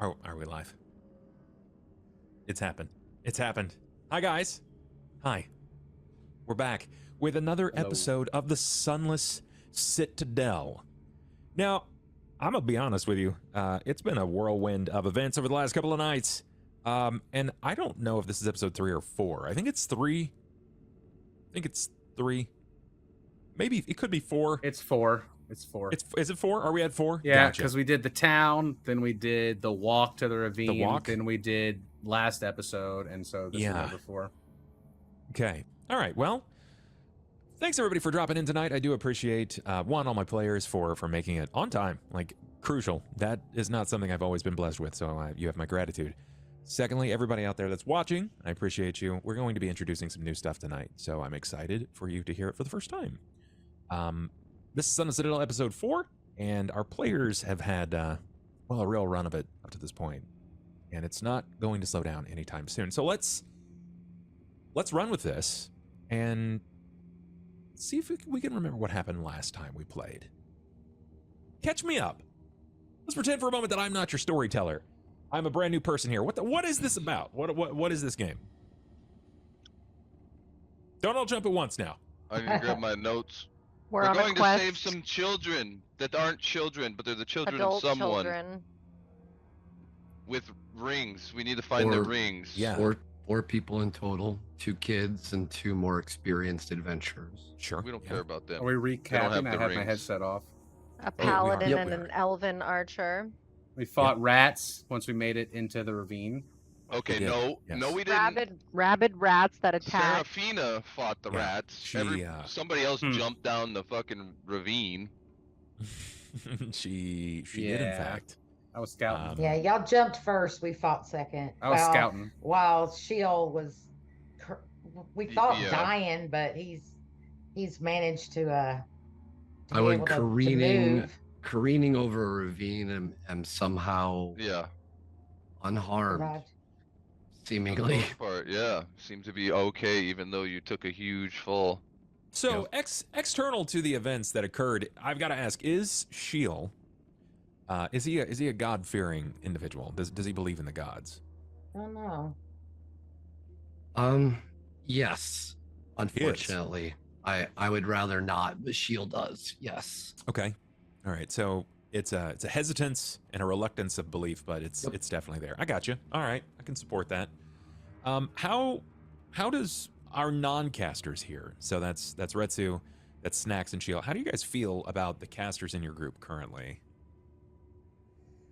Oh, are we live? It's happened. It's happened. Hi, guys. Hi. We're back with another Hello. episode of the Sunless Citadel. Now, I'm going to be honest with you. It's been a whirlwind of events over the last couple of nights. And I don't know if this is episode 3 or 4. I think it's 3. Maybe it could be 4. It's 4. Is it 4? Are we at 4? Yeah, Gotcha. because we did the town, then we did the walk to the ravine, walk? then we did last episode, and so this is number 4. Okay. All right. Well, thanks everybody for dropping in tonight. I do appreciate all my players for making it on time, like crucial. That is not something I've always been blessed with, so you have my gratitude. Secondly, everybody out there that's watching, I appreciate you. We're going to be introducing some new stuff tonight, so I'm excited for you to hear it for the first time. This is Sunless Citadel episode 4, and our players have had a real run of it up to this point, and it's not going to slow down anytime soon. So let's run with this and see if we can remember what happened last time we played. Catch me up. Let's pretend for a moment that I'm not your storyteller. I'm a brand new person here. What is this about? What is this game? Don't all jump at once now. I need to grab my notes. We're on going a quest. to save some children that aren't children, but they're the children Adult of someone children. with rings. We need to find their rings. Yeah. Four people in total, 2 kids and 2 more experienced adventurers. Sure. We don't care about them. Are we don't have recapping? I the had my rings. headset off. A we are. paladin Yep, and we an are. elven archer. We fought rats once we made it into the ravine. Okay, We did, no, yes. no, we didn't. Rabid rats that attack. Serafina fought the Yeah, rats. she, Somebody else Hmm. jumped down the fucking ravine. she did in Yeah. fact. I was scouting. Yeah, y'all jumped first. We fought second. I was scouting. While Sheol was, we thought Yeah. dying, but he's managed to I be went able to careening over a ravine and am somehow Yeah. unharmed, survived. For the seemingly. most part, yeah. Seemed to be okay, even though you took a huge fall. So external to the events that occurred, I've got to ask: is Sheol, is he a God-fearing individual? Does he believe in the gods? I don't know. Yes. Unfortunately, I would rather not, but Shield does. Yes. Okay, all right. So it's a hesitance and a reluctance of belief, but it's Yep. it's definitely there. I got you. All right, I can support that. How does our non-casters here? So that's Retsu, that's Snacks and Sheol. How do you guys feel about the casters in your group currently?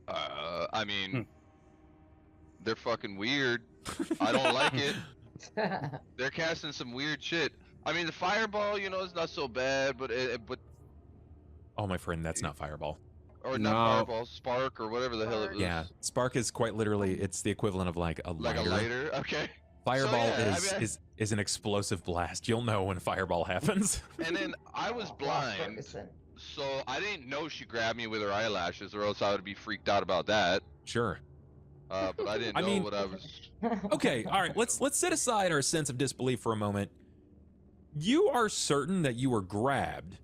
I mean, they're fucking weird. I don't like it. They're casting some weird shit. I mean, the fireball, is not so bad, but Oh, my friend, that's not Fireball. or No. not fireball, spark or whatever the hell it was. Yeah, Spark is quite literally, it's the equivalent of like a Like lighter. a lighter. Okay. Fireball yeah, I mean- is an explosive blast. You'll know when Fireball happens. And then I was blind, so I didn't know she grabbed me with her eyelashes, or else I would be freaked out about that. Sure. But I didn't I know mean- what I was. Okay, all right. Let's set aside our sense of disbelief for a moment. You are certain that you were grabbed,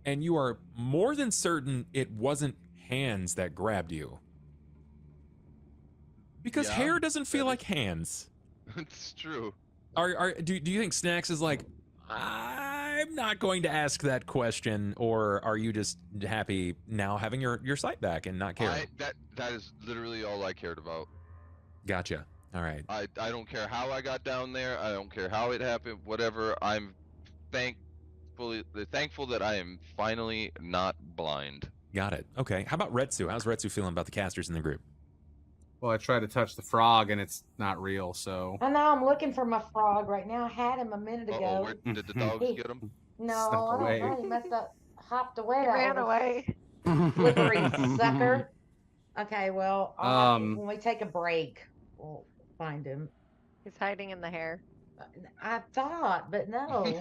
and you are more than certain it wasn't hands that grabbed you. Because Yeah, hair doesn't feel that like hands. It's true. Do you think Snacks is like, I'm not going to ask that question, or are you just happy now having your sight back and not caring? That is literally all I cared about. Gotcha. All right. I don't care how I got down there. I don't care how it happened. Whatever. I'm thankful that I am finally not blind. Got it. Okay. How about Retsu? How's Retsu feeling about the casters in the group? Well, I tried to touch the frog, and it's not real, so... I know I'm looking for my frog right now. I had him a minute Uh-oh, ago. where did the dogs get him? No, Snuck I don't away. know. He must have hopped away. He that ran little away. Slippery sucker. Okay, well, when we take a break, we'll find him. He's hiding in the hair. I thought, but no.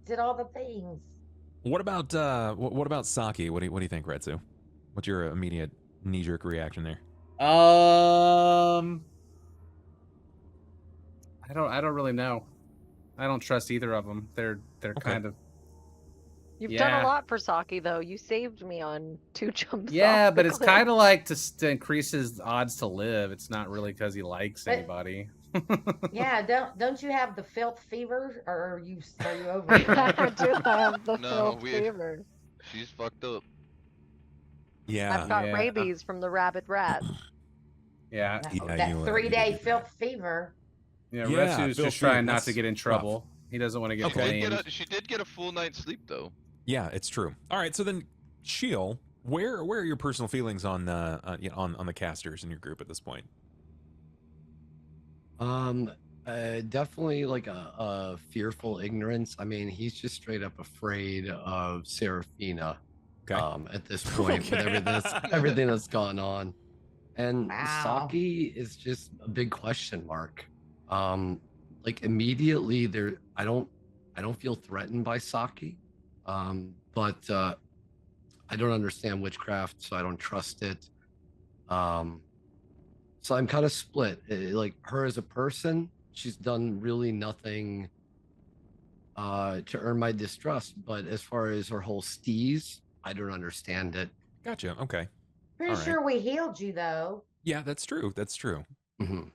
Did all the things. What about Saki? What do you think, Retsu? What's your immediate knee-jerk reaction there? I don't really know. I don't trust either of them. They're Okay. kind of You've done a lot for Saki, though. You saved me on 2 jumps. Yeah, off but the it's cliff. kind of like to increase his odds to live. It's not really because he likes anybody. Yeah, don't you have the filth fever, or are you over it? I do have the No, filth fever. She's fucked up. Yeah. I've got rabies from the rabid rat. Yeah. That you 3-day did filth fever. Yeah, Yeah, Retsu's Phil just trying not that's to get in trouble. He doesn't want to get Okay. blamed. She did get a full night's sleep though. Yeah, it's true. All right, so then, Sheil, where are your personal feelings on the casters in your group at this point? Definitely like a fearful ignorance. I mean, he's just straight up afraid of Serafina. Okay. At this point, with everything that's gone on, and Wow. Saki is just a big question mark. Like immediately there, I don't feel threatened by Saki, but I don't understand witchcraft, so I don't trust it. So I'm kind of split. Like her as a person, she's done really nothing to earn my distrust. But as far as her whole steez, I don't understand it. Gotcha. Okay. Pretty All sure we healed you though. Yeah, that's true. That's true. Mm-hmm.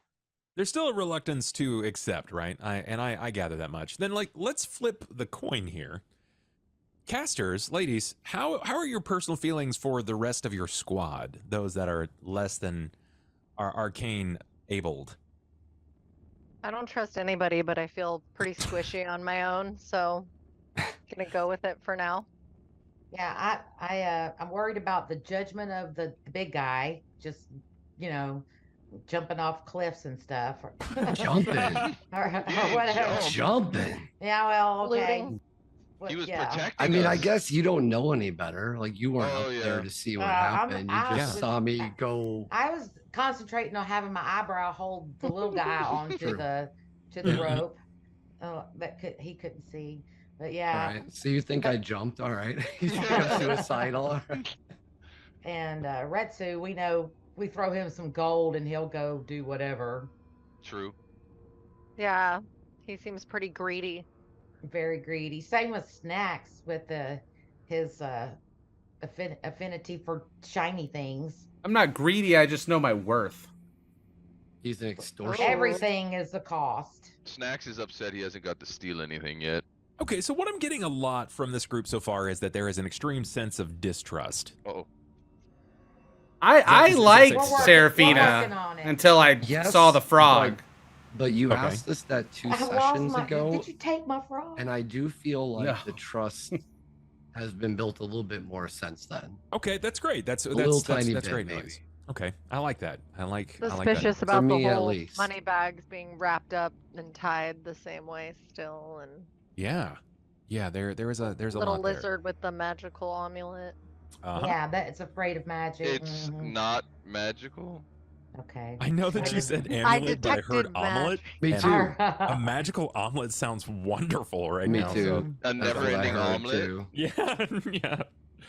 There's still a reluctance to accept, right? I gather that much. Then, like, let's flip the coin here. Casters, ladies, how are your personal feelings for the rest of your squad? Those that are less than arcane abled. I don't trust anybody, but I feel pretty squishy on my own, so gonna go with it for now. Yeah, I'm worried about the judgment of the big guy, just jumping off cliffs and stuff. Jumping. or whatever. Jumping. Yeah, well, okay. Looting. He was Yeah. protecting I mean, us. I guess you don't know any better. Like you weren't Oh, up yeah. there to see what I'm- happened. I You just was- saw me go. I was concentrating on having my eyebrow hold the little guy onto True. the rope. Oh, he couldn't see. But All yeah, right. So you think I jumped? All right. You think I'm suicidal? All right. and Retsu, we know we throw him some gold and he'll go do whatever. True. Yeah, he seems pretty greedy. Very greedy. Same with Snacks with his affinity for shiny things. I'm not greedy. I just know my worth. He's an Oh. extortion. Everything is the cost. Snacks is upset he hasn't got to steal anything yet. Okay, so what I'm getting a lot from this group so far is that there is an extreme sense of distrust. Oh, I is that liked safe? We're working Serafina on it. until I Yes, saw the frog. But you Okay. asked us that 2 I lost sessions my. ago, Did you take my frog? and I do feel like No. the trust has been built a little bit more since then. Okay, that's great. That's little tiny that's bit, great maybe. noise. Okay, I like that. I like Suspicious that. about the me, at whole least. money bags being wrapped up and tied the same way still, and Yeah, there's a little lot lizard with the magical amulet. there. Uh-huh. Yeah, that's afraid of magic. it's Mhm. not magical. Okay. I know that you said amulet, but I heard detected omelet. Me and too. A magical omelet sounds wonderful right Me now. too. so- A That's what I never-ending heard, omelet. too. yeah, yeah,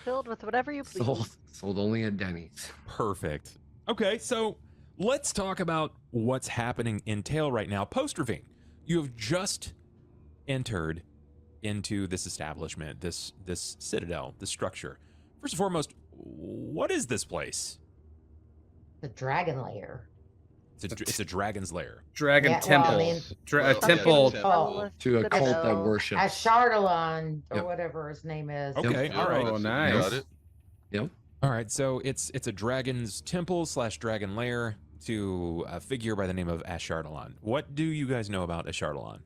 Filled with whatever you please. Sold only at Denny's. perfect. Okay, so let's talk about what's happening in Tail right now. Post Ravine, you have just entered into this establishment, this citadel, this structure. First and foremost, what is this place? The dragon lair. It's a dragon's lair. Dragon Yeah, well, temple. I mean- A Well, temple. yeah, Oh, To a cult that Citadel. worships. a Chardalon or Yep. whatever his name is. Okay, all right. Oh, that's- nice. Got it. Yep. All right, so it's a dragon's temple / dragon lair to a figure by the name of Ashardalon. What do you guys know about Ashardalon?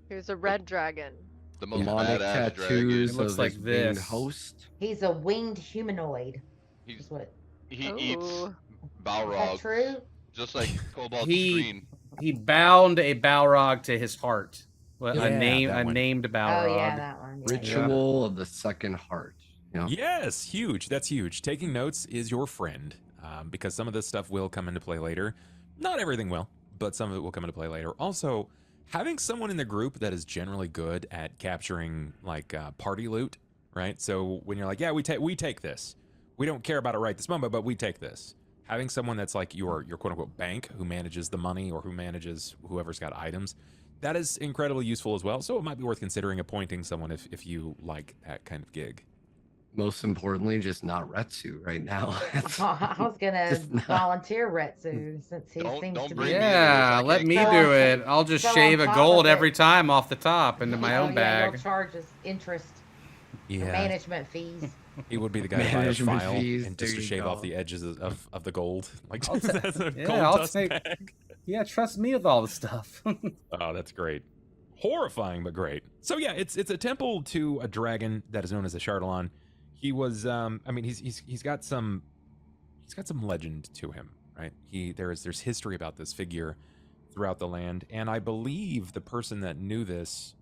Here's a red dragon. The most Demonic badass tattoos It looks of like his winged this. host. He's a winged humanoid. He's, Is what? he Ooh. eats Is that Balrog, true? just like Cobalt He- Screen. He bound a Balrog to his heart. Well, Yeah, that one. named Balrog. Oh yeah, that one. Yeah. Ritual of the second heart. Yeah. Yes, huge. That's huge. Taking notes is your friend, because some of this stuff will come into play later. Not everything will, but some of it will come into play later. Also, having someone in the group that is generally good at capturing like party loot, right? So when you're like, yeah, we take this. We don't care about it right this moment, but we take this. Having someone that's like your quote unquote bank who manages the money or who manages whoever's got items That is incredibly useful as well. So it might be worth considering appointing someone if you like that kind of gig. Most importantly, just not Retsu right now. I was gonna Just not- volunteer Retsu since he seems Don't to bring be. me into this. Yeah, I let can't me keep So do on- it. I'll just so on shave a top gold of every it- time off the top into my Oh, own yeah, bag. you'll charge us interest for Yeah, management fees. he would be the guy to buy a Management file fees, and just there to you shave off go. the edges of the gold, like I'll ta- that's a yeah, gold I'll dust take- bag. Yeah, trust me with all the stuff. Oh, that's great. Horrifying, but great. So yeah, it's a temple to a dragon that is known as a Chardalon. He was, I mean, he's got some legend to him, right? There's history about this figure throughout the land, and I believe the person that knew this,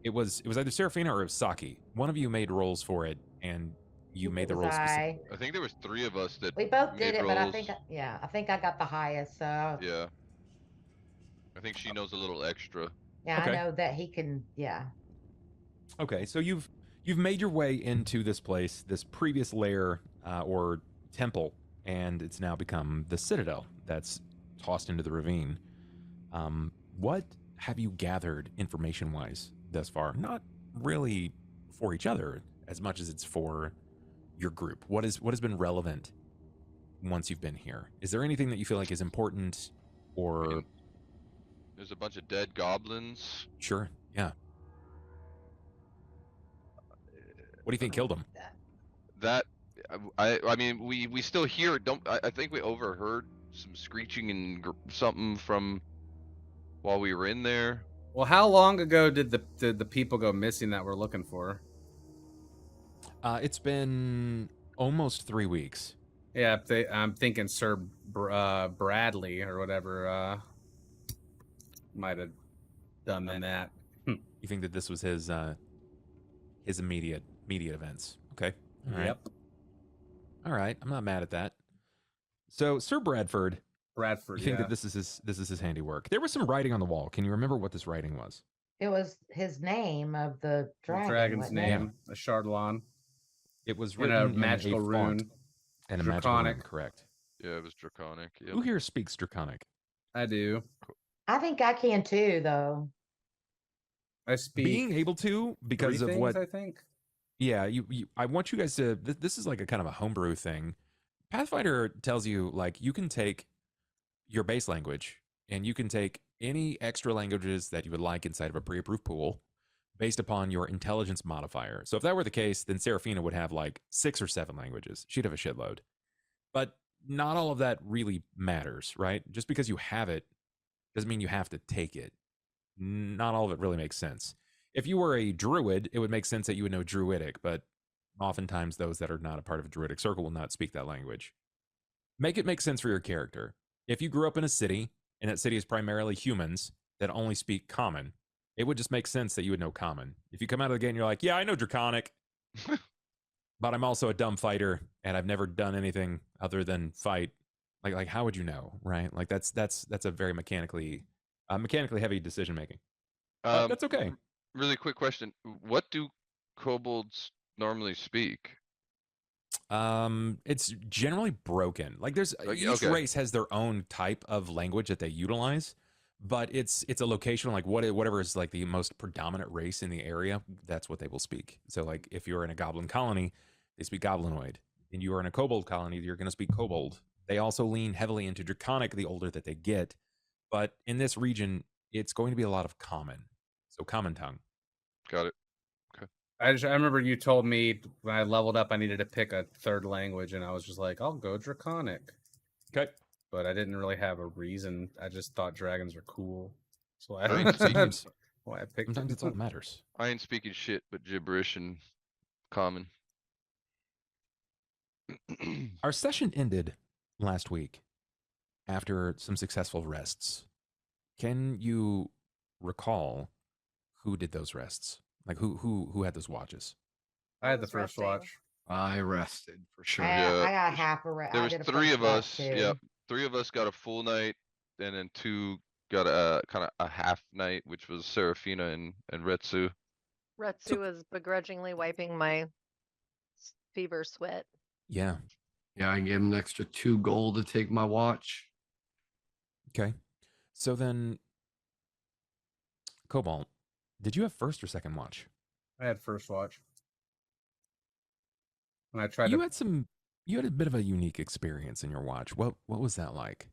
it was either Serafina or it was Saki. One of you made rolls for it, and you made the Was rolls specifically. I think there was 3 of us that We both made did it, rolls. but I think I got the highest. So Yeah. I think she knows a little extra. yeah, Okay. I know that he can. Yeah. Okay, so you've made your way into this place, this previous lair or temple, and it's now become the Citadel that's tossed into the ravine. What have you gathered information-wise thus far? Not really for each other as much as it's for your group. What has been relevant once you've been here? Is there anything that you feel like is important, or There's a bunch of dead goblins. sure, yeah? What do you think killed him? That I mean we still hear it. I think we overheard some screeching and something from while we were in there. Well, how long ago did the people go missing that we're looking for? It's been almost 3 weeks. Yeah, I'm thinking Sir Bradley or whatever might have done that. You think that this was his immediate events? Okay. All right. Yep. All right. I'm not mad at that. So, Sir Bradford, Bradford. you think yeah. that this is his handiwork? There was some writing on the wall. Can you remember what this writing was? It was his name of the The dragon. dragon's wasn't it? name, a Chardalon, It was in written a in magical a rune. font and a magical rune, Draconic. correct? Yeah, it was draconic. Yep. Who here speaks Draconic? I do. I think I can too, though. I speak Being able to, because three of things, what I think. Yeah, I want you guys to. This is like a kind of a homebrew thing. Pathfinder tells you like you can take your base language and you can take any extra languages that you would like inside of a pre-approved pool based upon your intelligence modifier. So if that were the case, then Serafina would have like 6 or 7 languages. She'd have a shitload. But not all of that really matters, right? Just because you have it doesn't mean you have to take it. Not all of it really makes sense. If you were a druid, it would make sense that you would know druidic, but oftentimes those that are not a part of a druidic circle will not speak that language. Make it make sense for your character. If you grew up in a city, and that city is primarily humans that only speak common, it would just make sense that you would know common. If you come out of the gate and you're like, yeah, I know draconic, but I'm also a dumb fighter, and I've never done anything other than fight, like how would you know, right? Like that's a very mechanically heavy decision making. That's okay. Really quick question. What do kobolds normally speak? It's generally broken. Like there's each Okay. race has their own type of language that they utilize, but it's a locational, like whatever is like the most predominant race in the area, that's what they will speak. So like if you're in a goblin colony, they speak goblinoid. And you are in a kobold colony, you're going to speak kobold. They also lean heavily into draconic the older that they get, but in this region, it's going to be a lot of common. So common tongue. Got it. I remember you told me when I leveled up I needed to pick a third language, and I was just like, I'll go Draconic. Okay. But I didn't really have a reason. I just thought dragons are cool. So I Right, don't see, that's why I picked Sometimes it. it's all that matters. I ain't speaking shit but gibberish and common. Our session ended last week after some successful rests. Can you recall who did those rests? Like who had those watches? I had the was first resting. watch. I rested for sure. Yeah. I got half a rest. There was 3 of us. Yep. 3 of us got a full night, and then 2 got a kind of a half night, which was Serafina and Retsu. Retsu was begrudgingly wiping my fever sweat. Yeah. Yeah, I gave him an extra 2 gold to take my watch. Okay. So then Cobalt, did you have first or second watch? I had first watch. And I tried You to. had some. You had a bit of a unique experience in your watch. What was that like?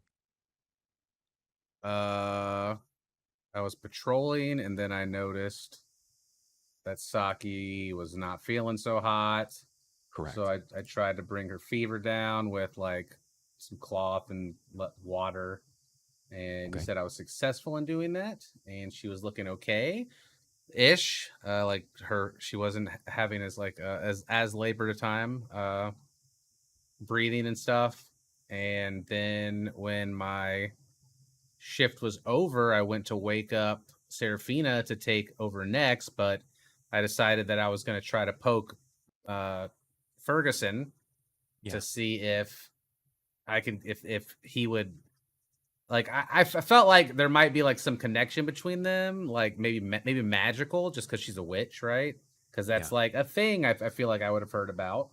I was patrolling, and then I noticed that Saki was not feeling so hot. Correct. So I tried to bring her fever down with like some cloth and water. And Okay. you said I was successful in doing that, and she was looking okay ish. Like she wasn't having as like as labored a time breathing and stuff. And then when my shift was over, I went to wake up Serafina to take over next, but I decided that I was going to try to poke Ferguson to see if I can, if he would, like, I felt like there might be like some connection between them, like maybe magical, just because she's a witch, right? Because that's like a thing I feel like I would have heard about.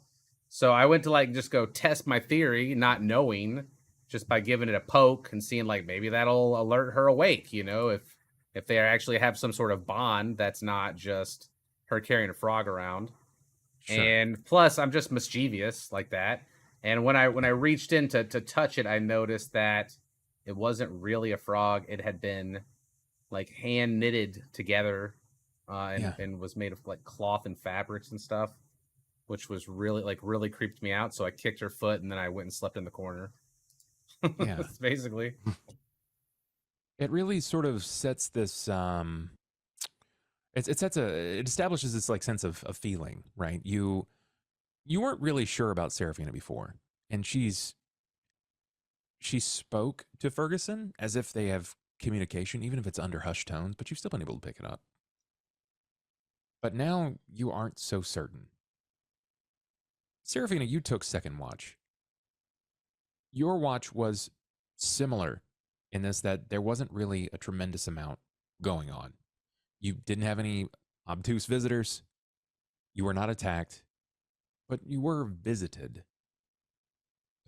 So I went to like just go test my theory, not knowing, just by giving it a poke and seeing like maybe that'll alert her awake, you know, if they actually have some sort of bond that's not just her carrying a frog around. Sure. And plus I'm just mischievous like that. And when I reached in to touch it, I noticed that it wasn't really a frog. It had been like hand knitted together and was made of like cloth and fabrics and stuff, which was really creeped me out. So I kicked her foot and then I went and slept in the corner. Yeah. Basically. It really sort of sets this it establishes this like sense of feeling, right? You weren't really sure about Serafina before, and she spoke to Ferguson as if they have communication, even if it's under hushed tones, but you've still been able to pick it up. But now you aren't so certain. Serafina, you took second watch. Your watch was similar in this that there wasn't really a tremendous amount going on. You didn't have any obtuse visitors. You were not attacked, but you were visited.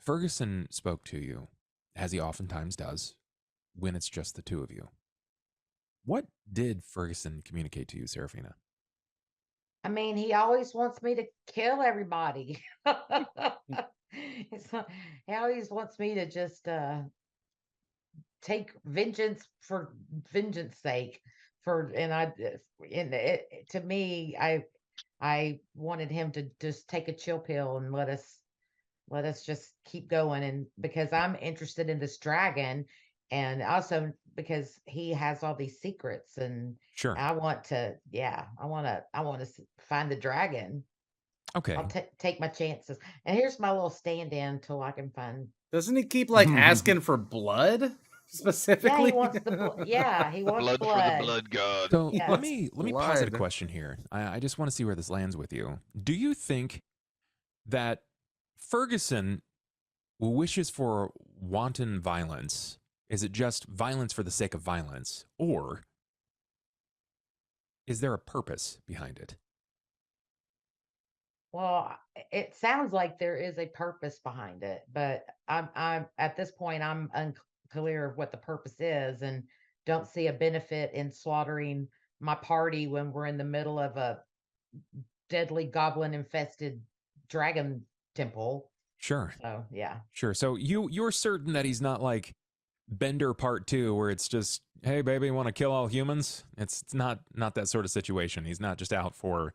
Ferguson spoke to you, as he oftentimes does, when it's just the two of you. What did Ferguson communicate to you, Serafina? I mean, he always wants me to kill everybody. He always wants me to just take vengeance for vengeance sake. To me, I wanted him to just take a chill pill and let us just keep going, and because I'm interested in this dragon, and also because he has all these secrets, and Sure. I want to find the dragon. Okay. I'll take my chances. And here's my little stand-in till I can find. Doesn't he keep like asking for blood specifically? Yeah, he wants the blood. Yeah, he wants Blood blood. for the blood god. So Yeah. let me posit a Blood. question here. I just want to see where this lands with you. Do you think that Ferguson wishes for wanton violence? Is it just violence for the sake of violence? Or is there a purpose behind it? Well, it sounds like there is a purpose behind it, but I'm at this point I'm unclear of what the purpose is, and don't see a benefit in slaughtering my party when we're in the middle of a deadly goblin infested dragon temple. Sure. So yeah. Sure. So you're certain that he's not like Bender Part 2, where it's just, hey baby, want to kill all humans? It's not that sort of situation. He's not just out for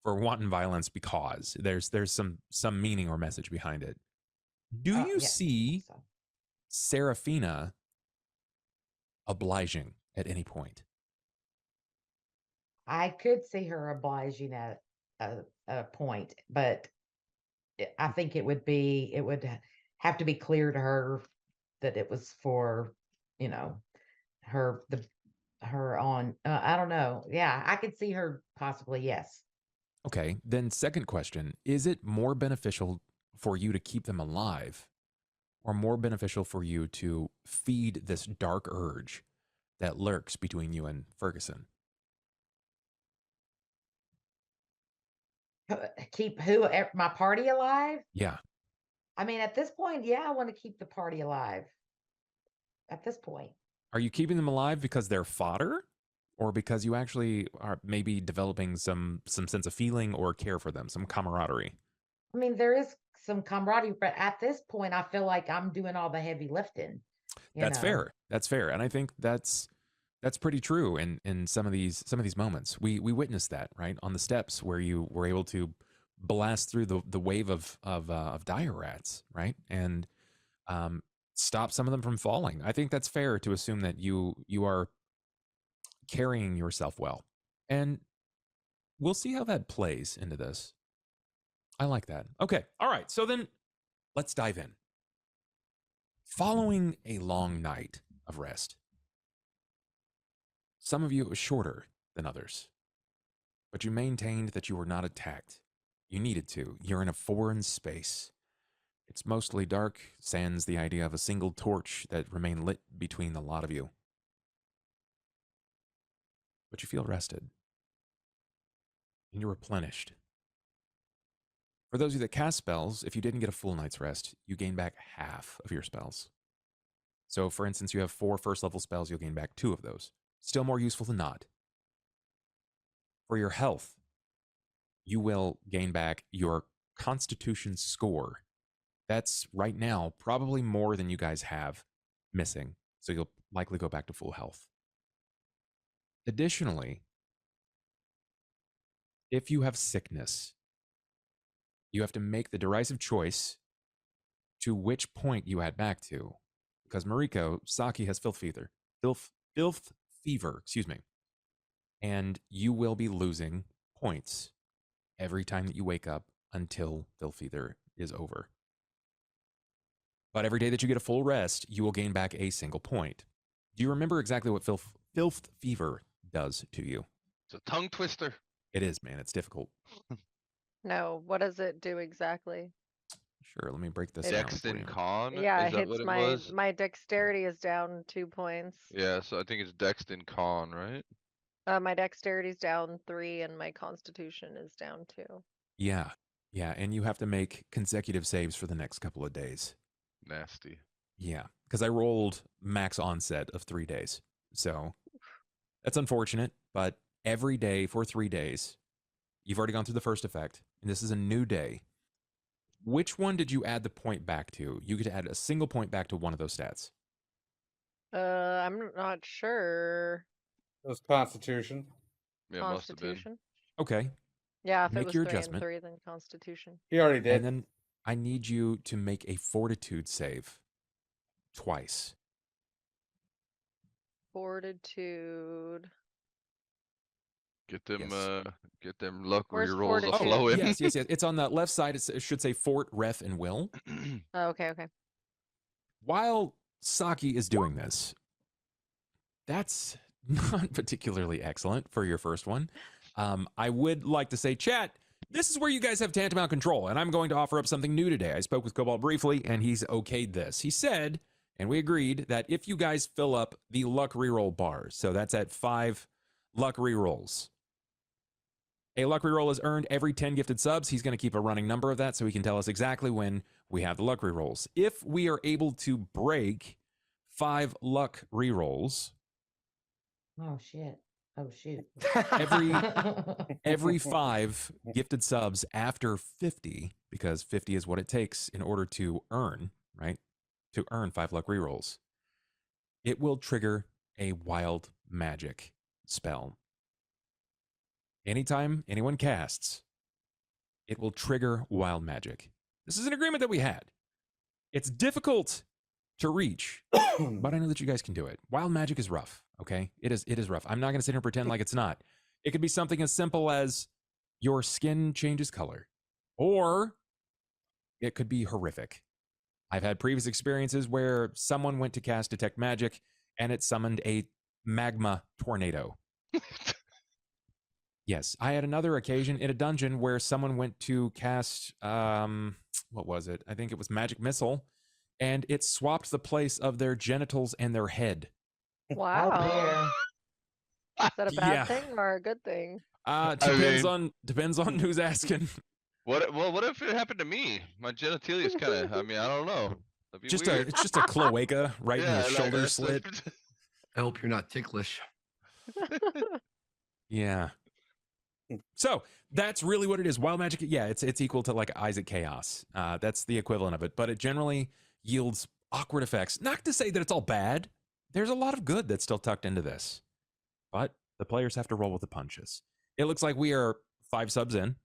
wanton violence because there's some meaning or message behind it. Do you see Serafina obliging at any point? I could see her obliging at a point, but I think it would have to be clear to her that it was for, her on. I don't know. Yeah, I could see her possibly. Yes. Okay, then second question, is it more beneficial for you to keep them alive or more beneficial for you to feed this dark urge that lurks between you and Ferguson? Keep my party alive? Yeah. I mean, at this point, yeah, I want to keep the party alive. At this point. Are you keeping them alive because they're fodder? or because you actually are maybe developing some sense of feeling or care for them, some camaraderie? I mean, there is some camaraderie, but at this point, I feel like I'm doing all the heavy lifting. That's fair. That's fair, and I think that's pretty true. In some of these moments, we witnessed that, right, on the steps where you were able to blast through the wave of dire rats, right, and stop some of them from falling. I think that's fair to assume that you are carrying yourself well, and we'll see how that plays into this. I like that. Okay, all right. So then, let's dive in. Following a long night of rest, some of you it was shorter than others, but you maintained that you were not attacked. You needed to. You're in a foreign space. It's mostly dark, sans the idea of a single torch that remained lit between the lot of you. But you feel rested. And you're replenished. For those of you that cast spells, if you didn't get a full night's rest, you gain back half of your spells. So, for instance, you have 4 first-level spells, you'll gain back 2 of those. Still more useful than not. For your health, you will gain back your Constitution score. That's, right now, probably more than you guys have missing. So you'll likely go back to full health. Additionally, if you have sickness, you have to make the derisive choice to which point you add back to. Because Mariko, Saki has filth fever. Filth fever, excuse me. And you will be losing points every time that you wake up until filth fever is over. But every day that you get a full rest, you will gain back a single point. Do you remember exactly what filth fever does to you? It's a tongue twister. It is, man. It's difficult. No, what does it do exactly? Sure, let me break this down. Dex for and you. con? Yeah, Is it that hits what it my was? my dexterity is down 2 points. Yeah, so I think it's Dex and con, right? My dexterity's down 3 and my constitution is down 2. Yeah, and you have to make consecutive saves for the next couple of days. Nasty. Yeah, because I rolled max onset of 3 days. So that's unfortunate, but every day for 3 days, you've already gone through the first effect, and this is a new day. Which one did you add the point back to? You get to add a single point back to one of those stats. I'm not sure. It was Constitution. Yeah, it must have been. Constitution. Okay, Yeah, if Make it was your 3 and adjustment. 3, then Constitution. He already did. and then I need you to make a fortitude save twice. Fortitude. Get them Yes. luck Where's rerolls fortitude? flowing. Yes. It's on the left side. It should say fort, ref, and will. Oh, okay. While Saki is doing this, that's not particularly excellent for your first one. I would like to say, chat, this is where you guys have tantamount control, and I'm going to offer up something new today. I spoke with Cobalt briefly, and he's okayed this. He said, and we agreed, that if you guys fill up the luck reroll bars, so that's at 5 luck rerolls. A luck reroll is earned every 10 gifted subs. He's going to keep a running number of that so he can tell us exactly when we have the luck rerolls. If we are able to break 5 luck rerolls, Oh shit. Oh shoot. every 5 gifted subs after 50, because 50 is what it takes in order to earn, right? To earn 5 luck rerolls, it will trigger a wild magic spell. Anytime anyone casts, it will trigger wild magic. This is an agreement that we had. It's difficult to reach, but I know that you guys can do it. Wild magic is rough, okay? It is rough. I'm not going to sit here and pretend like it's not. It could be something as simple as your skin changes color, or it could be horrific. I've had previous experiences where someone went to cast Detect Magic and it summoned a magma tornado. Yes, I had another occasion in a dungeon where someone went to cast, what was it? I think it was Magic Missile, and it swapped the place of their genitals and their head. Wow. dare. Is that a bad Yeah. thing or a good thing? Depends on who's asking. What if it happened to me? My genitalia is kind of. I mean, I don't know. That'd be weird. It's just a cloaca right in the like shoulder that's- slit. I hope you're not ticklish. Yeah. So that's really what it is. Wild magic, yeah, it's equal to like Isaac Chaos. That's the equivalent of it, but it generally yields awkward effects. Not to say that it's all bad. There's a lot of good that's still tucked into this, but the players have to roll with the punches. It looks like we are 5 subs in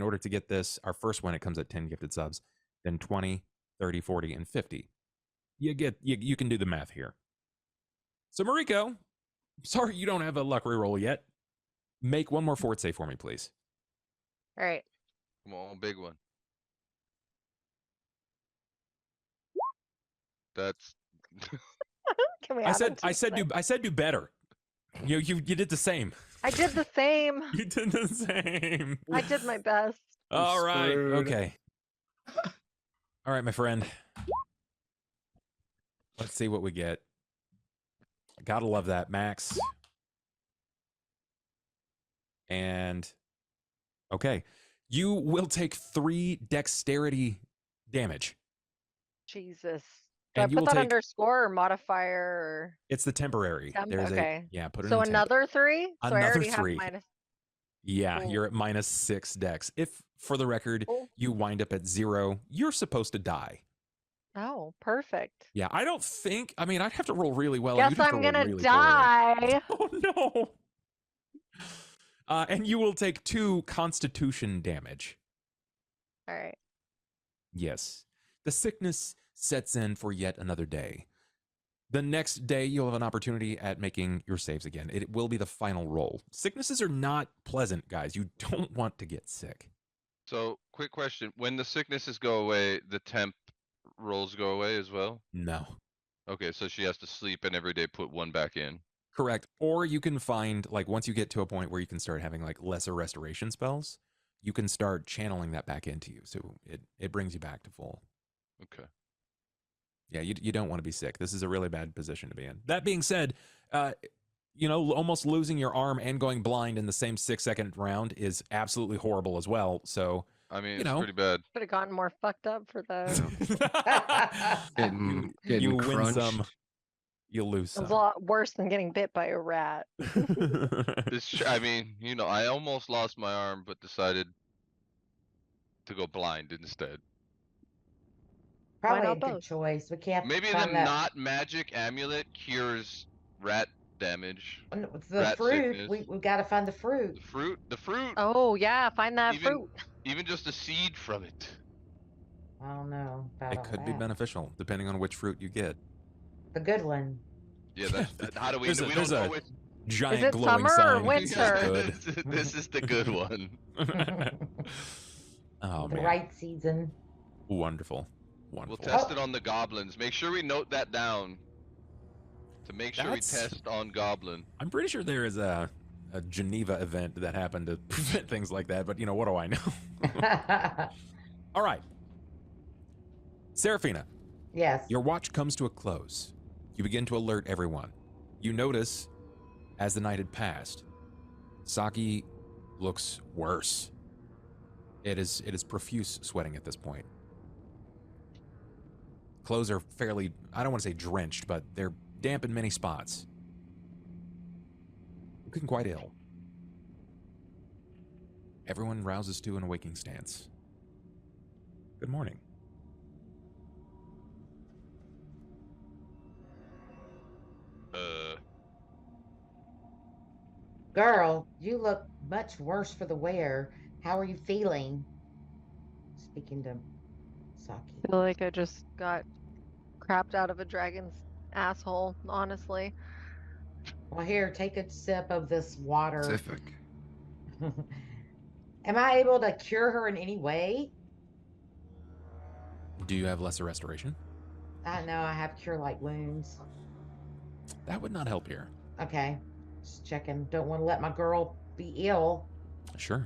order to get this. Our first one, it comes at 10 gifted subs, then 20, 30, 40, and 50. You can do the math here. So Mariko, sorry you don't have a luck reroll yet. Make one more fort save for me, please. All right. Come on, big one. That's Can we I add said them to I said the- do I said do better. You did the same. I did the same. You did the same. I did my best. All right. screwed. Okay. All right, my friend. Let's see what we get. Gotta love that, Max. And okay, you will take 3 dexterity damage. Jesus. Do And I you put will that take- under score or modifier? It's the temporary. Temp? There's Okay. put it So in temp. another 3? So I Another already 3. have minus. Yeah, Cool. you're at -6 dex. If, for the record, Cool. you wind up at 0, you're supposed to die. Oh, perfect. Yeah, I don't think. I mean, I'd have to roll really well. and Guess you'd have to I'm roll gonna really poorly. die. Oh no! And you will take 2 Constitution damage. All right. Yes, the sickness sets in for yet another day. The next day, you'll have an opportunity at making your saves again. It will be the final roll. Sicknesses are not pleasant, guys. You don't want to get sick. so. Quick question: when the sicknesses go away, the temp rolls go away as well? No. Okay, so she has to sleep and every day put 1 back in. Correct. Or you can find, like, once you get to a point where you can start having, like, lesser restoration spells, you can start channeling that back into you. So it brings you back to full. Okay. Yeah, you don't want to be sick. This is a really bad position to be in. That being said, almost losing your arm and going blind in the same 6-second round is absolutely horrible as well. So, I mean, You it's know. pretty bad. Could have gotten more fucked up for those. Getting you win crunched. some, you lose It some. was a lot worse than getting bit by a rat. I mean, I almost lost my arm, but decided to go blind instead. Probably a not good both? choice. We can't Maybe the find that. not magic amulet cures rat damage. It's the rat fruit. sickness. We've got to find the fruit. The fruit, Oh yeah, find that Even- fruit. even just a seed from it. I don't know about It all could be that. beneficial depending on which fruit you get. The good one. Yeah, how do we There's know? a- We there's don't a know which. Giant it glowing summer or sign. winter? This is the good one. Oh The man, right season. wonderful, We'll wonderful. test it on the goblins. Make sure we note that down. To make sure That's- we test on goblin. I'm pretty sure there is a Geneva event that happened to prevent things like that, but what do I know? All right, Seraphina, Yes. your watch comes to a close. You begin to alert everyone. You notice, as the night had passed, Saki looks worse. It is profuse sweating at this point. Clothes are fairly, I don't want to say drenched, but they're damp in many spots. Looking quite ill. Everyone rouses to an awaking stance. Good morning. Girl, you look much worse for the wear. How are you feeling? Speaking to Saki. I feel like I just got crapped out of a dragon's asshole, honestly. Well, here, take a sip of this water. Specific. Am I able to cure her in any way? Do you have lesser restoration? I know I have cure light wounds. That would not help here. Okay. Just checking. Don't want to let my girl be ill. Sure.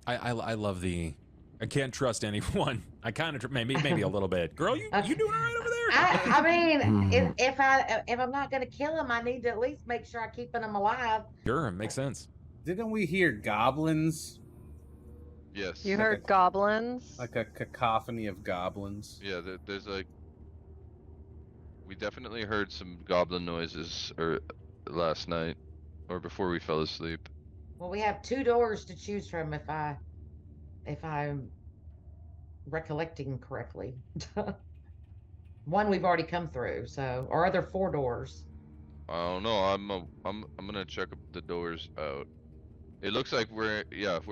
I love the. I can't trust anyone. I kind of maybe a little bit. Girl, you doing all right over there? I mean, Mhm. if I'm not gonna kill him, I need to at least make sure I'm keeping him alive. Sure, makes sense. Didn't we hear goblins? Yes. You Like heard a- goblins? Like a cacophony of goblins. Yeah, there's we definitely heard some goblin noises, or last night, or before we fell asleep. Well, we have 2 doors to choose from if I'm recollecting correctly. One we've already come through, so or are there 4 doors? I don't know. I'm gonna check the doors out. It looks like we're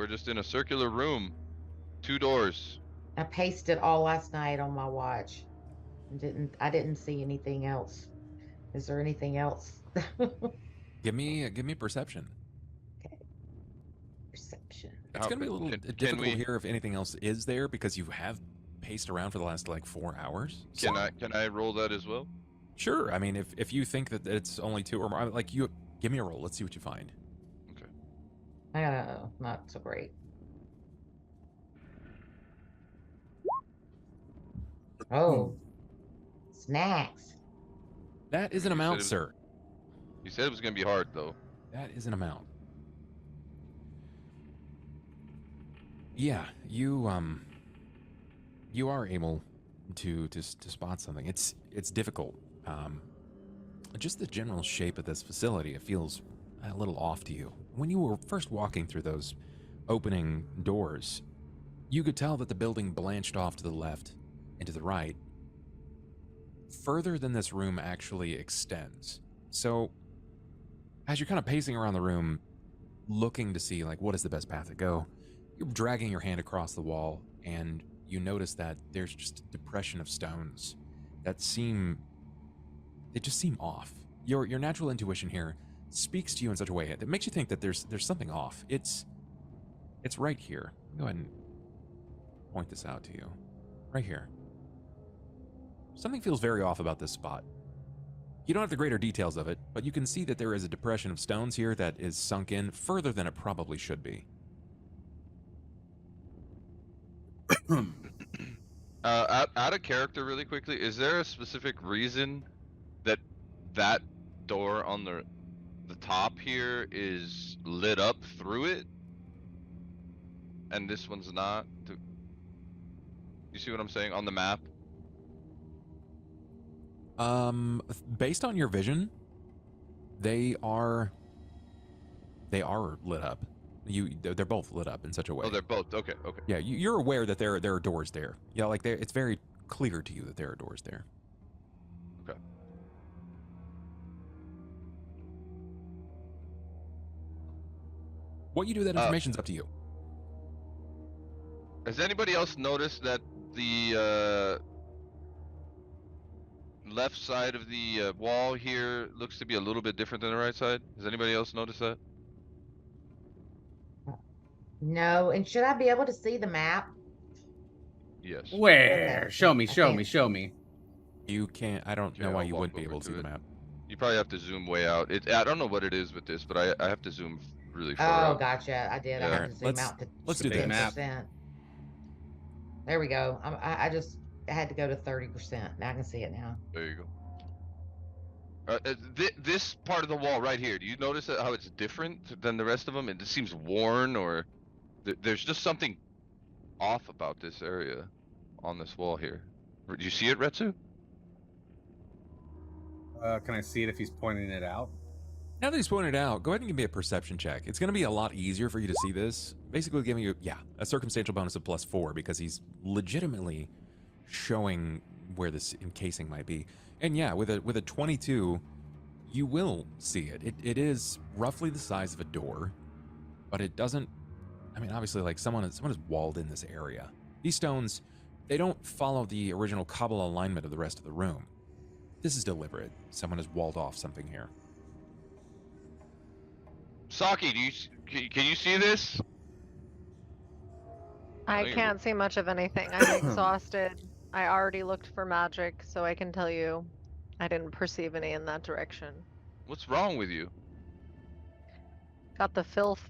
just in a circular room. 2 doors. I paced it all last night on my watch. I didn't see anything else. Is there anything else? Give me a perception. Okay. Perception. It's gonna be a little difficult here if anything else is there because you have paced around for the last like 4 hours. Can I roll that as well? Sure. I mean, if you think that it's only 2 or more, like you give me a roll. Let's see what you find. Okay. Not so great. Oh, snacks. That is an You said amount, it was- sir. You said it was gonna be hard though. That is an amount. Yeah, you are able to spot something. It's difficult. Just the general shape of this facility, it feels a little off to you. When you were first walking through those opening doors, you could tell that the building blanched off to the left and to the right, further than this room actually extends. So, as you're kind of pacing around the room, looking to see like what is the best path to go, you're dragging your hand across the wall, and you notice that there's just a depression of stones that just seem off. Your natural intuition here speaks to you in such a way that makes you think that there's something off. It's right here. Go ahead and point this out to you. Right here. Something feels very off about this spot. You don't have the greater details of it, but you can see that there is a depression of stones here that is sunk in further than it probably should be. Out of character really quickly, is there a specific reason that door on the top here is lit up through it and this one's not? You see what I'm saying on the map? Based on your vision, they are lit up. They're both lit up in such a way. Oh, they're both. Okay. Yeah, you're aware that there are doors there. Yeah, like it's very clear to you that there are doors there. Okay. What you do with that information's up to you. Has anybody else noticed that the left side of the wall here looks to be a little bit different than the right side? Has anybody else noticed that? No, and should I be able to see the map? Yes. Where? Okay. Show me, I show can't- me, show me. You can't. I don't know Okay, why I'll you walk wouldn't be over able to see to the it. map. You probably have to zoom way out. I don't know what it is with this, but I have to zoom really far Oh, out. gotcha. I did. I Yeah. had to zoom Let's- out to let's do this. 10%. There we go. I just had to go to 30%. Now I can see it now. There you go. This part of the wall right here, do you notice how it's different than the rest of them? It just seems worn, or there's just something off about this area on this wall here. Do you see it, Retsu? Can I see it if he's pointing it out? Now that he's pointed out, go ahead and give me a perception check. It's going to be a lot easier for you to see this. Basically giving you, a circumstantial bonus of +4 because he's legitimately showing where this encasing might be. And yeah, with a 22, you will see it. It is roughly the size of a door, but it doesn't, I mean, obviously, like someone has walled in this area. These stones, they don't follow the original cobble alignment of the rest of the room. This is deliberate. Someone has walled off something here. Saki, can you see this? I think- can't see much of anything. I'm exhausted. I already looked for magic, so I can tell you I didn't perceive any in that direction. What's wrong with you? Got the filth.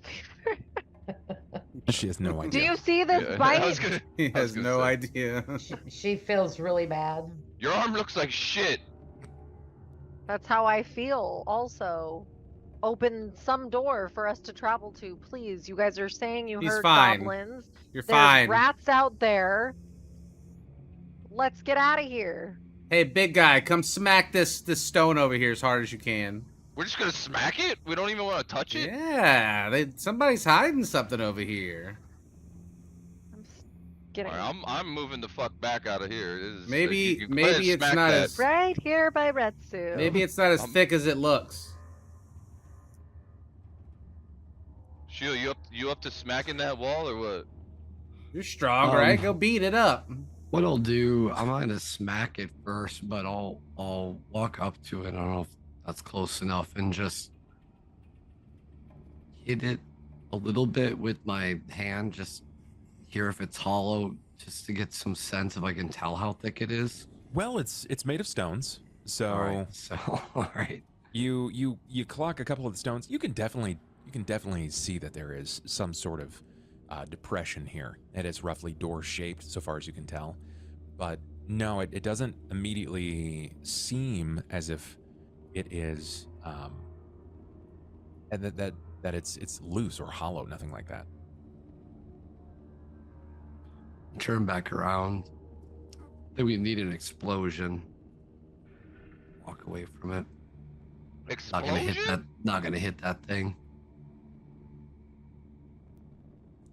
She has no Do idea. you see this Yeah, bite? I was gonna- He I was has gonna no say. idea. She feels really bad. Your arm looks like shit. That's how I feel. Also, open some door for us to travel to, please. You guys are saying you He's heard fine. goblins. You're There's fine. rats out there. Let's get out of here. Hey, big guy, come smack this stone over here as hard as you can. We're just gonna smack it? We don't even want to touch it? Yeah, somebody's hiding something over here. I'm getting Alright, I'm moving the fuck back out of here. Maybe you go ahead and it's smack not that. as right here by Retsu. maybe it's not as thick as it looks. Shio, you up to smacking that wall or what? You're strong, right? Go beat it up. What I'll do, I'm not gonna smack it first, but I'll walk up to it. I don't know if that's close enough, and just hit it a little bit with my hand, just hear if it's hollow, just to get some sense if I can tell how thick it is. Well, it's made of stones, so All right. you clock a couple of the stones. You can definitely see that there is some sort of depression here. It is roughly door shaped, so far as you can tell. But no, it doesn't immediately seem as if it is, and that it's loose or hollow. Nothing like that. Turn back around. I think we need an explosion. Walk away from it. Not gonna hit that. Explosion? Not gonna hit that thing.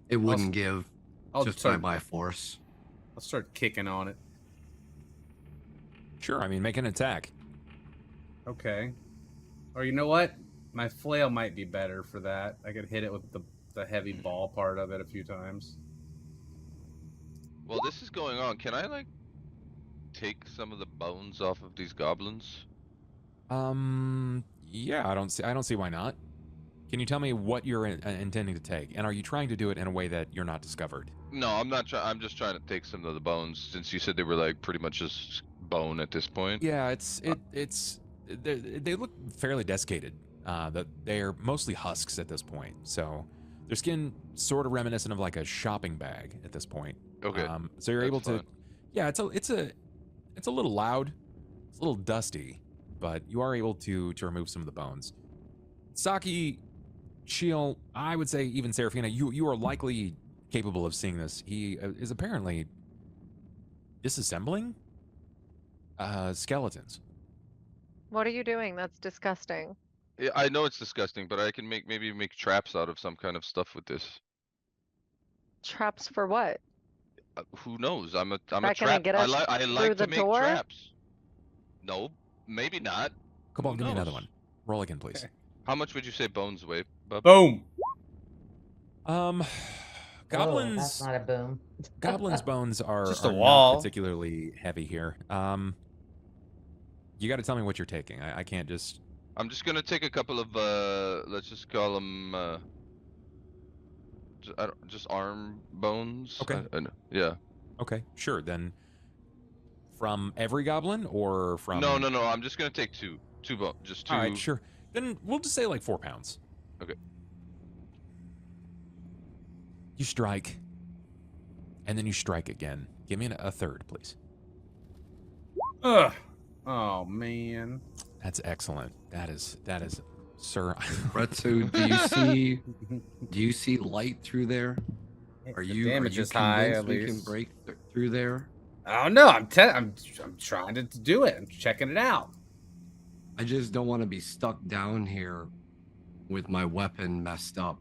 It wouldn't give I'll just start, by my force. I'll start kicking on it. Sure, I mean, make an attack. Okay. Or you know what? My flail might be better for that. I could hit it with the heavy ball part of it a few times. Well, this is going on. Can I like take some of the bones off of these goblins? Yeah, I don't see why not. Can you tell me what you're intending to take, and are you trying to do it in a way that you're not discovered? No, I'm not trying. I'm just trying to take some of the bones, since you said they were like pretty much just bone at this point. Yeah, they look fairly desiccated. That they're mostly husks at this point, so their skin sort of reminiscent of like a shopping bag at this point. Okay. So you're that's able to, fine. yeah, it's a little loud, it's a little dusty, but you are able to remove some of the bones. Saki, Shiel, I would say even Serafina, you are likely capable of seeing this. He is apparently disassembling skeletons. What are you doing? That's disgusting. Yeah, I know it's disgusting, but I can maybe make traps out of some kind of stuff with this. Traps for what? Who knows? I'm a That gonna trap. get I us like through to the make door? traps. No, maybe not. Come on, Who give me another knows? one. Roll again, please. Okay. How much would you say bones weigh, Bub? Boom. Goblins. That's not a boom. Goblins' bones are, Just a are wall. not particularly heavy here. You got to tell me what you're taking. I can't just. I'm just gonna take a couple of let's just call them just arm bones. Okay. Yeah. Okay, sure. Then, from every goblin or from? No. I'm just gonna take two bones. Just two. All right, sure. Then we'll just say like 4 pounds. Okay. You strike, and then you strike again. Give me a third, please. Ugh. Oh man. That's excellent. That is, sir. Retsu, do you see light through there? Are The you damage are you is high, convinced at we can least. break through there? I don't know. I'm trying to do it. I'm checking it out. I just don't want to be stuck down here with my weapon messed up.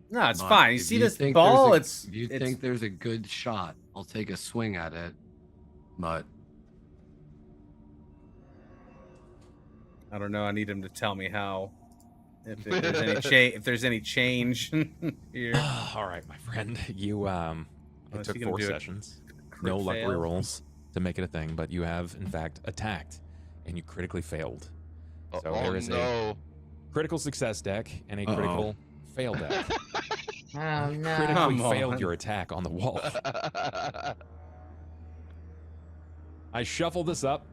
No, it's But fine. You if see this think ball? there's a- if you it's think there's a good shot, I'll take a swing at it. But I don't know. I need him to tell me how. If there's any change here. All right, my friend. You it Unless took you're gonna 4 do a sessions, crit no luck fail. rerolls to make it a thing, but you have in fact attacked, and you critically failed. So oh there is a no. critical success deck and a Uh-oh. critical fail deck. Oh no. Critically Come failed on. your attack on the wall. I shuffle this up.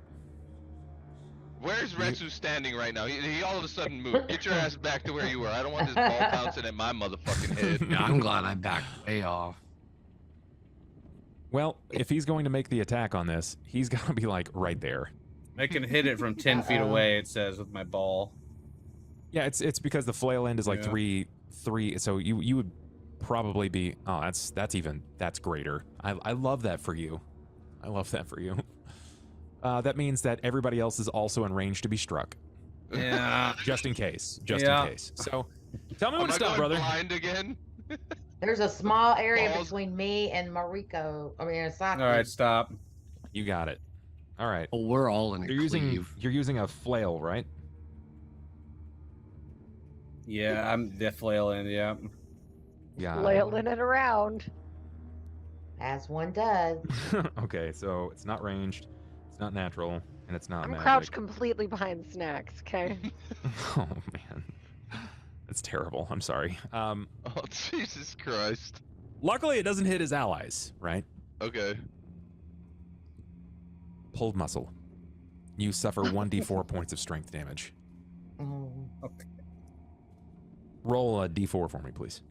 Where's Retsu standing right now? He all of a sudden moved. Get your ass back to where you were. I don't want this ball bouncing at my motherfucking head. yeah, I'm glad I backed way off. Well, if he's going to make the attack on this, he's got to be like right there. I can hit it from 10 feet away. It says with my ball. Yeah, it's because the flail end is like Yeah. three. So you would probably be. Oh, that's greater. I love that for you. I love that for you. That means that everybody else is also in range to be struck. Yeah. Just in case. Just Yeah. in case. So, tell me Am when to I stop, going brother. blind again? There's a small area Balls. between me and Mariko. I mean, Saki. All right, stop. You got it. All right. Well, we're all in a cleave. You're using a flail, right? Yeah, I'm the flailing. Yeah. Yeah. Flailing it around. As one does. Okay, so it's not ranged, it's not natural, and it's not I'm magic. crouched completely behind snacks, okay? Oh man, that's terrible. I'm sorry. Oh, Jesus Christ. Luckily, it doesn't hit his allies, right? Okay. Pulled muscle. You suffer 1d4 points of strength damage. Mm. Okay. Roll a d4 for me, please.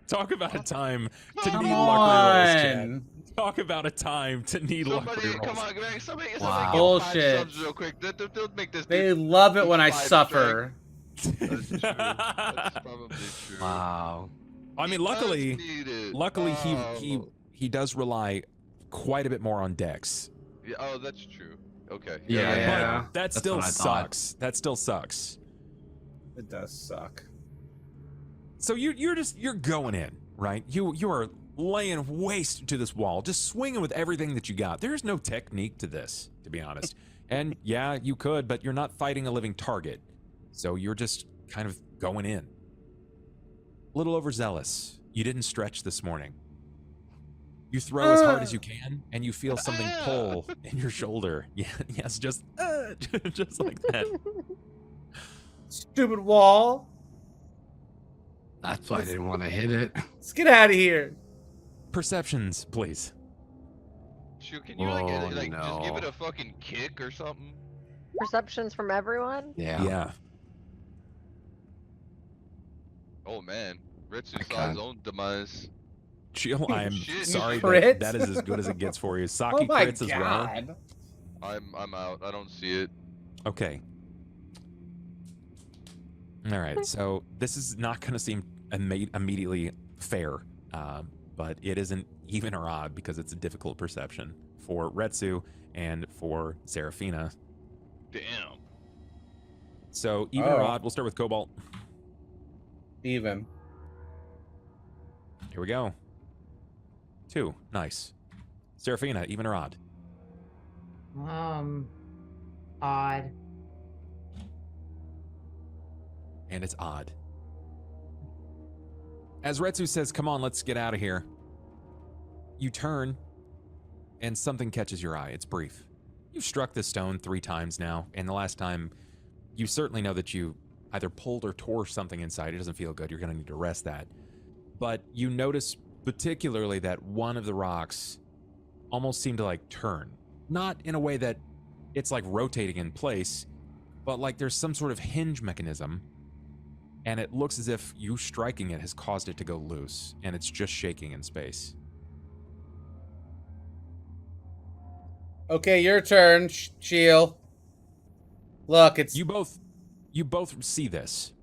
Talk about a time to Come need luck rerolls, Chad. on. Talk about a time to need luck Somebody, come rerolls. on, man. Somebody Wow. get 5 Bullshit. subs real quick. Don't make this. They dude love it when I lose 5 suffer. strength. That's true. That's probably true. Wow. I mean, He does luckily, need it. luckily Oh. he does rely quite a bit more on dex. Yeah, oh, that's true. Okay. Yeah. But that That's still what I thought. sucks. That still sucks. It does suck. So you're going in, right? You are laying waste to this wall, just swinging with everything that you got. There's no technique to this, to be honest. And yeah, you could, but you're not fighting a living target. So you're just kind of going in. A little overzealous. You didn't stretch this morning. You throw as hard as you can, and you feel something pull in your shoulder. Yeah, yes, just like that. Stupid wall. That's why I didn't want to hit it. Let's get out of here. Perceptions, please. Shoot, can you Oh, like just give no. it a fucking kick or something? Perceptions from everyone? Yeah. Yeah. Oh man, Ritsu I saw can't. his own demise. Chill, I am Shit. sorry Crit? that is as good as it gets for you. Saki Oh my crits as well. god. I'm out. I don't see it. Okay. All right. So this is not going to seem immediately fair, but it isn't even or odd because it's a difficult perception for Retsu and for Serafina. Damn. So even or Oh. odd, we'll start with Cobalt. Even. Here we go. 2. Nice. Serafina, even or odd? Odd. And it's odd. As Retsu says, come on, let's get out of here. You turn, and something catches your eye. It's brief. You've struck this stone 3 times now, and the last time, you certainly know that you either pulled or tore something inside. It doesn't feel good. You're going to need to rest that. But you notice particularly that one of the rocks almost seemed to like turn. Not in a way that it's like rotating in place, but like there's some sort of hinge mechanism, and it looks as if you striking it has caused it to go loose, and it's just shaking in space. Okay, your turn, Shield. Look, it's You both see this.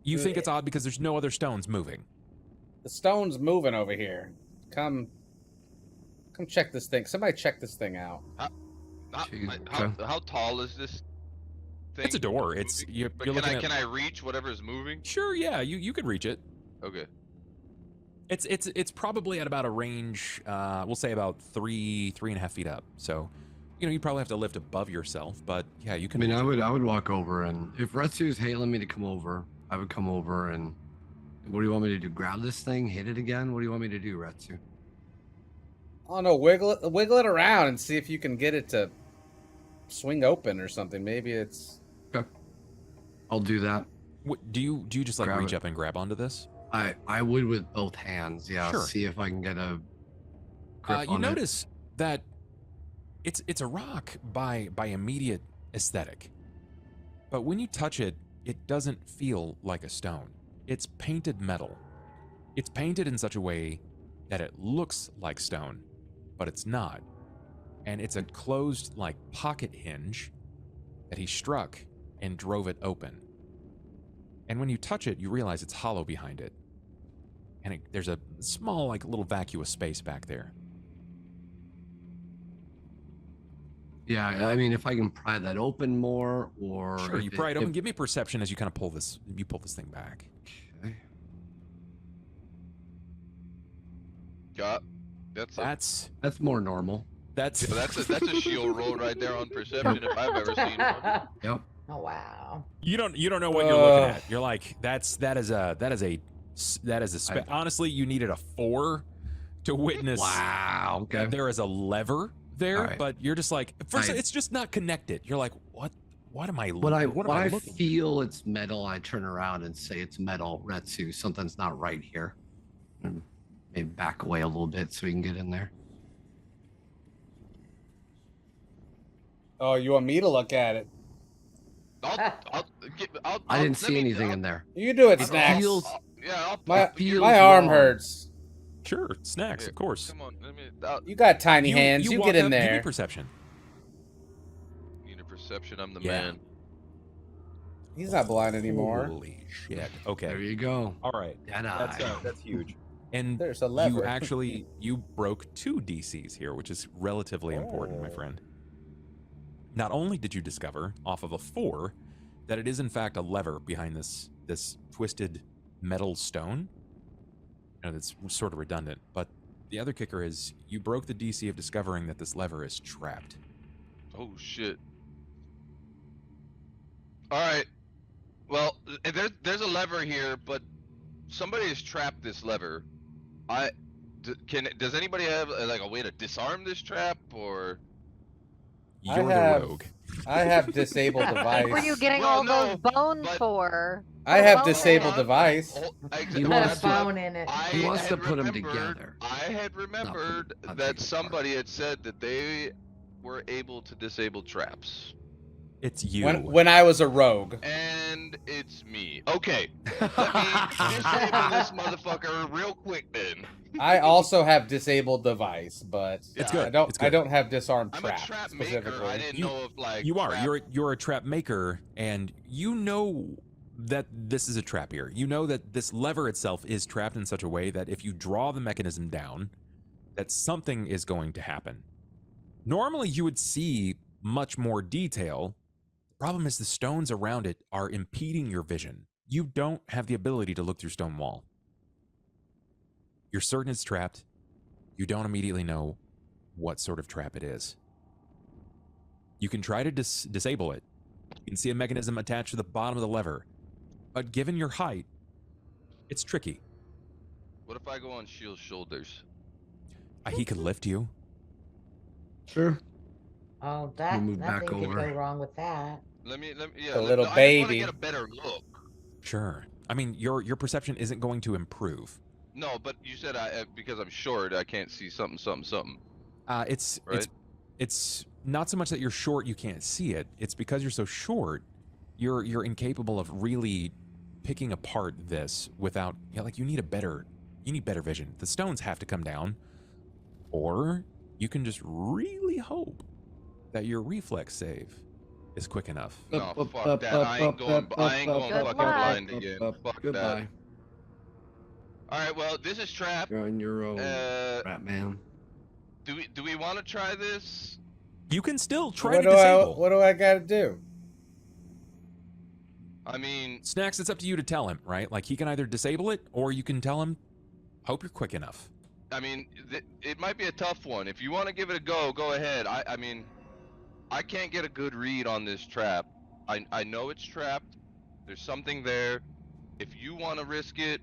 You think it's odd because there's no other stones moving. the stone's moving over here. Come check this thing. Somebody check this thing out. How tall is this thing? It's a door. It's moving? you're But looking can at. I reach whatever is moving? Sure, yeah, you could reach it. Okay. It's probably at about a range. We'll say about 3.5 feet up. So, you probably have to lift above yourself. But yeah, you I can. mean, reach it. I would walk over, and if Retsu's hailing me to come over, I would come over and. What do you want me to do? Grab this thing, hit it again? What do you want me to do, Retsu? Oh no, wiggle it around and see if you can get it to swing open or something. Maybe it's. Okay. I'll do that. Do you just like Grab reach it. up and grab onto this? I would with both hands. Yeah. Sure. See if I can get a grip You on it. notice that it's a rock by immediate aesthetic, but when you touch it, it doesn't feel like a stone. It's painted metal. It's painted in such a way that it looks like stone, but it's not. And it's a closed like pocket hinge that he struck and drove it open. And when you touch it, you realize it's hollow behind it. And there's a small like little vacuous space back there. Yeah, I mean, if I can pry that open more, or Sure, if you it- pry it open. if- Give me perception as you kind of pull this. You pull this thing back. Okay. Got. That's a That's more normal. that's yeah, that's a shield roll right there on perception if I've ever seen one. Yep. Oh wow. you don't know what you're looking at. You're like that is a honestly, you needed a 4 to witness Wow. Okay. that there is a lever there, All right. but you're just like first I- it's just not connected. You're like, what am I When I what am I looking? feel it's metal, I turn around and say it's metal, Retsu. Something's not right here. And maybe back away a little bit so we can get in there. Oh, you want me to look at it? I'll I didn't see let me- anything I'll- in there. You do it, It Snacks. feels- My it feels my arm wrong. hurts. Sure, snacks, of course. Come on, let me. You got tiny hands. You walk get in up, Give me there. perception. Need a perception. I'm the Yeah. man. He's not blind anymore. Holy shit. Okay. There you go. All right. Dead That's eye. that's huge. And There's a you lever. actually you broke 2 DCs here, which is relatively important, my Oh. friend. Not only did you discover off of a 4 that it is in fact a lever behind this twisted metal stone. That's sort of redundant, but the other kicker is you broke the DC of discovering that this lever is trapped. Oh shit. All right. Well, there's a lever here, but somebody has trapped this lever. Does anybody have like a way to disarm this trap, or? I You're the have- rogue. I have disabled device. What were you getting Well, all no, those bones but- for? I have Bone disabled in it. device. He Put a wants to- bone in it. He wants to had put 'em remembered- together. I had remembered not that take somebody had said that they were able to disable traps, It's you. When I was a rogue. and it's me. Okay, let me disable this motherfucker real quick then. I also have disabled device, but It's Yeah, good. I It's good. don't have disarmed I'm trap, a trap maker. specifically. I didn't You- know if like You are. trap- You're a trap maker, and you know that this is a trap here. You know that this lever itself is trapped in such a way that if you draw the mechanism down, that something is going to happen. Normally, you would see much more detail. The problem is the stones around it are impeding your vision. You don't have the ability to look through stone wall. You're certain it's trapped. You don't immediately know what sort of trap it is. You can try to disable it. You can see a mechanism attached to the bottom of the lever. But given your height, it's tricky. What if I go on Shield's shoulders? He could lift you. Sure. Oh, that move back nothing could over. go wrong with that. Yeah. A little I just want baby. to get a better look. Sure. I mean, your perception isn't going to improve. No, but you said because I'm short, I can't see something. It's not so much that you're short, you can't see it. It's because you're so short, you're incapable of really picking apart this without you need better vision. The stones have to come down, or you can just really hope that your reflex save is quick enough. No, fuck that. I ain't going Good fucking luck. blind again. Fuck that. Goodbye. All right, well, this is trap. You're on your own, rat man. Do we want to try this? You can still try What to do disable. what do I got to do? I mean, Snacks, it's up to you to tell him, right? Like he can either disable it, or you can tell him, hope you're quick enough. it might be a tough one. If you want to give it a go, go ahead. I mean, I can't get a good read on this trap. I know it's trapped. There's something there. If you want to risk it,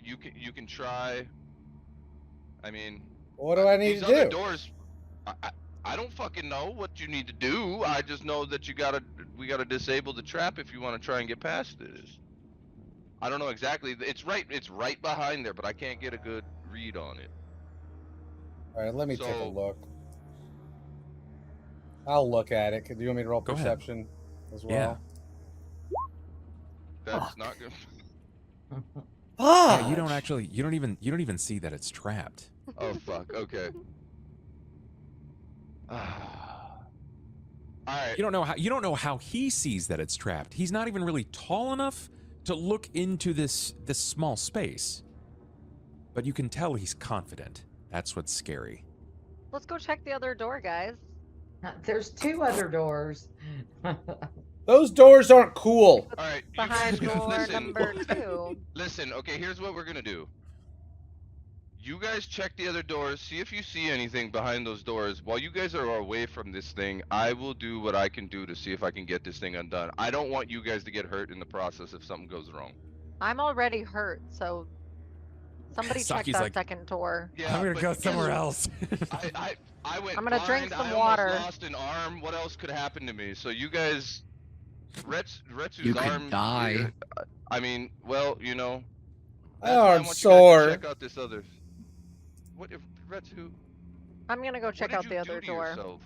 you can try. I mean, What do I need these to other do? doors, I don't fucking know what you need to do. I just know that we gotta disable the trap if you want to try and get past this. I don't know exactly. It's right behind there, but I can't get a good read on it. All right, let me take a So- look. I'll look at it. Do you want me to roll Go ahead. perception as well? Yeah. That's not good. Yeah, you don't even see that it's trapped. Oh fuck. Okay. All right. You don't know how he sees that it's trapped. He's not even really tall enough to look into this small space. But you can tell he's confident. That's what's scary. Let's go check the other door, guys. There's 2 other doors. Those doors aren't cool. All right, you Behind guys, door listen. number 2. Listen, okay, here's what we're gonna do. You guys check the other doors, see if you see anything behind those doors. While you guys are away from this thing, I will do what I can do to see if I can get this thing undone. I don't want you guys to get hurt in the process if something goes wrong. I'm already hurt, so somebody check Saki's that like, second door. Yeah, I'm gonna but go guess somewhere what? else. I went I'm gonna drink blind, some I water. almost lost an arm. What else could happen to me? So you guys, Retsu's You could arm. die. I mean, well, you know. My that's why I arm's want you guys sore. to check out this other. What if Retsu? I'm gonna go check what out did the you other do to door. yourself?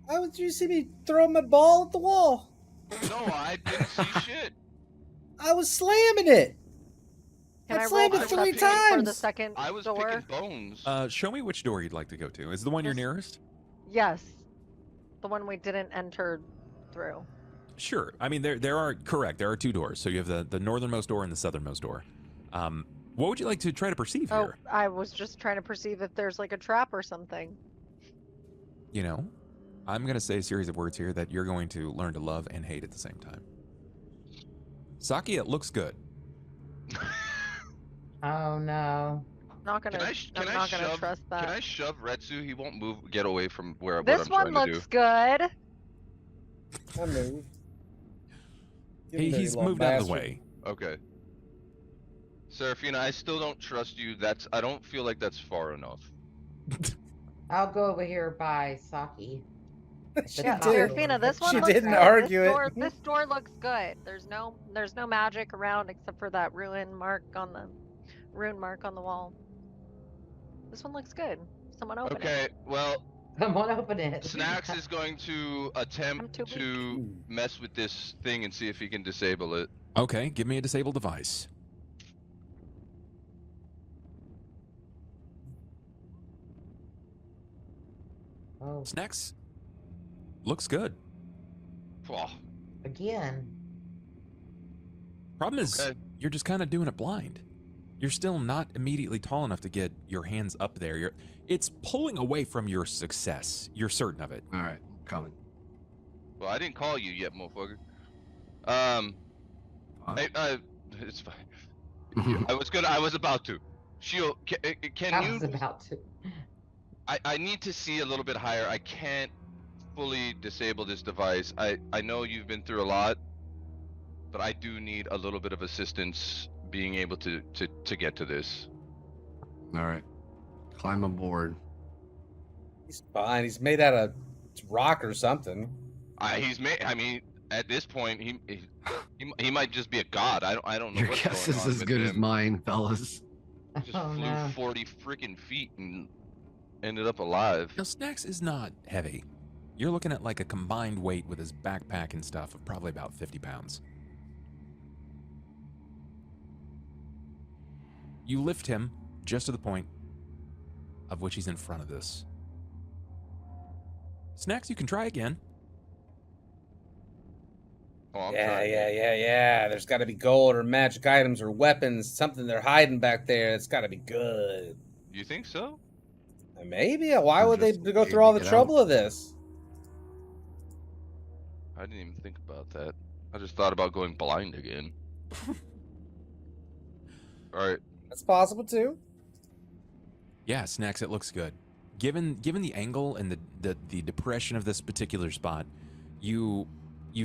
Why would you see me throw my ball at the wall? No, I didn't see shit. I was slamming it. Can I I slammed roll it 3 perception for the times. second I was door? picking bones. Show me which door you'd like to go to. Is the one you're nearest? Yes. The one we didn't enter through. Sure. I mean, there are correct. There are 2 doors. So you have the northernmost door and the southernmost door. What would you like to try to perceive Oh, here? I was just trying to perceive if there's like a trap or something. You know, I'm gonna say a series of words here that you're going to learn to love and hate at the same time. Saki, it looks good. Oh no. I'm not gonna. I'm not gonna trust that. Can I shove Retsu? He won't move. Get away from where This what I'm one trying looks to good. I move. He's moved out of the way. do. Okay. Serafina, I still don't trust you. I don't feel like that's far enough. I'll go over here by Saki. She Yeah, did. Serafina, this one She looks didn't good. argue this it. door, This door looks good. There's no magic around except for that rune mark on the wall. This one looks good. Someone open it. Okay, well, Someone open it. Snacks is going to attempt too weak. to mess with this thing and see if he can disable it. Okay, give me a disabled device. Oh, Snacks looks good. Oh, again. Problem is, Okay. you're just kind of doing it blind. You're still not immediately tall enough to get your hands up there. It's pulling away from your success. You're certain of it. All right, coming. well, I didn't call you yet, motherfucker. It's fine. I was about to. Shio, can I you? was about to. I need to see a little bit higher. I can't fully disable this device. I know you've been through a lot, but I do need a little bit of assistance being able to get to this. All right, climb aboard. He's fine. He's made out of rock or something. He's made. I mean, at this point, he might just be a god. I don't know. Your what's guess going is on as with good as him. mine, fellas. Just Oh flew no. 40 freaking feet and ended up alive. Now, Snacks is not heavy. You're looking at like a combined weight with his backpack and stuff of probably about 50 pounds. You lift him just to the point of which he's in front of this. Snacks, you can try again. Oh, I'm Yeah. trying. There's got to be gold or magic items or weapons, something they're hiding back there. It's got to be good. You think so? Maybe. Why Or would they just go through all the get out. trouble of this? I didn't even think about that. I just thought about going blind again. All right. That's possible too. Yeah, Snacks, it looks good. Given the angle and the depression of this particular spot, you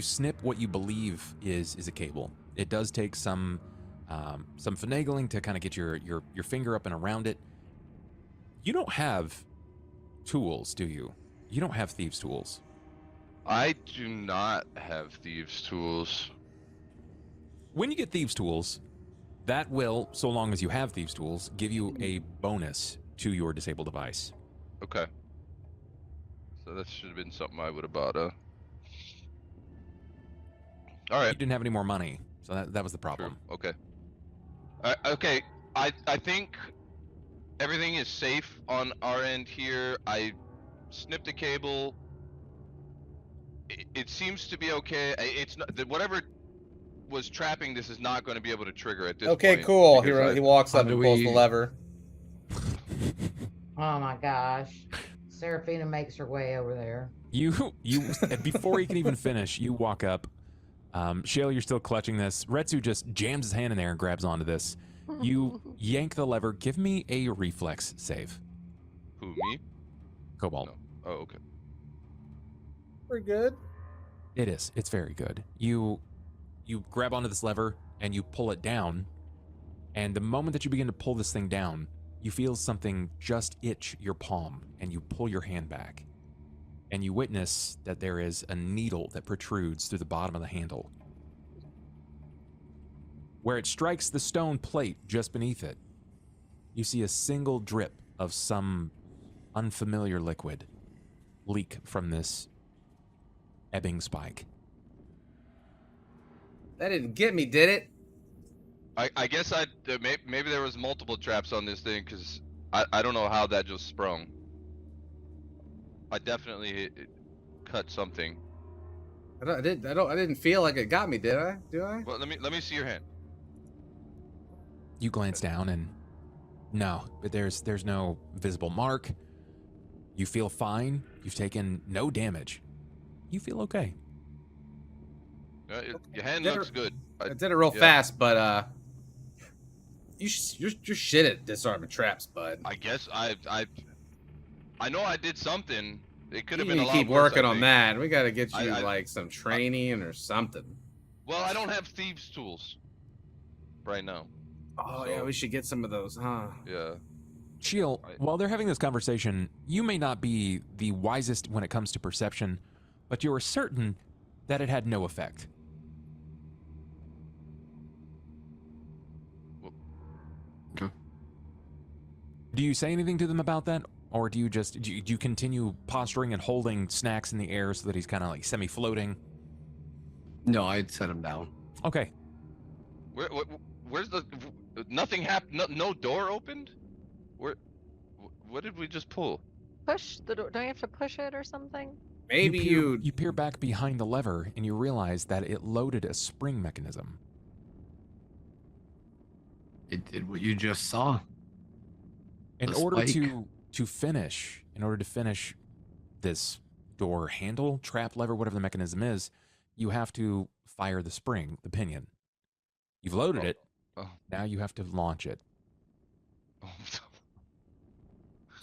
snip what you believe is a cable. It does take some finagling to kind of get your finger up and around it. You don't have tools, do you? You don't have thieves' tools. I do not have thieves' tools. When you get thieves' tools, that will, so long as you have thieves' tools, give you a bonus to your disabled device. Okay. So that should have been something I would have bought. All You right. didn't have any more money, so that was the problem. True. Okay. Okay. I think everything is safe on our end here. I snipped a cable. It seems to be okay. It's not whatever was trapping this is not going to be able to trigger at this Okay, point. cool. because He walks How up do and pulls the we- lever. Oh my gosh. Seraphina makes her way over there. You before he can even finish, you walk up. Shale, you're still clutching this. Retsu just jams his hand in there and grabs onto this. You yank the lever. Give me a reflex save. Who, me? Cobalt. No. Oh, okay. Pretty good. It is. It's very good. You grab onto this lever and you pull it down. And the moment that you begin to pull this thing down, you feel something just itch your palm, and you pull your hand back. And you witness that there is a needle that protrudes through the bottom of the handle. Where it strikes the stone plate just beneath it, you see a single drip of some unfamiliar liquid leak from this ebbing spike. That didn't get me, did it? I guess maybe there was multiple traps on this thing, because I don't know how that just sprung. I definitely cut something. I didn't feel like it got me, did I? Do I? Well, let me see your hand. You glance down and no, but there's no visible mark. You feel fine. You've taken no damage. You feel okay. Your hand Did looks it- good. I did it real fast, but you're shit at disarming traps, bud. I guess I know I did something. It could You have been need a to lot keep worse, working I on think. that. We got to get you I- like some training or something. Well, I don't have thieves' tools right now. Oh yeah, So- we should get some of those, huh? Yeah. Sheil, while they're having this conversation, you may not be the wisest when it comes to perception, but you are certain that it had no effect. Okay. Do you say anything to them about that? Or do you just do you continue posturing and holding snacks in the air so that he's kind of like semi-floating? No, I'd set him down. Okay. Where's the nothing happened? No door opened. What did we just pull? Push the door. Don't you have to push it or something? Maybe you peer back behind the lever and you realize that it loaded a spring mechanism. It did what you just saw. In The order spike. to finish this door handle, trap, lever, whatever the mechanism is, you have to fire the spring, the pinion. You've loaded it. Oh. Now you have to launch it.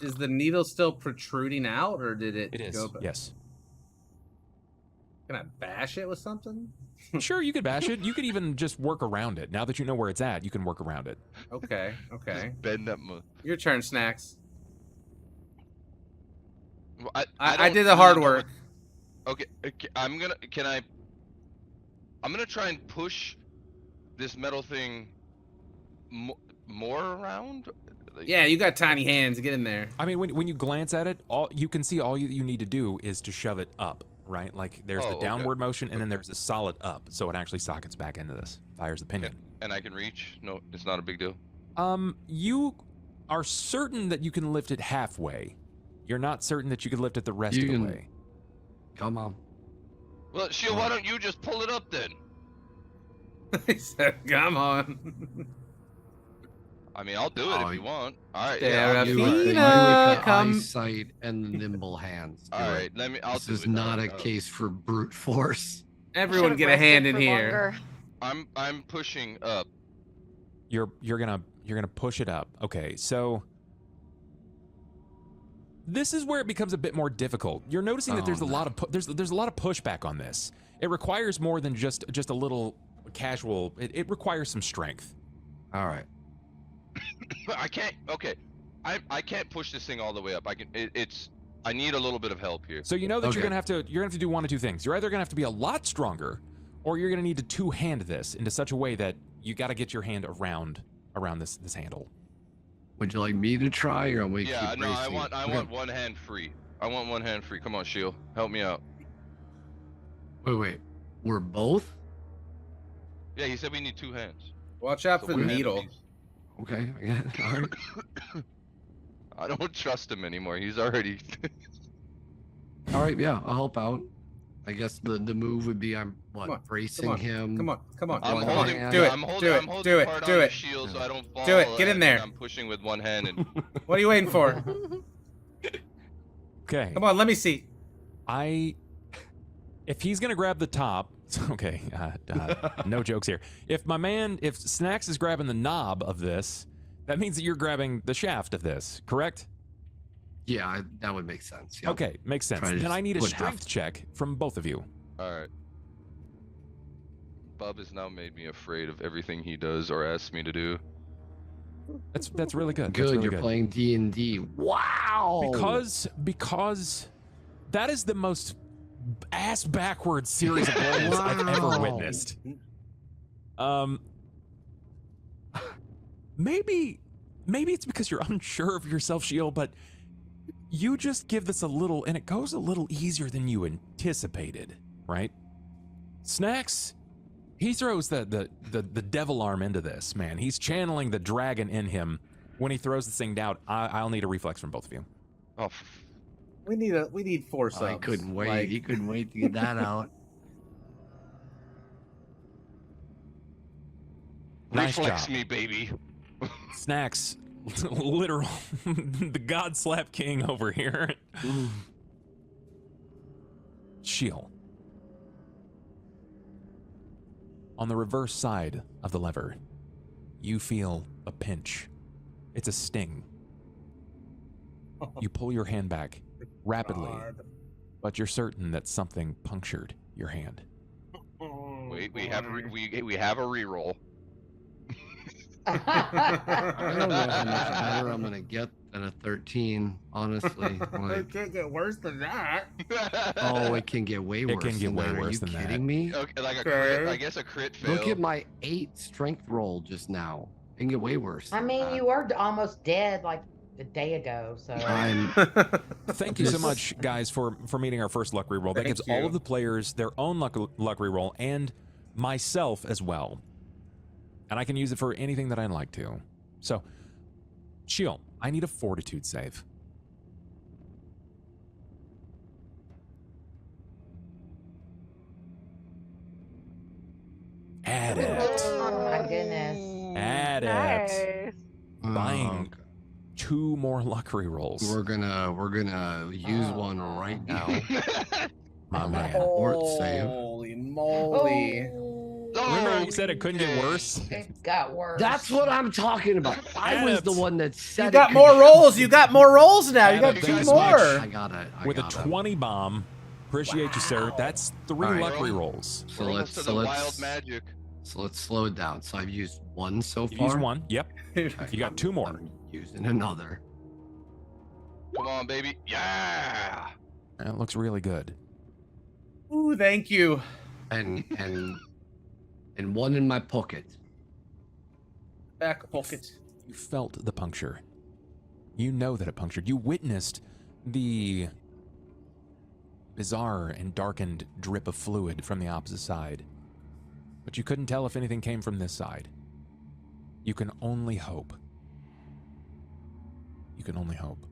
Is the needle still protruding out, or did it? It is. Go back? Yes. Can I bash it with something? Sure, you could bash it. You could even just work around it. Now that you know where it's at, you can work around it. Okay. Okay. Bend that much. Your turn, Snacks. Well, I don't did the hard really know work. Okay, I'm gonna try and push this metal thing more around. Like, Yeah, you got tiny hands. Get in there. I mean, when you glance at it, all you need to do is to shove it up, right? Like there's Oh, the okay. downward motion, and then there's a solid up, so it actually sockets back into this, fires the pinion. And I can reach. No, it's not a big deal. You are certain that you can lift it halfway. You're not certain that you could lift it the rest You of the can- way. Come on. Well, Shield, why don't you just pull it up then? He said, "Come on." I mean, I'll do it Oh, if you want. All right. Yeah, I'll You do with it. the, you with Fina, the come- eyesight and the nimble hands. Do All it. right. I'll This do is it. not a All right. case for brute force. Everyone Should've get a rested hand in for here. longer. I'm pushing up. You're gonna push it up. Okay, so this is where it becomes a bit more difficult. You're noticing that Oh, there's a no. lot of there's a lot of pushback on this. It requires more than just a little casual. It requires some strength. All right. I can't. Okay. I can't push this thing all the way up. I can. I need a little bit of help here. So you know that you're Okay. gonna have to do one of two things. You're either gonna have to be a lot stronger, or you're gonna need to two-hand this into such a way that you got to get your hand around this handle. Would you like me to try, or we Yeah. keep No. I racing? want Okay. one hand free. I want one hand free. Come on, Shield. Help me out. Wait. We're both? Yeah. He said we need two hands. Watch out So for the one hand needle. apiece. Okay. Yeah. All right. I don't trust him anymore. He's already. All right. Yeah. I'll help out. I guess the move would be I'm on, bracing on, him. Come on. Come on. I'm One holding. hand. Do it, I'm holding. do it, I'm holding do it, part do on it. the shield so I don't fall. Do it, get in and there. I'm pushing with one hand and. What are you waiting for? Okay. Come on, let me see. If he's gonna grab the top, okay, no jokes here. If Snacks is grabbing the knob of this, that means that you're grabbing the shaft of this, correct? Yeah, that would make sense. Yep. Okay, makes sense. Try to Then I need a split half. strength check from both of you. All right. Bub has now made me afraid of everything he does or asks me to do. That's really good. That's Good, really you're good. playing D&D. Wow. Because that is the most ass backwards series of rolls I've ever Wow. witnessed. Maybe it's because you're unsure of yourself, Shield, but you just give this a little, and it goes a little easier than you anticipated, right? Snacks, he throws the devil arm into this, man. He's channeling the dragon in him when he throws this thing down. I'll need a reflex from both of you. Oh, We need 4 subs. I couldn't wait. Like, He couldn't wait to get that out. Nice reflex job. me, baby. Snacks, literal, the God Slap King over here. Shield. On the reverse side of the lever, you feel a pinch. It's a sting. You pull your hand back rapidly, God. but you're certain that something punctured your hand. Wait, we have a reroll. I don't know how much better I'm gonna get than a 13, honestly. Like, It can't get worse than that. oh, it can get way worse. can get than way that. Are worse you than that. kidding me? Okay, like a Okay. crit. I guess a crit fail. Look at my 8 strength roll just now. It can get way worse. I than mean, that. you were almost dead like a day ago, so I'm Thank you so This- much, guys, for meeting our first luck reroll. That Thank gives all you. of the players their own luck reroll and myself as well. And I can use it for anything that I'd like to. So, Shield, I need a fortitude save. Add it. oh my goodness. Add it. Nice. Buying okay. 2 more luck rerolls. We're gonna use one right now. My man. Fort save. Holy moly. Remember you said it couldn't get worse? It got worse. That's what I'm talking about. I was the Adams. one that said You it got could more get- rolls. You got more rolls now. You got Adam, 2 thank you more. so much. I got it. With a 20 bomb. Appreciate you, sir. That's 3 All right. luck rerolls. So We're let's almost to so the let's wild magic. so let's slow it down. So I've used one so You far. used 1. Yep. Okay, You got 2 more. I'm using another. Come on, baby. Yeah. That looks really good. Ooh, thank you. And one in my pocket. Back pocket. You felt the puncture. You know that it punctured. You witnessed the bizarre and darkened drip of fluid from the opposite side. But you couldn't tell if anything came from this side. You can only hope. You can only hope.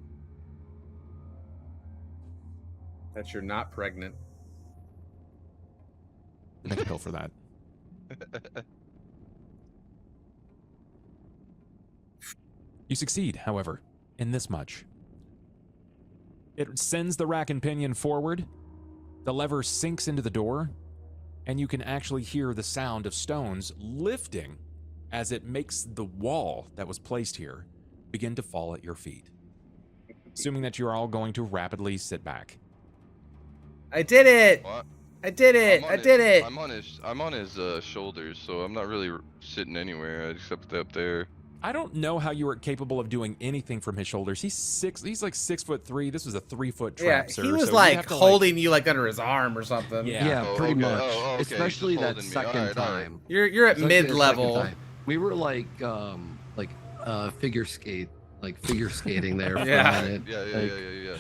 That you're not pregnant. Make a pill for that. You succeed, however, in this much. It sends the rack and pinion forward, the lever sinks into the door, and you can actually hear the sound of stones lifting as it makes the wall that was placed here begin to fall at your feet. Assuming that you're all going to rapidly sit back. I did it. What? I did it. I'm I on did his- it. I'm on his shoulders, so I'm not really sitting anywhere except up there. I don't know how you were capable of doing anything from his shoulders. He's like 6'3". This was a 3-foot Yeah, trap, sir. he was so you'd like have to, holding you like under his arm or something. Yeah. Yeah, Oh, pretty okay. much. Oh, okay. Especially Just that holding me. second All right, all right. time. You're at Especially the mid second level. time. We were like figure skating there for Yeah. a minute. Yeah.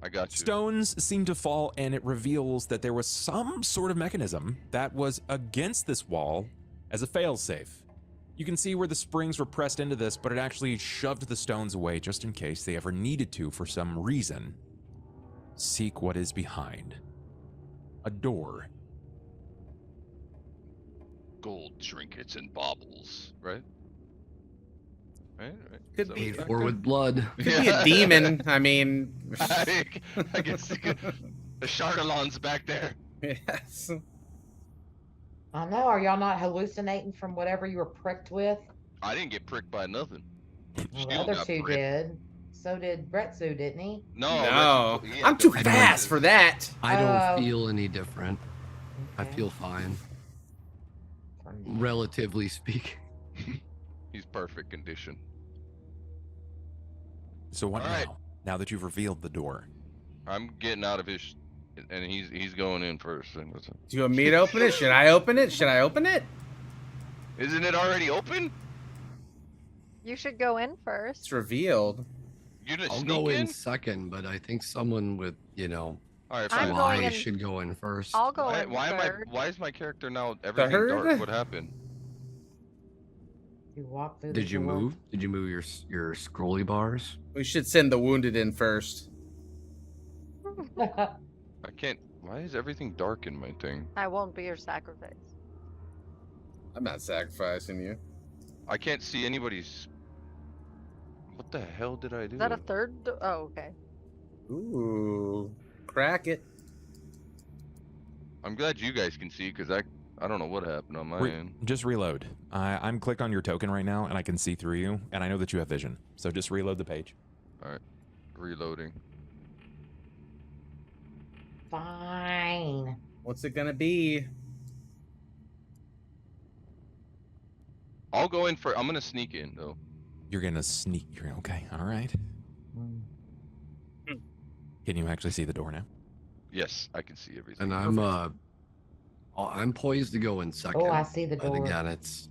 I got you. Stones seem to fall, and it reveals that there was some sort of mechanism that was against this wall as a failsafe. You can see where the springs were pressed into this, but it actually shoved the stones away just in case they ever needed to for some reason. Seek what is behind. A door. Gold trinkets and baubles, right? Right. Could So- be- Paid for with blood. Could be a demon. I mean, I guess you could. The Chardalon's back there. yes. I know. Are y'all not hallucinating from whatever you were pricked with? I didn't get pricked by nothing. Well, the Shield other got two pricked. did. So did Bretsu, didn't he? No, No, Reggie- yeah, I'm too the- fast for that. I don't Oh. feel any different. I Okay. feel fine, For now. relatively speaking. He's perfect condition. So what All right. now? Now that you've revealed the door. I'm getting out of his, and he's going in first. Do you want me to open it? Should I open it? Should I open it? Isn't it already open? You should go in It's first. revealed. You didn't I'll sneak go in in. second, but I think someone with, All right, I'm fine. going why in- should go in first. I'll go Why, in why am third. I? Why is my character now everything Third? dark? What happened? You walk through the Did you door. move? Did you move your scrolly bars? We should send the wounded in first. I can't. Why is everything dark in my thing? I won't be your sacrifice. I'm not sacrificing you. I can't see anybody's. What the hell did I do? Is that a third? Oh, okay. Ooh, crack it. I'm glad you guys can see because I don't know what happened on my end. Just reload. I'm clicked on your token right now, and I can see through you, and I know that you have vision. So just reload the page. Reloading. Fine. What's it gonna be? I'll go in for. I'm gonna sneak in though. You're gonna sneak. Okay. All right. Mm. Can you actually see the door now? Yes, I can see everything. And I'm poised to go in second. Oh, I see the But door. again, it's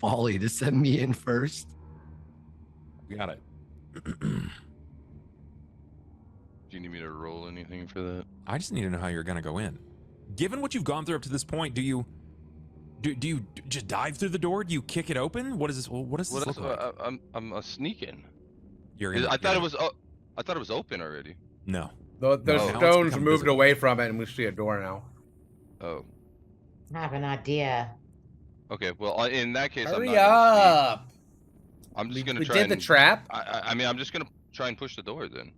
folly to send me in first. We got it. Do you need me to roll anything for that? I just need to know how you're gonna go in. Given what you've gone through up to this point, do you just dive through the door? Do you kick it open? What is this? What does this What look like? I'm a sneaking. You're I gonna- thought you're it was. I thought it was open already. no. The No, now it's stones become moved visible. away from it, and we see a door now. Oh. I have an idea. Okay. Well, in that case, I'm Hurry not gonna up! sneak. I'm just We gonna did try the and. trap. I mean, I'm just gonna try and push the door then.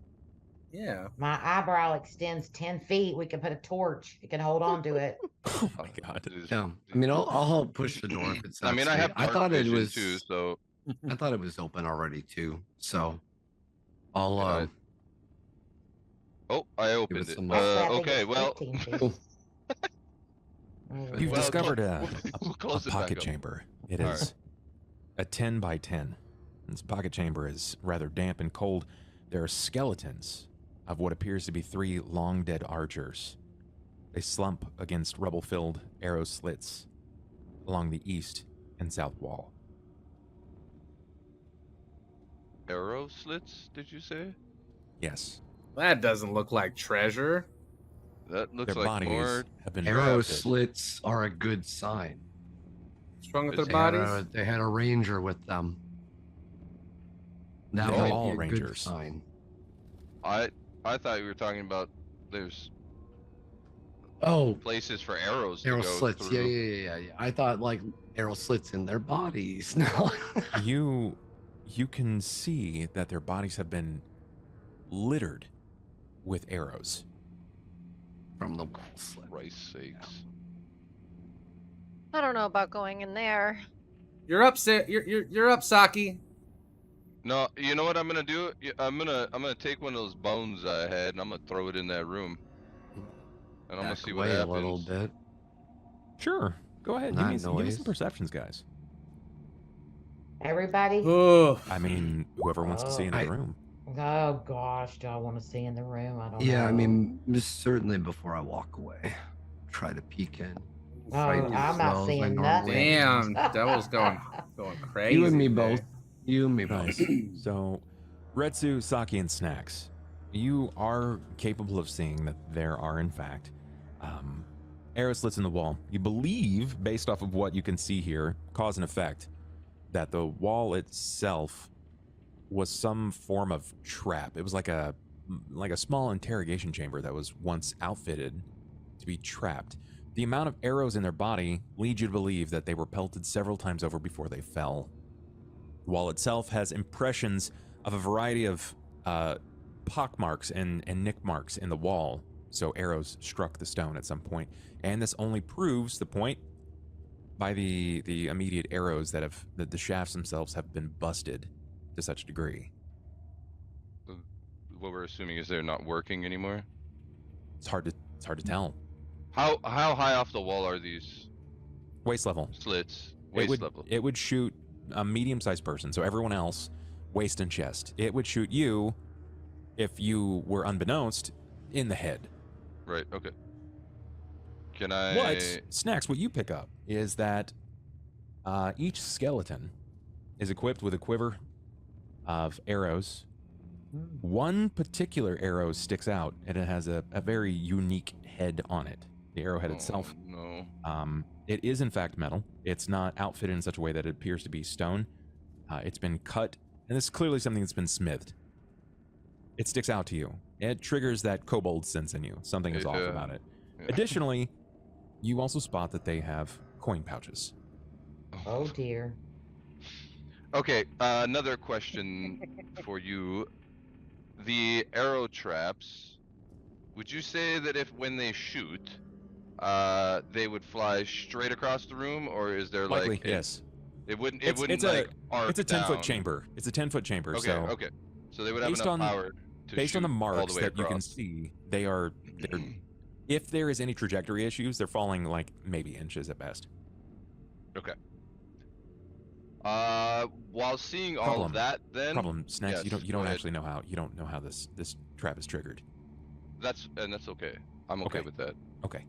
Yeah. My eyebrow extends 10 feet. We can put a torch. It can hold on to it. Oh my god. Yeah. I mean, I'll help push the door if it's. I not mean, I safe. have. I dark thought it vision was. too. So I thought it was open already too. So, I'll. Yeah, I opened it it. some- Actually, I think Okay. it's Well. 15 feet. Mm. You've Well, discovered we'll a close it back pocket up. chamber. It All is right. a 10 by 10. This pocket chamber is rather damp and cold. There are skeletons of what appears to be 3 long dead archers. They slump against rubble-filled arrow slits along the east and south wall. Arrow slits? Did you say? Yes, That doesn't look like treasure. That looks their like bodies more. have been Arrow drafted. slits are a good sign. What's wrong with their They bodies? They had a ranger with them. That They're might all be a good rangers. sign. I thought you were talking about there's Oh, places for arrows to arrow go slits. through. Yeah. I thought like arrow slits in their bodies. No. You can see that their bodies have been littered with arrows. From the wall slit. Christ's sakes. I don't know about going in there. You're up, you're up, Saki. No, you know what I'm gonna do? I'm gonna take one of those bones I had and I'm gonna throw it in that room. And I'm gonna Back see what away happens. a little bit. Sure, go ahead. Give That me some noise. perceptions, guys. Everybody? Ugh. I mean, whoever wants to see in the I- room. Oh gosh, do I want to see in the room? I don't know. Yeah, I mean, just certainly before I walk away, try to peek in. Oh, I do I'm as not well as I seeing normally nothing. Damn, Devil's going crazy. You and me today. both. You and me both. Nice. So, Retsu, Saki, and Snacks, you are capable of seeing that there are, in fact, arrow slits in the wall. You believe, based off of what you can see here, cause and effect, that the wall itself was some form of trap. It was like a small interrogation chamber that was once outfitted to be trapped. The amount of arrows in their body leads you to believe that they were pelted several times over before they fell. The wall itself has impressions of a variety of pock marks and nick marks in the wall, so arrows struck the stone at some point. And this only proves the point by the immediate arrows that the shafts themselves have been busted to such a degree. What we're assuming is they're not working anymore. It's hard to tell. How high off the wall are these Waist level. slits? Level. It would shoot a medium-sized person, so everyone else, waist and chest. It would shoot you, if you were unbeknownst, in the head. Right. Okay. Can I? What Snacks? What you pick up is that each skeleton is equipped with a quiver of arrows. One particular arrow sticks out, and it has a very unique head on it. The arrowhead itself. No. It is in fact metal. It's not outfitted in such a way that it appears to be stone. It's been cut, and this is clearly something that's been smithed. It sticks out to you. It triggers that kobold sense in you. Something is off about it. Yeah. Additionally, you also spot that they have coin pouches. Oh dear. Okay. Another question for you. The arrow traps. Would you say that if when they shoot, they would fly straight across the room, or is there Likely, like yes. It wouldn't. It's like arc It's a 10-foot down. chamber. It's a 10-foot chamber. Okay. So Okay. So they would have based enough on- power to based on the shoot all marks way that you can across. see, they're if there is any trajectory issues, they're falling like maybe inches at best. Okay. While seeing all Problem. of that, then Snacks. yes, you go don't ahead. actually know how this trap is triggered. That's okay. I'm okay Okay. with that. Okay.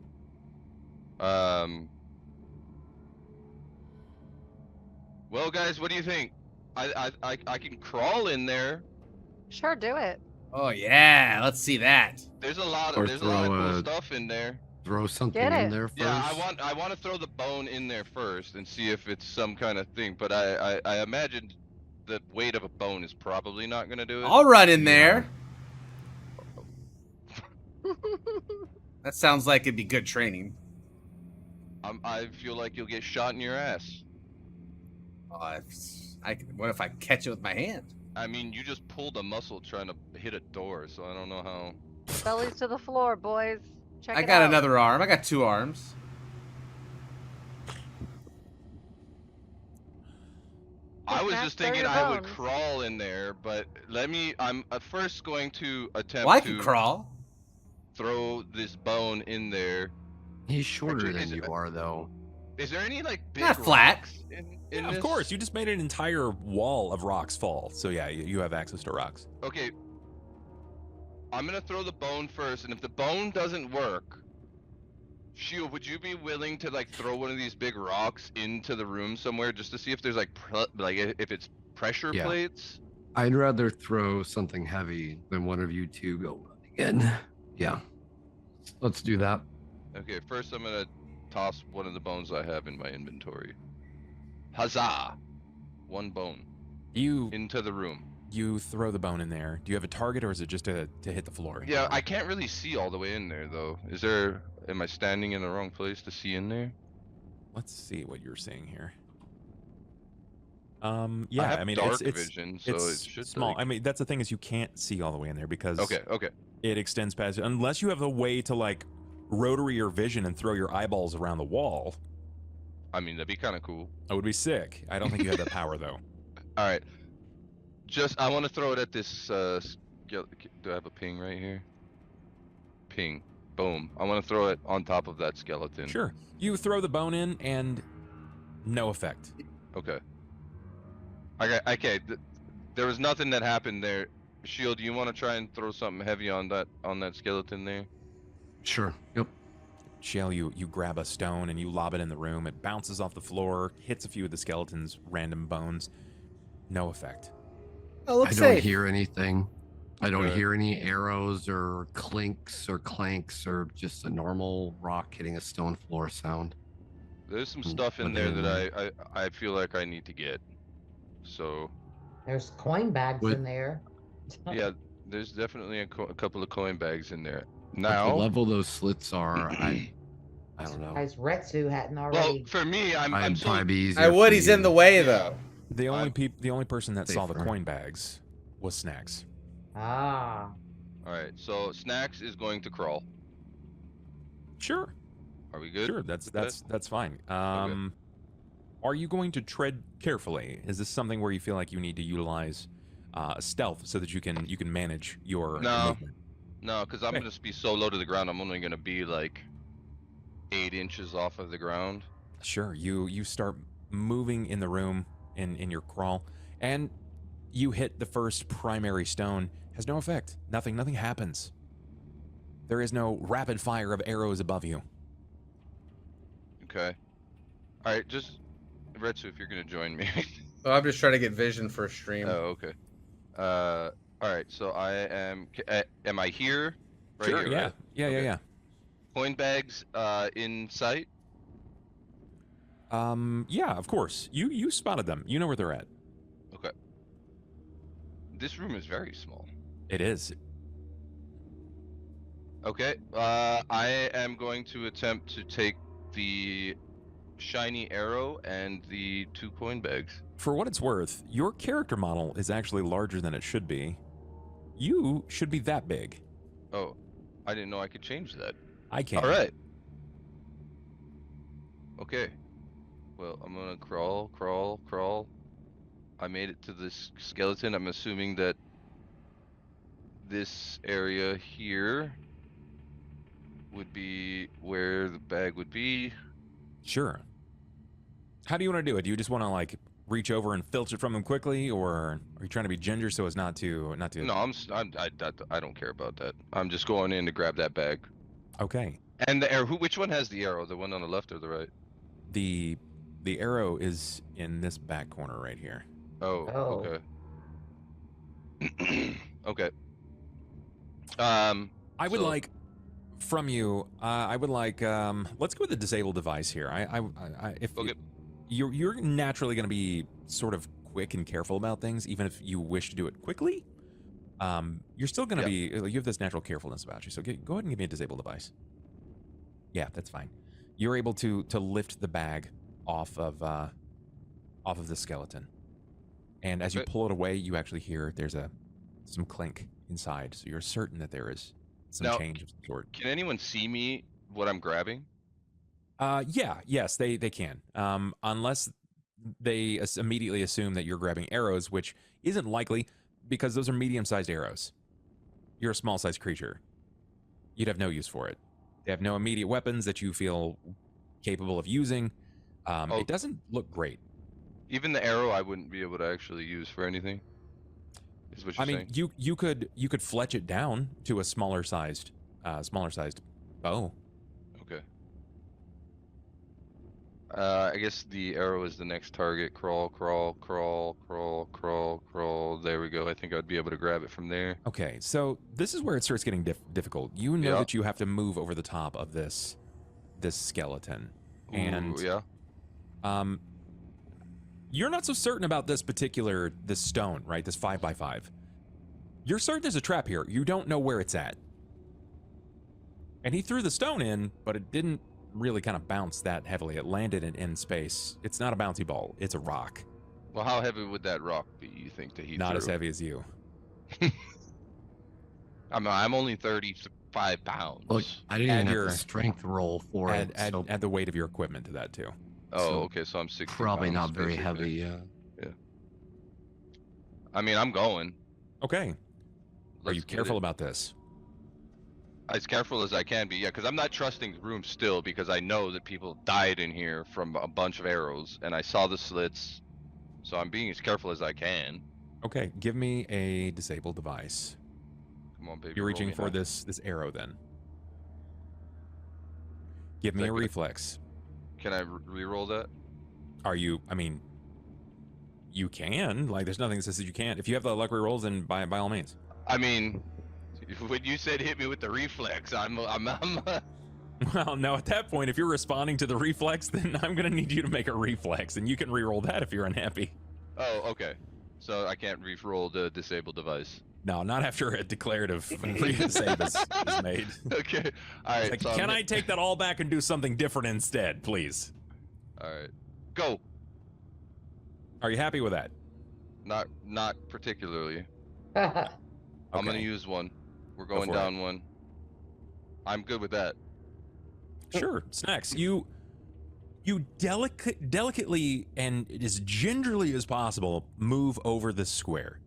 Well, guys, what do you think? I can crawl in there. Sure, do it. Oh yeah, let's see that. There's a lot Or of cool throw stuff in there. Throw something Get in it. there first. Yeah, I want to throw the bone in there first and see if it's some kind of thing. But I imagine the weight of a bone is probably not gonna do it. I'll run in there. That sounds like it'd be good training. I feel like you'll get shot in your ass. What if I catch it with my hand? I mean, you just pulled a muscle trying to hit a door, so I don't know how. Bellies to the floor, boys. Check I it got out. another arm. I got 2 arms. I was Snacks, just throw thinking your I would bones. crawl in there, but I'm first going to attempt Well, I to can crawl. throw this bone in there. He's shorter Actually, than you are, though. Is there any like big Not flat. rocks in Yeah, this? of course. You just made an entire wall of rocks fall. So yeah, you have access to rocks. Okay. I'm gonna throw the bone first, and if the bone doesn't work, Shield, would you be willing to like throw one of these big rocks into the room somewhere just to see if there's like if it's pressure Yeah. plates? I'd rather throw something heavy than one of you two go running in. Yeah. Let's do that. Okay, first I'm gonna toss one of the bones I have in my inventory. Huzzah! One bone You into the room. throw the bone in there. Do you have a target, or is it just to hit the floor? Yeah, I can't really see all the way in there though. Am I standing in the wrong place to see in there? Let's see what you're seeing here. I Yeah, have I mean dark it's vision, so it's it should small. like- I mean that's the thing is you can't see all the way in there because Okay. it extends past unless you have a way to like rotary your vision and throw your eyeballs around the wall. I mean, that'd be kind of cool. That would be sick. I don't think you have that power though. All right. I want to throw it at this. Do I have a ping right here? Ping. Boom. I want to throw it on top of that skeleton. Sure. You throw the bone in and no effect. Okay. Okay. There was nothing that happened there. Shield, do you want to try and throw something heavy on that skeleton there? Sure. Yep. Shell, you grab a stone and you lob it in the room. It bounces off the floor, hits a few of the skeleton's random bones. No effect. Oh, I looks don't safe. hear anything. I don't Okay. hear any arrows or clinks or clanks or just a normal rock hitting a stone floor sound. There's some Hmm, stuff in what there in that I feel like I need to get. So There's coin bags What- in there. yeah, there's definitely a couple of coin bags in there. At the Now, level those slits are, I don't know. Guys, Retsu hadn't well, already. for me, I'm I'd so probably be easier I would. for He's you. in the way though. The only person that saw the Safer. coin bags was Snacks. Ah. All right, so Snacks is going to crawl. Sure. Are we good? Sure, that's fine. Are you going to tread carefully? Is this something where you feel like you need to utilize stealth so that you can manage your movement? No, because I'm Okay. gonna be so low to the ground. I'm only gonna be like 8 inches off of the ground. Sure. You start moving in the room in your crawl, and you hit the first primary stone. Has no effect. Nothing happens. There is no rapid fire of arrows above you. Okay. All right, just Retsu, if you're gonna join me. Oh, I'm just trying to get vision for a stream. Oh, okay. All right. So I am. Am I here? Right Sure. here, Yeah. right? Yeah. Okay. Yeah. Coin bags in sight. Yeah. Of course. You spotted them. You know where they're at. Okay. This room is very small. It is. Okay. I am going to attempt to take the shiny arrow and the 2 coin bags. For what it's worth, your character model is actually larger than it should be. You should be that big. Oh, I didn't know I could change that. I can't. All right. Okay. Well, I'm gonna crawl. I made it to this skeleton. I'm assuming that this area here would be where the bag would be. Sure. How do you want to do it? Do you just want to like reach over and filch it from them quickly, or are you trying to be ginger so as not to? No, I don't care about that. I'm just going in to grab that bag. Okay. And the arrow. Which one has the arrow? The one on the left or the right? The arrow is in this back corner right here. Oh. Okay. Okay. I would like from you. I would like. Let's go with the disable device here. If Okay. you're naturally going to be sort of quick and careful about things, even if you wish to do it quickly. You're still going to be. You have this natural carefulness about you. So go ahead and give me a disable device. Yeah, that's fine. You're able to lift the bag off of the skeleton, and as you pull it away, you actually hear there's some clink inside. So you're certain that there is some change of some sort. Can anyone see me what I'm grabbing? Yes, they can. Unless they immediately assume that you're grabbing arrows, which isn't likely because those are medium-sized arrows. You're a small-sized creature. You'd have no use for it. They have no immediate weapons that you feel capable of using. It doesn't look great. Even the arrow I wouldn't be able to actually use for anything. Is what you're saying? you could fletch it down to a smaller-sized bow. Okay. I guess the arrow is the next target. Crawl. There we go. I think I'd be able to grab it from there. Okay, so this is where it starts getting difficult. You know that you have to move over the top of this skeleton, and you're not so certain about this stone, right? This 5x5. You're certain there's a trap here. You don't know where it's at. And he threw the stone in, but it didn't really kind of bounce that heavily. It landed in space. It's not a bouncy ball. It's a rock. Well, how heavy would that rock be, you think, that he Not threw? as heavy as you. I'm only 35 pounds. Look, I didn't even Add have your- the strength roll for it. so Add the weight of your equipment to that, too. Oh, okay, so I'm 60 probably pounds, not very basically. heavy. Yeah. I mean, I'm going. Okay. Are Let's you get careful it. about this? As careful as I can be, yeah, because I'm not trusting the room still, because I know that people died in here from a bunch of arrows, and I saw the slits, so I'm being as careful as I can. Okay, give me a disable device. Come on, baby. You're roll reaching me for now. this arrow, then. Give me a Second. reflex. Can I re-roll that? You can. Like, there's nothing that says that you can't. If you have the luck rolls, then by all means. I mean, when you said hit me with the reflex, I'm Well, no, at that point, if you're responding to the reflex, then I'm going to need you to make a reflex, and you can re-roll that if you're unhappy. Oh, okay. So I can't re-roll the disable device. No, not after a declarative save is made. Okay. All right. Like, so can I take that all back and do something different instead, please? All right. Go. Are you happy with that? Not particularly. Okay. I'm gonna use one. We're Go going for down one. I'm good with that. Sure, Snacks. You delicately and as gingerly as possible move over the square.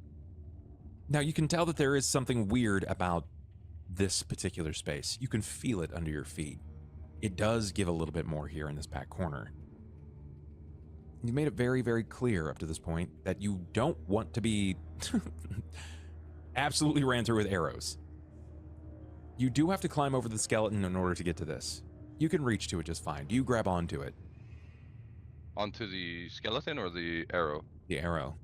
Now you can tell that there is something weird about this particular space. You can feel it under your feet. It does give a little bit more here in this back corner. You made it very, very clear up to this point that you don't want to be absolutely ran through with arrows. You do have to climb over the skeleton in order to get to this. You can reach to it just fine. Do you grab onto it? Onto the skeleton or the arrow? The arrow.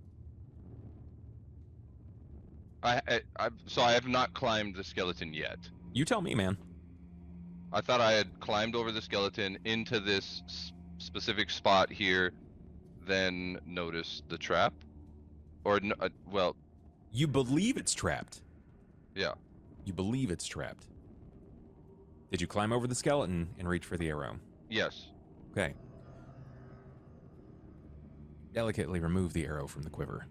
So I have not climbed the skeleton yet. You tell me, man. I thought I had climbed over the skeleton into this specific spot here, then noticed the trap. Or, well... You believe it's trapped. Yeah. You believe it's trapped. Did you climb over the skeleton and reach for the arrow? Yes. Okay. Delicately remove the arrow from the quiver,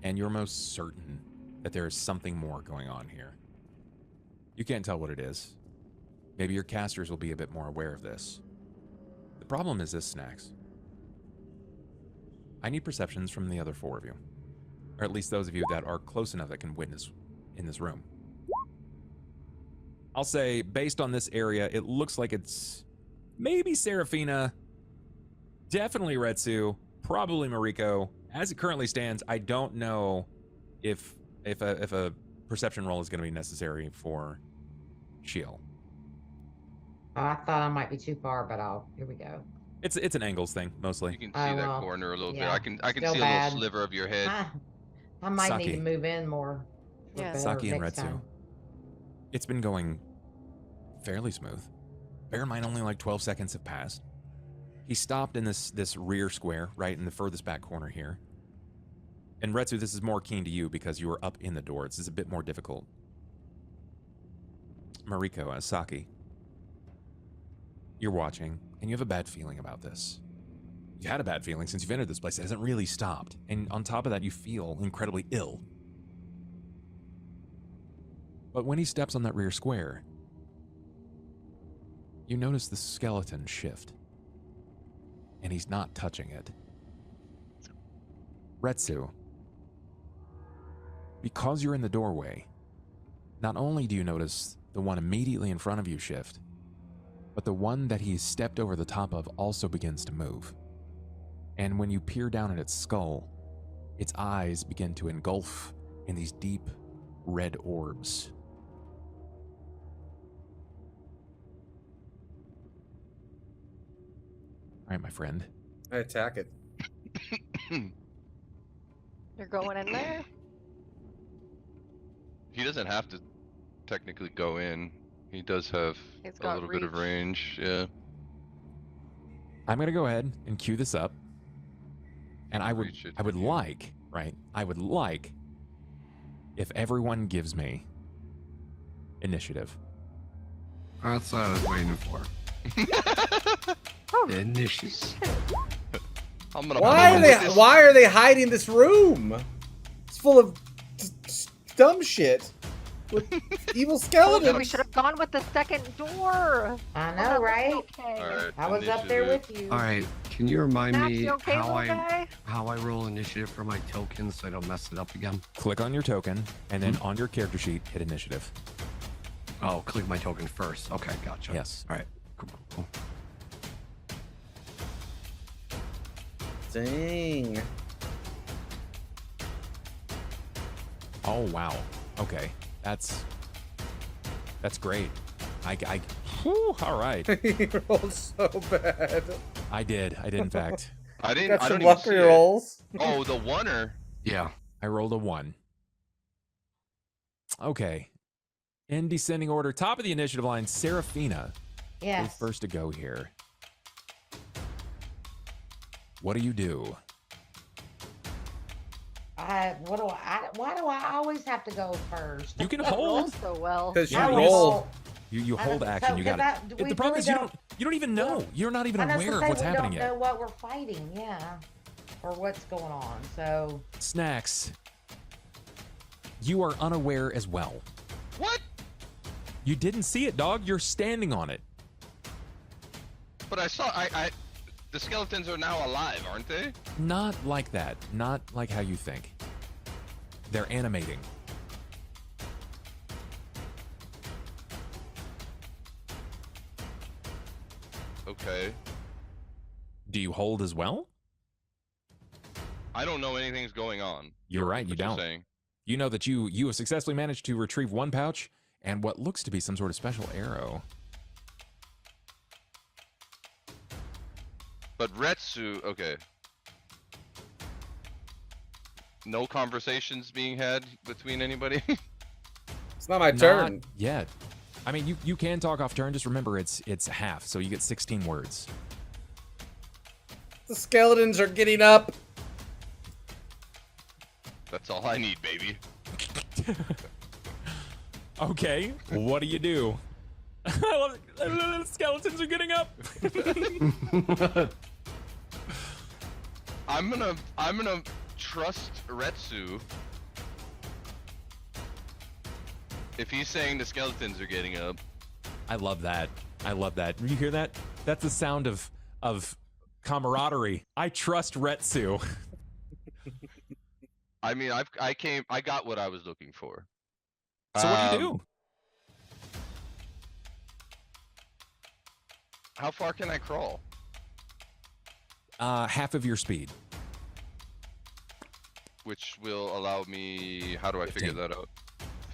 and you're most certain that there is something more going on here. You can't tell what it is. Maybe your casters will be a bit more aware of this. The problem is this, Snacks. I need perceptions from the other four of you. Or at least those of you that are close enough that can witness in this room. I'll say, based on this area, it looks like it's maybe Serafina, definitely Retsu, probably Mariko. As it currently stands, I don't know if a perception roll is going to be necessary for Shiel. I thought I might be too far, but here we go. It's an angles thing mostly. You can see that well, corner a little yeah, bit. I can still see a bad. little sliver of your head. I might need Saki. to move in more. for Yeah. better Saki and next Retsu. time. It's been going fairly smooth. Bear in mind, only like 12 seconds have passed. He stopped in this rear square, right in the furthest back corner here. And Retsu, this is more keen to you because you were up in the door. This is a bit more difficult. Mariko, Saki, you're watching, and you have a bad feeling about this. You had a bad feeling since you've entered this place. It hasn't really stopped. And on top of that, you feel incredibly ill. But when he steps on that rear square, you notice the skeleton shift. And he's not touching it. Retsu, because you're in the doorway, not only do you notice the one immediately in front of you shift, but the one that he's stepped over the top of also begins to move. And when you peer down at its skull, its eyes begin to engulf in these deep red orbs. All right, my friend. I attack it. You're going in there? He doesn't have to technically go in. He does have He's a got little bit of reach. range. Yeah. I'm going to go ahead and cue this up. And I would Reach it, like, right? I would like if everyone gives me initiative. That's what I was waiting for. Initiative. I'm gonna Why are they hiding this room? It's full of dumb shit with evil skeletons. We should have gone with the second door. I Oh, know, that right? was okay. Alright, I was up there initiative. with you. All right, can you remind Max, me you okay, how little I guy? roll initiative for my tokens so I don't mess it up again? Click on your token, and then on your character sheet, hit initiative. Oh, click my token first. Okay, gotcha. Yes. All right. Cool. Dang. Oh, wow. Okay. That's great. Whew, all right. He rolled so bad. I did, in fact. I didn't. Got I some don't even luck see for it. rolls. Oh, the oneer. Yeah. I rolled a 1. Okay. In descending order, top of the initiative line, Serafina is Yes. first to go here. What do you do? Why do I always have to go first? You can That rolls hold. so well. Because Yeah, you you roll. You I hold don't- action. so You does got it. that- we The problem really is you don't even know. You're not even I was aware gonna of say what's we happening don't yet. know what we're fighting. Yeah. or what's going on. So Snacks. You are unaware as well. What? You didn't see it, dog. You're standing on it. But I saw. The skeletons are now alive, aren't they? Not like that. Not like how you think. They're animating. Okay. Do you hold as well? I don't know anything's going on. You're right, you What you're don't. saying. You know that you have successfully managed to retrieve one pouch and what looks to be some sort of special arrow. But Retsu, okay. No conversations being had between anybody. It's not my Not turn. yet. I mean, you can talk off turn. Just remember, it's half, so you get 16 words. The skeletons are getting up. That's all I need, baby. Okay, what do you do? I love it. The skeletons are getting up. I'm gonna trust Retsu. If he's saying the skeletons are getting up. I love that. I love that. You hear that? That's the sound of camaraderie. I trust Retsu. I mean, I got what I was looking for. So what do you do? How far can I crawl? Half of your speed. Which will allow me. How do I 15. figure that out?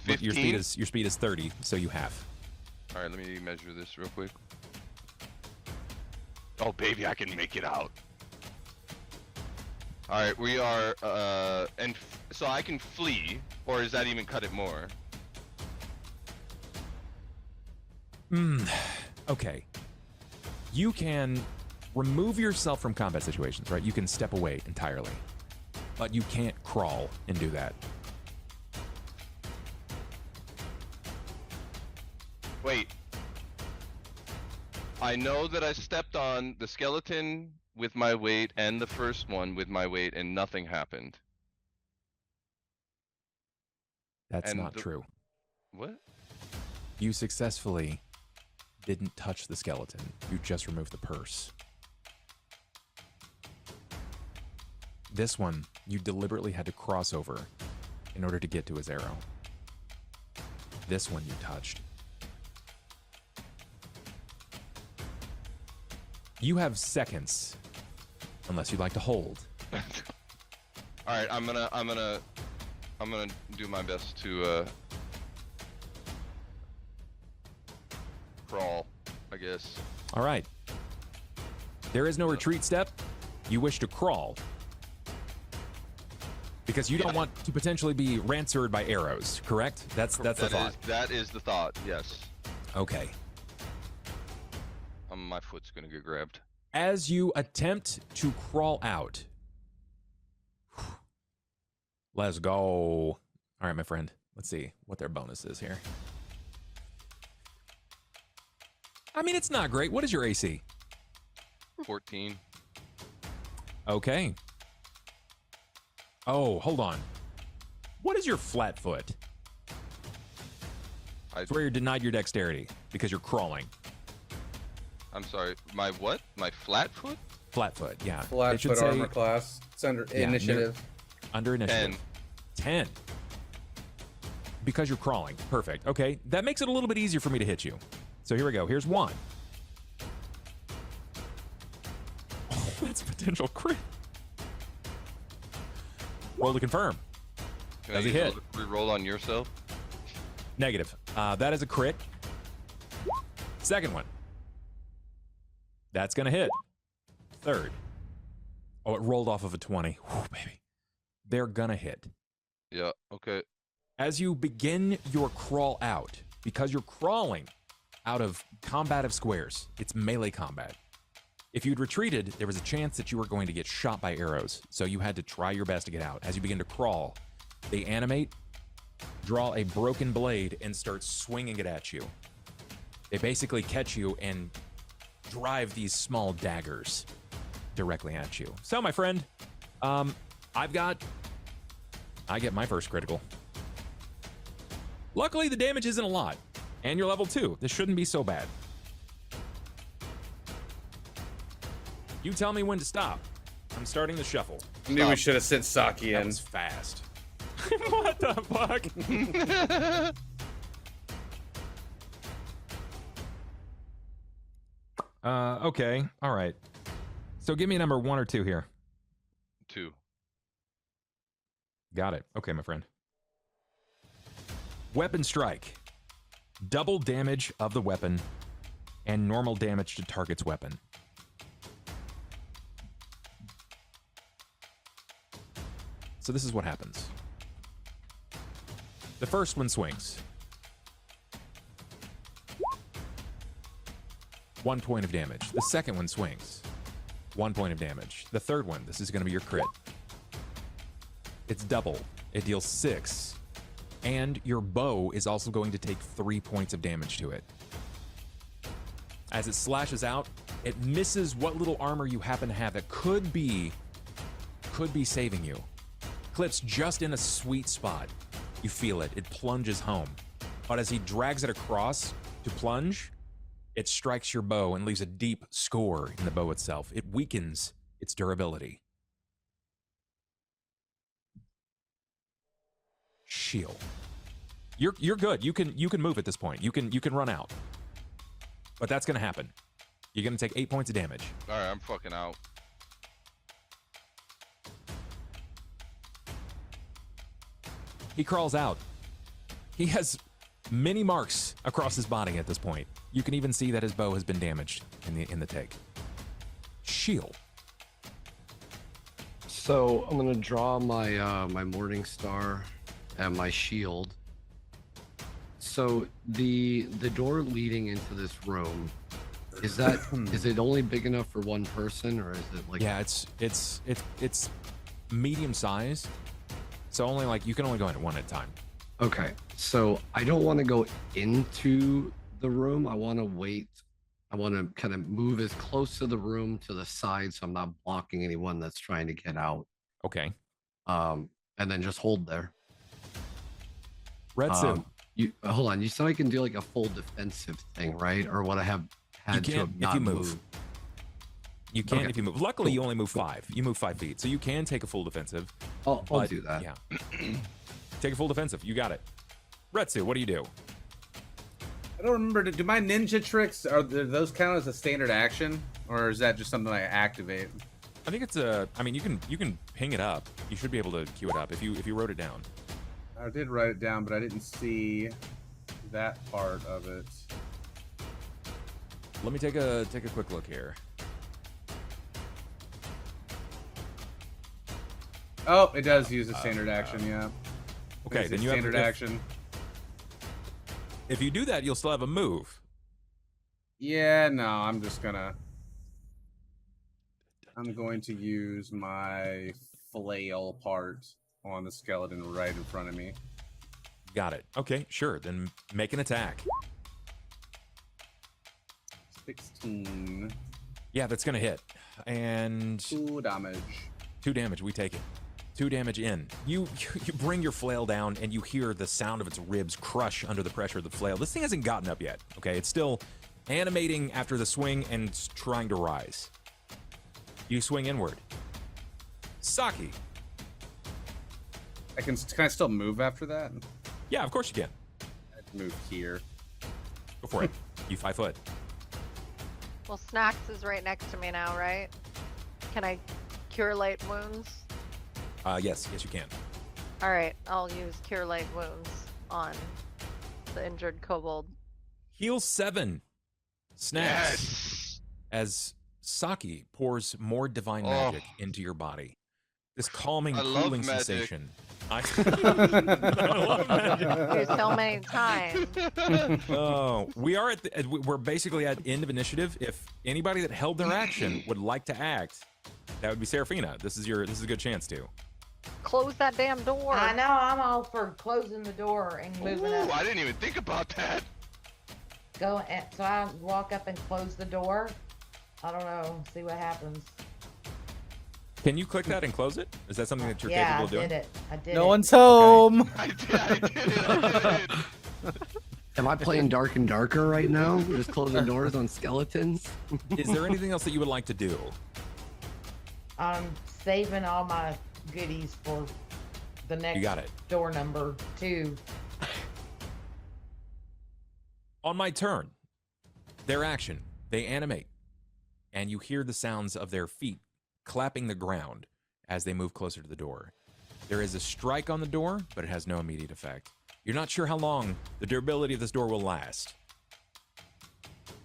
But 15? your speed is 30, so you half. All right, let me measure this real quick. Oh, baby, I can make it out. All right, we are, so I can flee, or does that even cut it more? Okay. You can remove yourself from combat situations, right? You can step away entirely. But you can't crawl and do that. Wait. I know that I stepped on the skeleton with my weight and the first one with my weight and nothing happened. That's And not the- true. What? You successfully didn't touch the skeleton. You just removed the purse. This one, you deliberately had to cross over in order to get to his arrow. This one you touched. You have seconds, unless you'd like to hold. All right, I'm gonna do my best to crawl, I guess. All right. There is no retreat step. You wish to crawl. Because you don't want to potentially be ransored by arrows, correct? That's the thought. That is the thought, yes. Okay. My foot's gonna get grabbed. As you attempt to crawl out. Let's go. All right, my friend. Let's see what their bonus is here. I mean, it's not great. What is your AC? 14. Okay. Oh, hold on. What is your flat foot? It's where you're denied your dexterity because you're crawling. I'm sorry. My what? My flat foot? Flat foot, yeah. Flat It should foot say armor class. It's under initiative. under initiative. 10. Because you're crawling. Perfect. Okay, that makes it a little bit easier for me to hit you. So here we go. Here's 1. Oh, that's a potential crit. Roll to confirm. Can Does I he use hit? a Reroll on yourself. Negative. That is a crit. Second one. That's going to hit. Third. Oh, it rolled off of a 20. Whew, baby. They're going to hit. Yeah. Okay. As you begin your crawl out, because you're crawling out of combative squares, it's melee combat. If you'd retreated, there was a chance that you were going to get shot by arrows, so you had to try your best to get out. As you begin to crawl, they animate, draw a broken blade, and start swinging it at you. They basically catch you and drive these small daggers directly at you. So, my friend, I get my first critical. Luckily, the damage isn't a lot. And you're level 2. This shouldn't be so bad. You tell me when to stop. I'm starting the shuffle. I knew we should have sent Saki That in. was fast. What the fuck? Okay. All right. So give me a number 1 or 2 here. 2. Got it. Okay, my friend. Weapon strike. Double damage of the weapon and normal damage to target's weapon. So this is what happens. The first one swings. 1 point of damage. The second one swings. 1 point of damage. The third one, this is going to be your crit. It's double. It deals 6. And your bow is also going to take 3 points of damage to it. As it slashes out, it misses what little armor you happen to have that could be saving you. Clips just in a sweet spot. You feel it. It plunges home. But as he drags it across to plunge, it strikes your bow and leaves a deep score in the bow itself. It weakens its durability. Shield. You're good. You can move at this point. You can run out. But that's gonna happen. You're gonna take 8 points of damage. All right, I'm fucking out. He crawls out. He has many marks across his body at this point. You can even see that his bow has been damaged in the take. Shield. So I'm gonna draw my my Morning Star and my shield. So the door leading into this room, is it only big enough for one person, or is it like? Yeah, it's medium size. So only you can only go in one at a time. Okay, so I don't want to go into the room. I want to wait. I want to kind of move as close to the room to the side, so I'm not blocking anyone that's trying to get out. Okay. And then just hold there. Retsu. You hold on. You said I can do like a full defensive thing, right? Or what I have had to have not if you move. moved. You can Okay. if you move. Luckily, you only move 5. You move 5 feet, so you can take a full defensive. I'll but, do that. Yeah. Take a full defensive. You got it. Retsu, what do you do? I don't remember. Do my ninja tricks those count as a standard action, or is that just something I activate? I think it's a. I mean, you can ping it up. You should be able to queue it up if you wrote it down. I did write it down, but I didn't see that part of it. Let me take a quick look here. Oh, it does use a standard action. Yeah. Okay, It's a then you have standard action. If you do that, you'll still have a move. Yeah, no, I'm going to use my flail part on the skeleton right in front of me. Got it. Okay, sure. Then make an attack. 16. Yeah, that's gonna hit. And 2 damage. 2 damage. We take it. 2 damage in. You bring your flail down, and you hear the sound of its ribs crush under the pressure of the flail. This thing hasn't gotten up yet. Okay, it's still animating after the swing and trying to rise. You swing inward. Saki. Can I still move after that? Yeah, of course you can. I can move here. Go for it. You 5 foot. Well, Snacks is right next to me now, right? Can I cure light wounds? Yes, you can. All right, I'll use cure light wounds on the injured kobold. Heal 7. Snaps. Yes. As Saki pours more divine magic into your body. This calming, I love cooling magic. sensation. I love magic. Used so many times. Oh, we're basically at end of initiative. If anybody that held their action would like to act, that would be Seraphina. This is a good chance to. Close that damn door. I know, I'm all for closing the door and moving Ooh, up. I didn't even think about that. So I walk up and close the door. I don't know. See what happens. Can you click that and close it? Is that something that you're Yeah, capable of doing? I did it. I did No it. one's home. I did. Am I playing Dark and Darker right now? Just closing doors on skeletons? Is there anything else that you would like to do? I'm saving all my goodies for the next You got it. door number 2. On my turn, their action, they animate, and you hear the sounds of their feet clapping the ground as they move closer to the door. There is a strike on the door, but it has no immediate effect. You're not sure how long the durability of this door will last.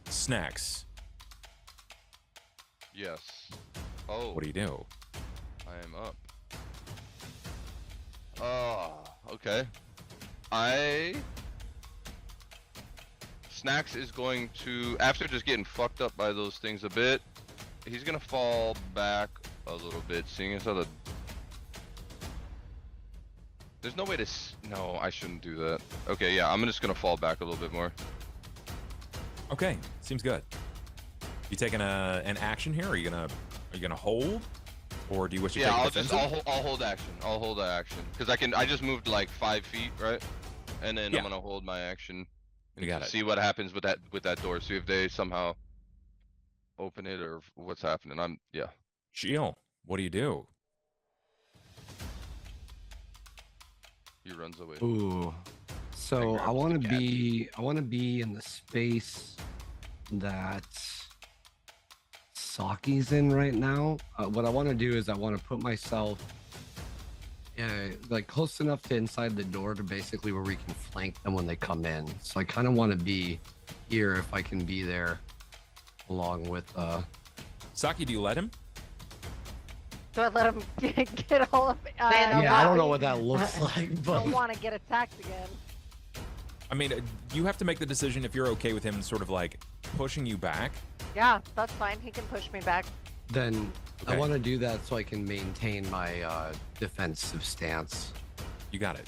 Snacks, Yes. Oh. what do you do? I am up. Oh, okay. Snacks is going to, after just getting fucked up by those things a bit, he's gonna fall back a little bit, seeing as how the... There's no way to no, I shouldn't do that. Okay, yeah, I'm just gonna fall back a little bit more. Okay, seems good. You taking an action here? Are you gonna hold, or do you wish to Yeah, take a I'll defensive? hold action. I'll hold that action because I just moved like 5 feet, right? And then Yeah. I'm gonna hold my action and You got it. see what happens with that door. See if they somehow open it or what's happening. Yeah. Shield, what do you do? He runs away. Ooh. So grabs I want the to be in the space that Saki's in right now. What I want to do is I want to put myself like close enough to inside the door to basically where we can flank them when they come in. So I kind of want to be here if I can be there along with Saki, do you let him? Do I let him get all of it? yeah, I don't know what that looks like, but Don't want to get attacked again. I mean, you have to make the decision if you're okay with him sort of like pushing you back. Yeah, that's fine. He can push me back. then Okay. I want to do that so I can maintain my defensive stance. You got it.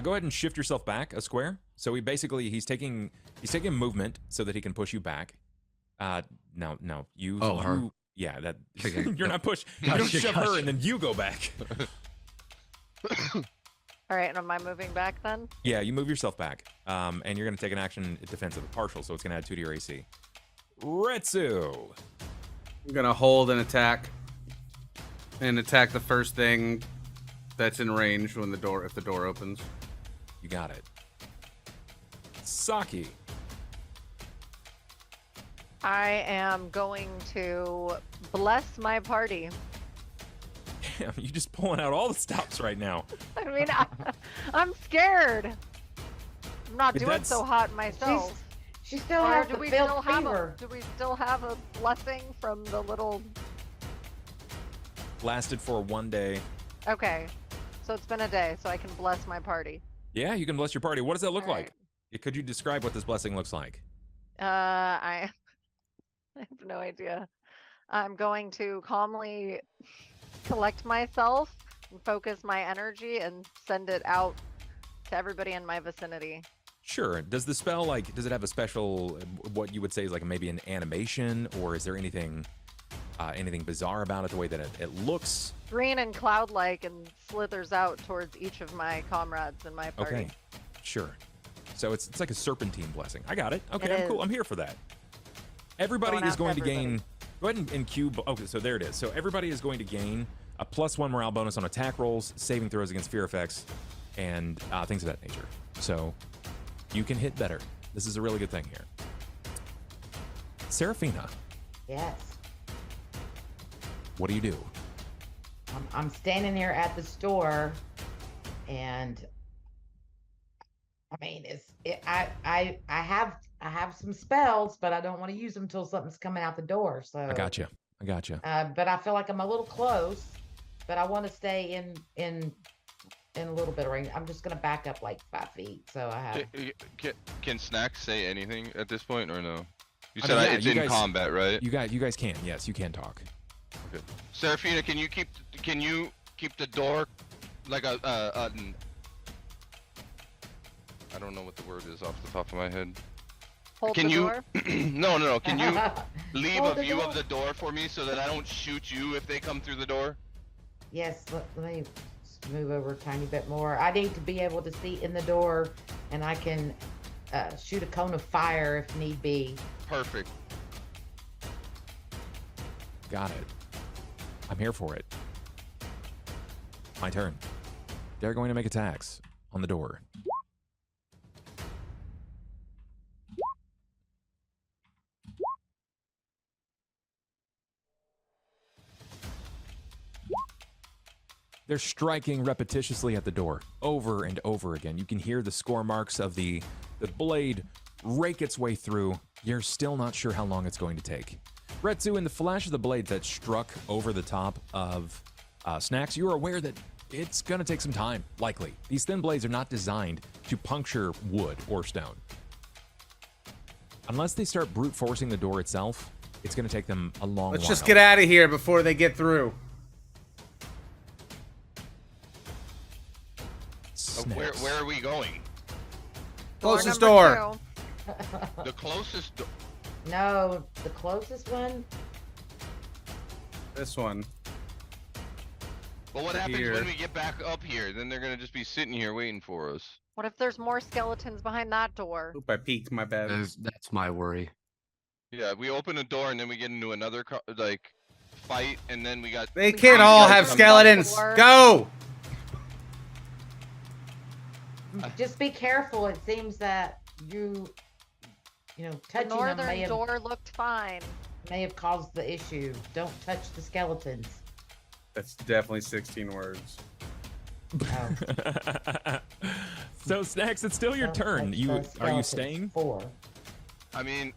Go ahead and shift yourself back a square. So he's taking movement so that he can push you back. No, you. Oh, her. Yeah, that Okay. you're not push. You don't Gotcha, shove her gotcha. and then you go back. All right, and am I moving back then? Yeah, you move yourself back, and you're gonna take an action defensive partial, so it's gonna add 2 to your AC. Retsu. I'm gonna hold and attack the first thing that's in range when if the door opens. You got it. Saki. I am going to bless my party. Damn, you just pulling out all the stops right now. I mean, I'm scared. I'm not doing That's- so hot myself. She still Or has do the we field still have fever. do we still have a blessing from the little? Lasted for 1 day. Okay, so it's been a day, so I can bless my party. Yeah, you can bless your party. What does that look All like? Could you describe what this blessing looks like? I have no idea. I'm going to calmly collect myself and focus my energy and send it out to everybody in my vicinity. Sure. Does the spell does it have a special what you would say is like maybe an animation, or is there anything bizarre about it, the way that it looks? Green and cloud-like and slithers out towards each of my comrades in my party. Okay. Sure. So it's like a serpentine blessing. I got it. Okay, It I'm cool. is. I'm here for that. Everybody Going is out going to to gain. Go ahead and cube. Okay, so there it is. So everybody is going to gain a +1 morale bonus on attack rolls, saving throws against fear effects, and things of that nature. So you can hit better. This is a really good thing here. Serafina, Yes. what do you do? I'm standing here at the store, and I mean, I have some spells, but I don't want to use them until something's coming out the door. So I got you. But I feel like I'm a little close, but I want to stay in a little bit of range. I'm just gonna back up like 5 feet, so I have. Can Snacks say anything at this point or no? You I said mean, yeah, it's you in guys- combat, right? You guys can. Yes, you can talk. Okay. Serafina, can you keep the door like a I don't know what the word is off the top of my head. Hold Can the you? door. No. Can you leave Hold a the view door. of the door for me so that I don't shoot you if they come through the door? Yes, let me move over a tiny bit more. I need to be able to see in the door, and I can shoot a cone of fire if need be. Perfect. Got it. I'm here for it. My turn. They're going to make attacks on the door. They're striking repetitiously at the door over and over again. You can hear the score marks of the blade rake its way through. You're still not sure how long it's going to take. Retsu, in the flash of the blade that struck over the top of Snacks, you are aware that it's going to take some time, likely. These thin blades are not designed to puncture wood or stone. Unless they start brute forcing the door itself, it's going to take them a long Let's while. just get out of here before they get through. Snacks. Where are we going? Closest number door. 2. The closest door. No, the closest one. This one. But what happens Here. when we get back up here? Then they're gonna just be sitting here waiting for us. What if there's more skeletons behind that door? Oop, I peeked. My bad. That's my worry. Yeah, we open a door and then we get into another fight, and then we got. They We can't have all to have open the skeletons. door. Go. Just be careful. It seems that you know, The touching them northern door looked fine. may have caused the issue. Don't touch the skeletons. That's definitely 16 words. Oh. So, Snacks, it's still your Don't turn. touch You the are you skeletons. staying? 4. I mean,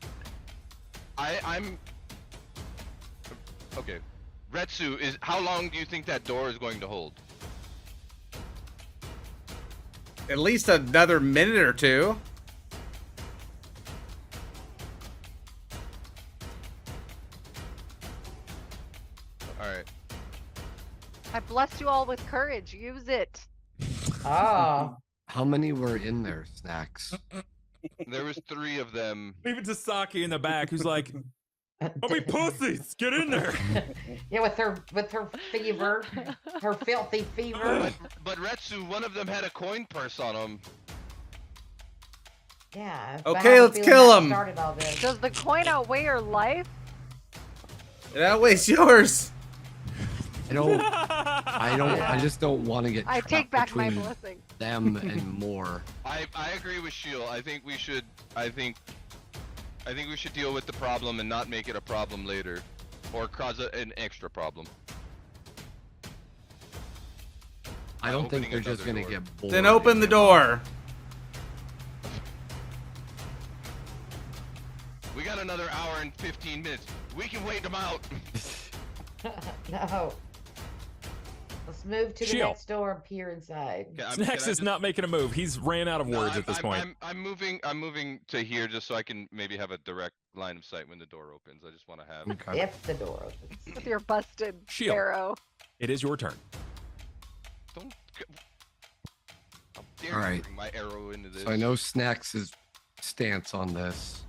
I'm. Okay, Retsu is. How long do you think that door is going to hold? At least another minute or two. All right. I blessed you all with courage. Use it. Oh. How many were in there, Snacks? There was 3 of them. Leave it to Saki in the back, who's like, "Don't be pussies, get in there." Yeah, with her fever, her filthy fever. But Retsu, one of them had a coin purse on him. Yeah. Okay, let's kill him. Started all this. Does the coin outweigh your life? It outweighs yours. I just don't want to get I trapped take back my between blessing. them and more. I agree with Shield. I think we should deal with the problem and not make it a problem later, or cause an extra problem. I don't think Opening they're just another gonna door. get bored. Then open the door. We got another hour and 15 minutes. We can wait them out. No. Let's move to the Shield. next door and peer inside. Okay, Snacks can I is not making a move. He's ran out of No, words at this point. I'm moving to here just so I can maybe have a direct line of sight when the door opens. I just want to have. Okay. If the door opens. With your busted Shield. arrow. It is your turn. Don't. How dare All you right. bring my arrow into this? So I know Snacks' stance on this.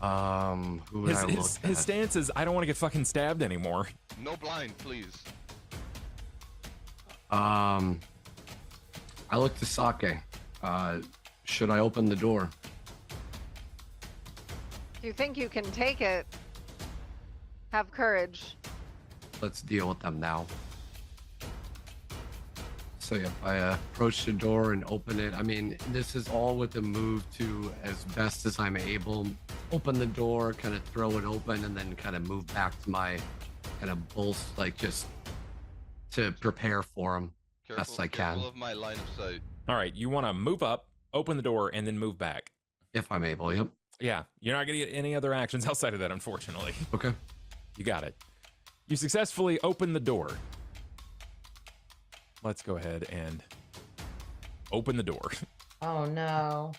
Who would I look His at? stance is, I don't want to get fucking stabbed anymore. No blind, please. I look to Sake. Should I open the door? If you think you can take it, have courage. Let's deal with them now. So if I approach the door and open it, I mean, this is all with the move to, as best as I'm able, open the door, kind of throw it open, and then kind of move back to my kind of bolts, like just to prepare for them best I can, Careful of my line of sight. All right, you want to move up, open the door, and then move back. if I'm able. Yep. Yeah, you're not going to get any other actions outside of that, unfortunately. Okay. You got it. You successfully open the door. Let's go ahead and open the door. Oh no.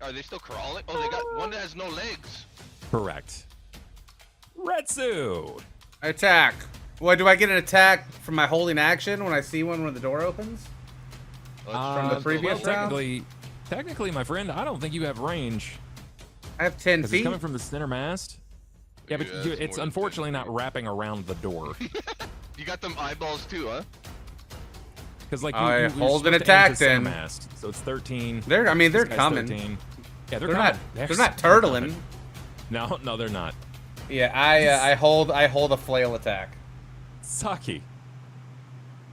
Are they still crawling? Oh, they got one that has no legs. Correct. Retsu! Attack. What, do I get an attack from my holding action when I see one when the door opens? From the previous well, round? Technically, my friend, I don't think you have range. I have 10 Because feet. it's coming from the center mast. Yeah, but Yeah, you, it's it's more than unfortunately 10 not feet. wrapping around the door. You got them eyeballs too, huh? Because like I you're hold supposed an to aim attack to center then. mast, so it's 13. They're, I mean, they're This guy's coming. 13. Yeah, they're They're coming. not turtling. No, no, they're not. Yeah, I hold a flail attack. Saki.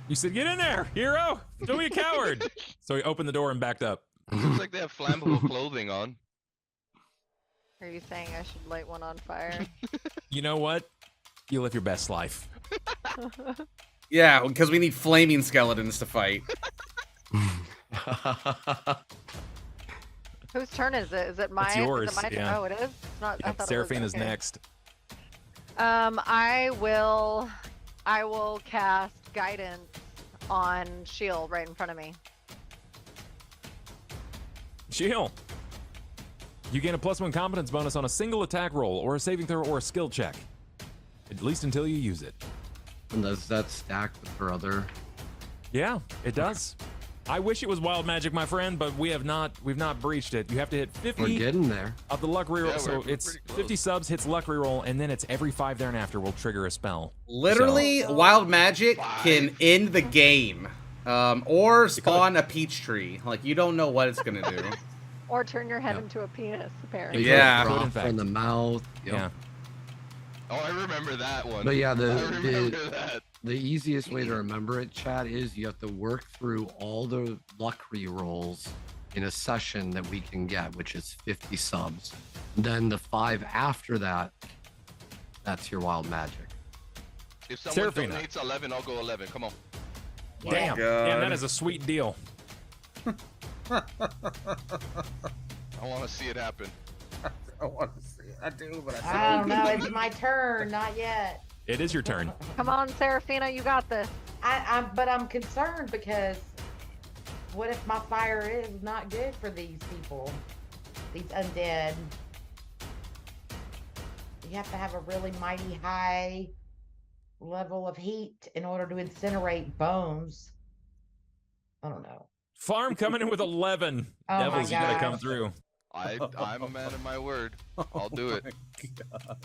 You said, get in there, hero! Don't be a coward! So he opened the door and backed up. Looks like they have flammable clothing on. Are you saying I should light one on fire? You know what? You live your best life. Yeah, because we need flaming skeletons to fight. Whose turn is it? Is it my? It's yours, Is it my turn? yeah. Oh, it is. It's not. I Yep, thought it was, Seraphina's okay. next. I will cast guidance on Shield right in front of me. Shield. You gain a +1 competence bonus on a single attack roll or a saving throw or a skill check. At least until you use it. And does that stack with her other? Yeah, it does. I wish it was wild magic, my friend, but we've not breached it. You have to hit 50 We're getting there. of the luck reroll. Yeah, So we're it's pretty close. 50 subs, hits luck reroll, and then it's every 5 thereafter will trigger a spell. Literally, So- wild magic can end the game, or spawn a peach tree. Like you don't know what it's gonna do. Or turn your head Yeah. into a penis, Make apparently. her Yeah. drop Good, in fact. from the mouth. Yep. Yeah. Oh, I remember that one. But yeah, I remember that. the easiest way to remember it, Chad, is you have to work through all the luck rerolls in a session that we can get, which is 50 subs. Then the 5 after that, that's your wild magic. If someone Seraphina. donates 11, I'll go 11. Come on. Yeah. Damn. God. Damn, that is a sweet deal. I want to see it happen. I want to see it. I do, but I don't know. It's my turn. Not yet. It is your turn. Come on, Seraphina, you got this. But I'm concerned because what if my fire is not good for these people, these undead? You have to have a really mighty high level of heat in order to incinerate bones. I don't know. Farm coming in with 11. Oh my Devils, you gotta come gosh. through. I'm a man of my word. I'll do it.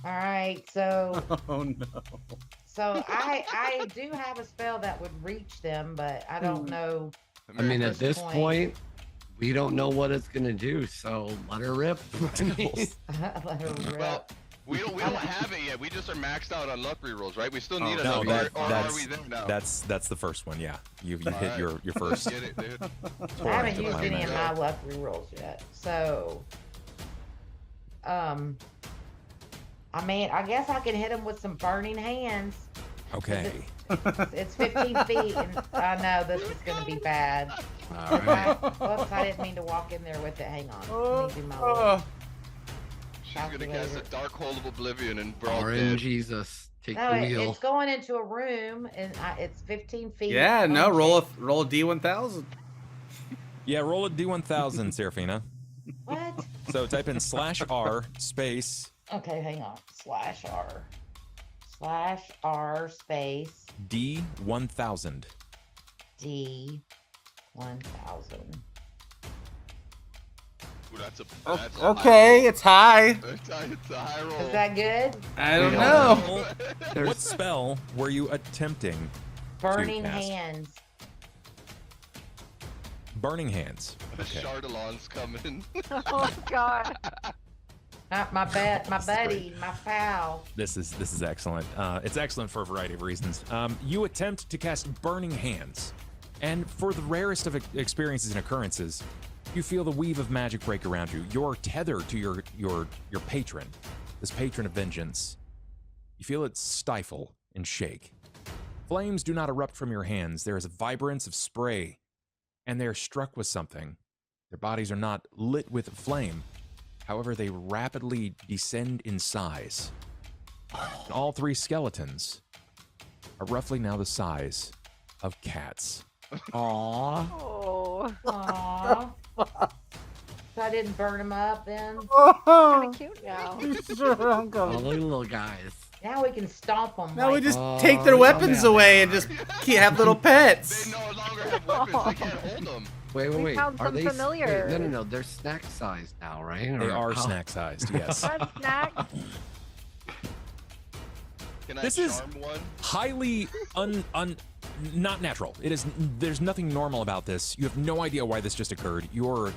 All right, so Oh no. I do have a spell that would reach them, but I don't know. I mean, at this this point- point, we don't know what it's gonna do, so let her rip. Let her rip. Well, we don't have it yet. We just are maxed out on luck rerolls, right? We still need No, another. that, Or are that's we there now? that's the first one. Yeah, you hit Alright. your first. Get it, dude. I haven't torrent of used wild any of magic. my luck rerolls yet, so I mean, I guess I can hit him with some burning hands. Okay. It's 15 feet, and I know this is gonna be bad. All right. Whoops, I didn't mean to walk in there with it. Hang on. Let me do my little- She's gonna cast a Calculator. dark hole of oblivion and brawl RN dead. Jesus, take No, the it, wheel. it's going into a room, and it's 15 feet. Yeah, no, on roll it. a D1000. Yeah, roll a D1000, Seraphina. What? So type in /R space Okay, hang on. /R. /R space D1000. D 1000. Ooh, that's a Okay, it's high. It's a high roll. Is that good? I don't We know. There's- What spell were you attempting? Burning cast. hands. Burning Hands. The Okay. Chardalon's coming. Oh God. My buddy, my pal. This is excellent. It's excellent for a variety of reasons. You attempt to cast Burning Hands, and for the rarest of experiences and occurrences, you feel the weave of magic break around you. You're tethered to your patron, this patron of vengeance. You feel it stifle and shake. Flames do not erupt from your hands. There is a vibrance of spray, and they are struck with something. Their bodies are not lit with flame. However, they rapidly descend in size. And all 3 skeletons are roughly now the size of cats. Aw. Oh, Aww. So I didn't burn him up then? kind of cute now. Oh, look at the little guys. Now we can stomp them. Now we like, just Oh, take their yeah, weapons man. away and just have little They pets. no longer have weapons. They can't hold them. We found Are some they? familiar. No. They're snack sized now, right? They Or are how- snack sized, yes. Red snack. Can I This is- charm one? Highly not natural. It is. There's nothing normal about this. You have no idea why this just occurred. Your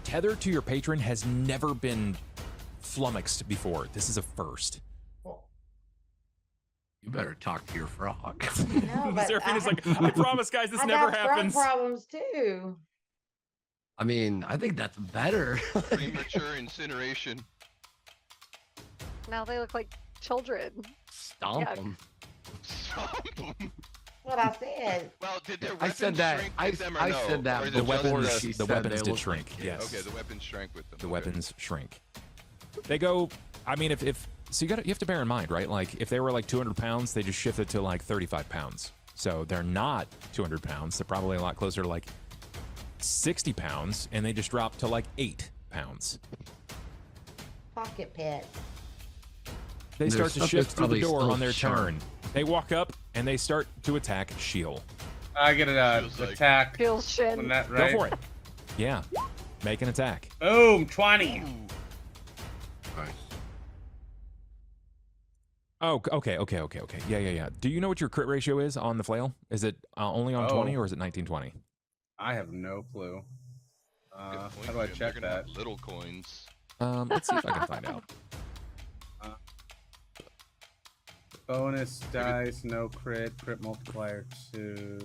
tether to your patron has never been flummoxed before. This is a first. You better talk to your frog. No, but Seraphina's like, I promise, guys, this I never got frog happens. problems too. I mean, I think that's better. Premature incineration. Now they look like children. Stomp Yeah. them. Stomp 'em. What I said. Well, did their I weapons said that. shrink I- with them or I no? said that Or is The it just weapons, she the said weapons they did look shrink. like Yes. Okay, the weapons shrank with them. The okay. weapons shrink. They go. I mean, if so, you have to bear in mind, right? Like, if they were like 200 pounds, they just shifted to like 35 pounds. So they're not 200 pounds. They're probably a lot closer to like 60 pounds, and they just dropped to like 8 pounds. Pocket pet. They Their start to stuff shift is through the probably door still on their sharp. turn. They walk up and they start to attack Shield. I get an Feels like- attack. Feels shin. When that right. Go for it. Yeah, make an attack. Boom, 20. Ooh, Nice. Oh, okay. Yeah. Do you know what your crit ratio is on the flail? Is it only on 20 Oh. or is it 1920? I have no clue. good How point, do I Jim. check They're gonna that? have little coins. Let's see if I can find out. Bonus dice, no crit, crit multiplier 2.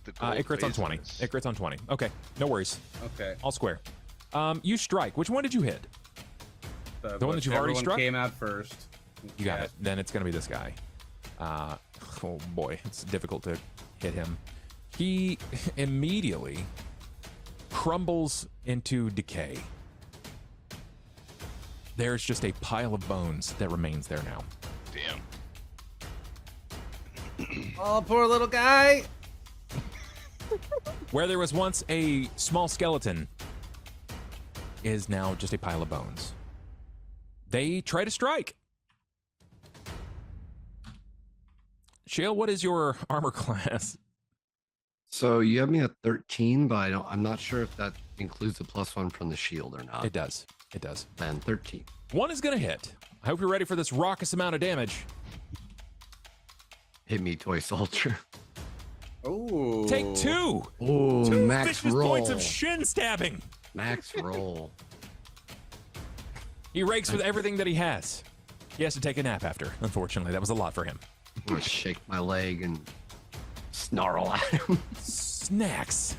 The It gold crits on 20. basements. It crits on 20. Okay, no worries. Okay. All square. You strike. Which one did you hit? The one that you've already whichever struck? one came out first. You got Yeah. it. Then it's going to be this guy. Oh boy, it's difficult to hit him. He immediately crumbles into decay. There's just a pile of bones that remains there now. Damn. Oh, poor little guy. Where there was once a small skeleton is now just a pile of bones. They try to strike. Shale, what is your armor class? So you have me at 13, but I'm not sure if that includes the +1 from the shield or not. It does. It does. Then 13. One is going to hit. I hope you're ready for this raucous amount of damage. Hit me, toy soldier. Ooh. Take 2. Oh, 2 max vicious roll. points of shin stabbing. Max roll. He rakes with everything that he has. He has to take a nap after. Unfortunately, that was a lot for him. I'm gonna shake my leg and snarl at him. Snacks.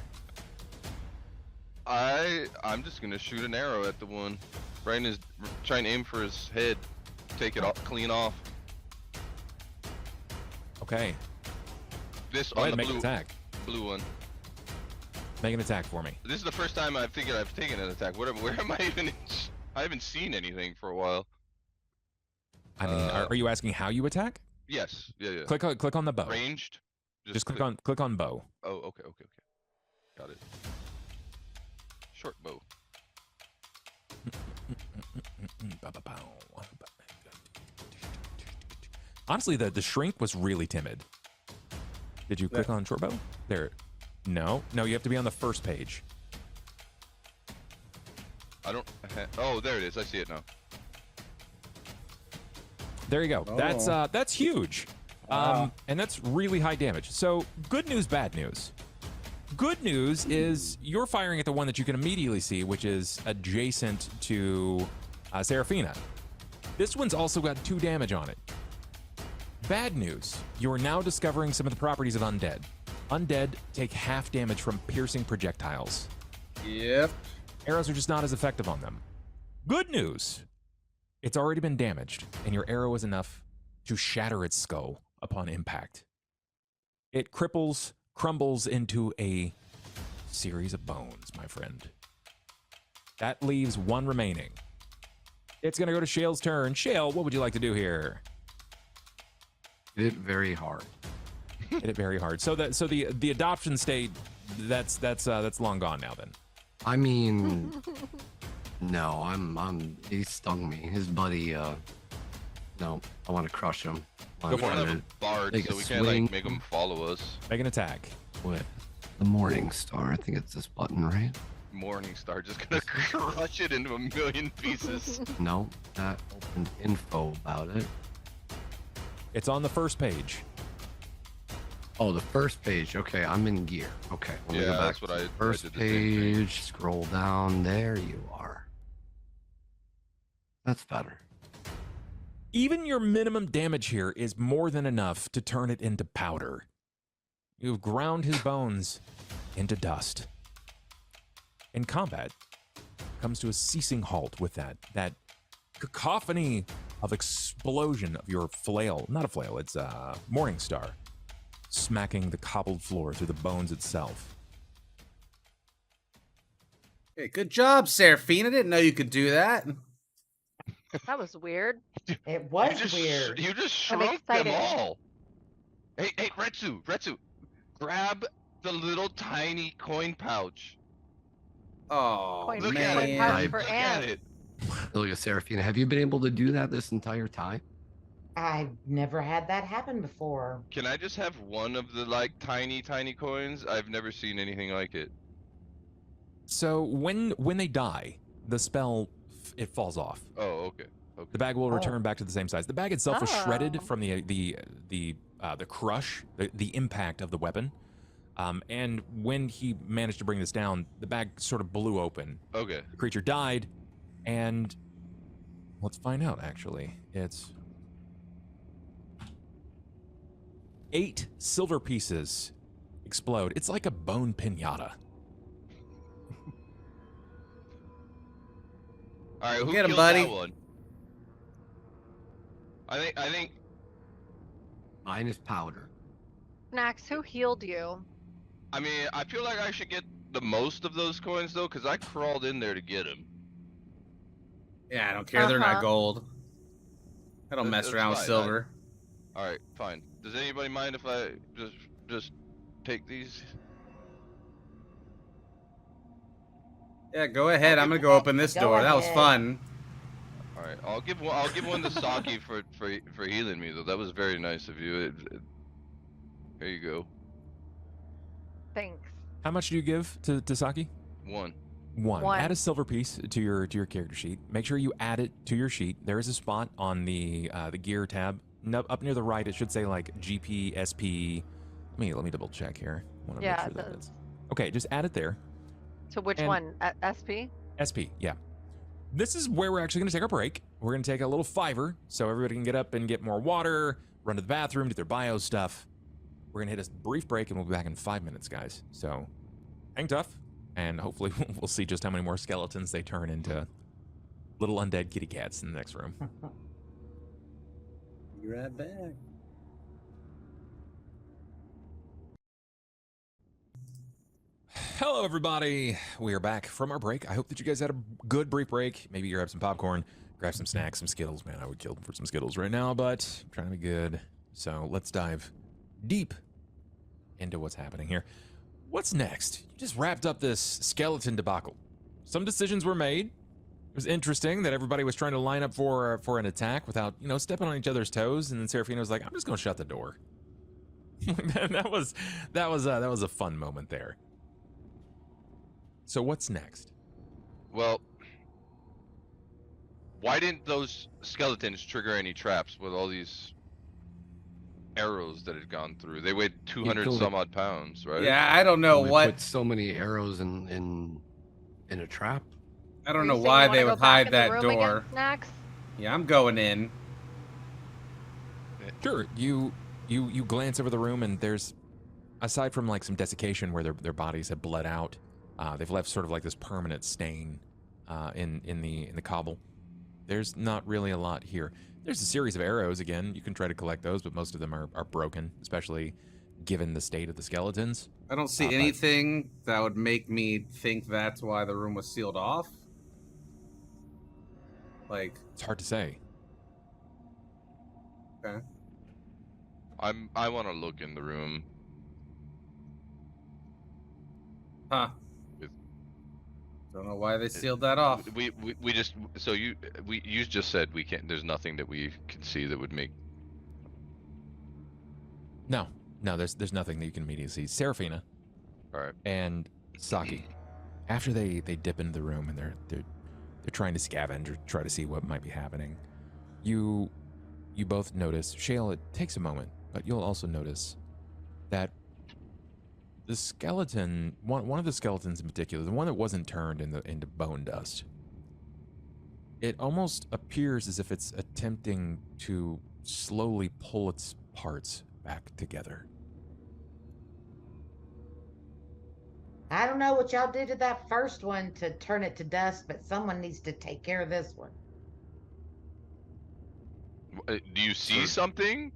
I'm just gonna shoot an arrow at the one. Brian is trying to aim for his head. Take it off, clean off. Okay. This Go on ahead the and make an attack. blue one. Make an attack for me. This is the first time I think I've taken an attack. Where am I even? I haven't seen anything for a while. I mean, are you asking how you attack? Yes. Yeah. Click on the bow. Ranged. Just click on bow. Oh, okay. Got it. Short bow. Honestly, the shrink was really timid. Did you click on short bow? There. No, you have to be on the first page. I don't. Oh, there it is. I see it now. There you go. Oh. That's huge. Wow. And that's really high damage. So good news, bad news. Good news is you're firing at the one that you can immediately see, which is adjacent to Seraphina. This one's also got 2 damage on it. Bad news, you're now discovering some of the properties of undead. Undead take half damage from piercing projectiles. Yep. Arrows are just not as effective on them. Good news, it's already been damaged, and your arrow is enough to shatter its skull upon impact. It crumbles into a series of bones, my friend. That leaves 1 remaining. It's going to go to Shale's turn. Shale, what would you like to do here? Hit it very hard. Hit it very hard. So the adoption state, that's long gone now then. I mean, no, he stung me. His buddy, no, I want to crush him. Go We for don't it. have a bard, Take so a we can't swing. like make him follow us. Make an attack. With The Morning Star. I think it's this button, right? Morningstar just gonna crush it into a million pieces. No, that opened info about it. It's on the first page. Oh, the first page. Okay, I'm in gear. Okay, let me Yeah, go back that's to what the I first did the same thing. page. Scroll down. There you are. That's better. Even your minimum damage here is more than enough to turn it into powder. You've ground his bones into dust. In combat, comes to a ceasing halt with that cacophony of explosion of your flail. Not a flail, it's a Morningstar. Smacking the cobbled floor through the bones itself. Hey, good job, Seraphine. I didn't know you could do that. That was weird. It was weird. You just I'm shrunk them excited. all. Hey, Retsu, grab the little tiny coin pouch. Oh, Coin- Look man. at it. pouch Right. for Look ants. at it. Look at Seraphina. Have you been able to do that this entire time? I've never had that happen before. Can I just have one of the like tiny coins? I've never seen anything like it. So when they die, the spell it falls off. Oh, okay. The bag will Oh. return back to the same size. The bag itself was shredded Oh. from the crush, the impact of the weapon. And when he managed to bring this down, the bag sort of blew open. Okay. The creature died, and let's find out. Actually, it's 8 silver pieces explode. It's like a bone pinata. All right, who Get him, killed buddy. that one? I think Mine is powder. Snacks, who healed you? I mean, I feel like I should get the most of those coins though, because I crawled in there to get them. Yeah, I don't care. They're not Uh-huh. gold. I don't mess That's around with fine. silver. All right, fine. Does anybody mind if I just take these? Yeah, go ahead. I'm gonna go open this Go door. That was ahead. fun. All right, I'll give one to Saki for healing me though. That was very nice of you. Here you go. Thanks. How much do you give to Saki? One. One. One. Add a silver piece to your character sheet. Make sure you add it to your sheet. There is a spot on the gear tab up near the right. It should say like GP SP. Let me double check here. I want to Yeah, make sure it that does. is okay. Just add it there. To which And- one? SP? SP. Yeah. This is where we're actually going to take our break. We're going to take a little fiver so everybody can get up and get more water, run to the bathroom, do their bio stuff. We're going to hit a brief break and we'll be back in 5 minutes, guys. So hang tough, and hopefully we'll see just how many more skeletons they turn into little undead kitty cats in the next room. Be right back. Hello, everybody. We are back from our break. I hope that you guys had a good brief break. Maybe you grab some popcorn, grab some snacks, some Skittles. Man, I would kill for some Skittles right now, but I'm trying to be good. So let's dive deep into what's happening here. What's next? You just wrapped up this skeleton debacle. Some decisions were made. It was interesting that everybody was trying to line up for an attack without, stepping on each other's toes. And then Seraphina was like, "I'm just going to shut the door." that was a fun moment there. So what's next? Well, why didn't those skeletons trigger any traps with all these arrows that had gone through? They weighed 200 killed some odd pounds, right? Yeah, I don't know We what. put so many arrows in a trap. I Are don't you know saying why you wanna they go would back hide in the that room again, door. Snacks? Yeah, I'm going in. Sure. You glance over the room and there's, aside from like some desiccation where their bodies have bled out, they've left sort of like this permanent stain in the cobble. There's not really a lot here. There's a series of arrows. Again, you can try to collect those, but most of them are broken, especially given the state of the skeletons. I don't see but- anything that would make me think that's why the room was sealed off. Like, It's hard to say. okay. I want to look in the room. Huh. With- Don't know why they sealed that off. We just you just said we can't. There's nothing that we can see that would make. No, there's nothing that you can immediately see. Seraphina, All right. And Saki, after they dip into the room and they're trying to scavenge or try to see what might be happening, you both notice, Shale, it takes a moment, but you'll also notice that the skeleton, one of the skeletons in particular, the one that wasn't turned into bone dust, it almost appears as if it's attempting to slowly pull its parts back together. I don't know what y'all did to that first one to turn it to dust, but someone needs to take care of this one. Do you see something?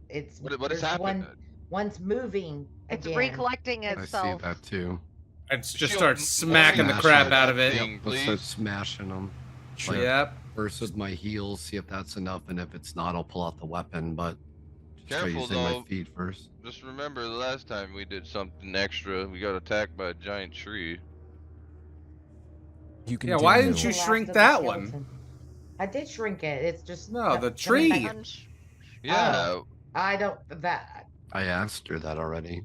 It's What has there's happened? one's moving. It's again. recollecting I see itself. that too. I'd just Shield, start smacking the smash crap it. out of it. Thing, Let's start please. smashing them. Sure. Yep. First with my heels, see if that's enough, and if it's not, I'll pull out the weapon. But just try Careful, using though. my feet first. Just remember the last time we did something extra, we got attacked by a giant tree. You Yeah, why continue- didn't you The last shrink of the that one? skeleton. I did shrink it. It's just No, the coming tree. back- Yeah. I don't that. I asked her that already.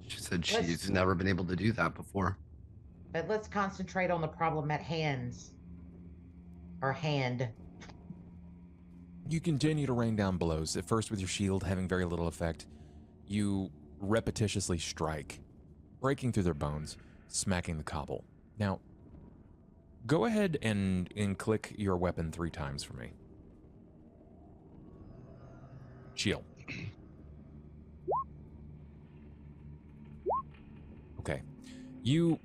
She said Let's- she's never been able to do that before. But let's concentrate on the problem at hands. Or hand. You continue to rain down blows, at first with your shield having very little effect. You repetitiously strike, breaking through their bones, smacking the cobble. Now, go ahead and click your weapon 3 times for me. Shield. Okay. You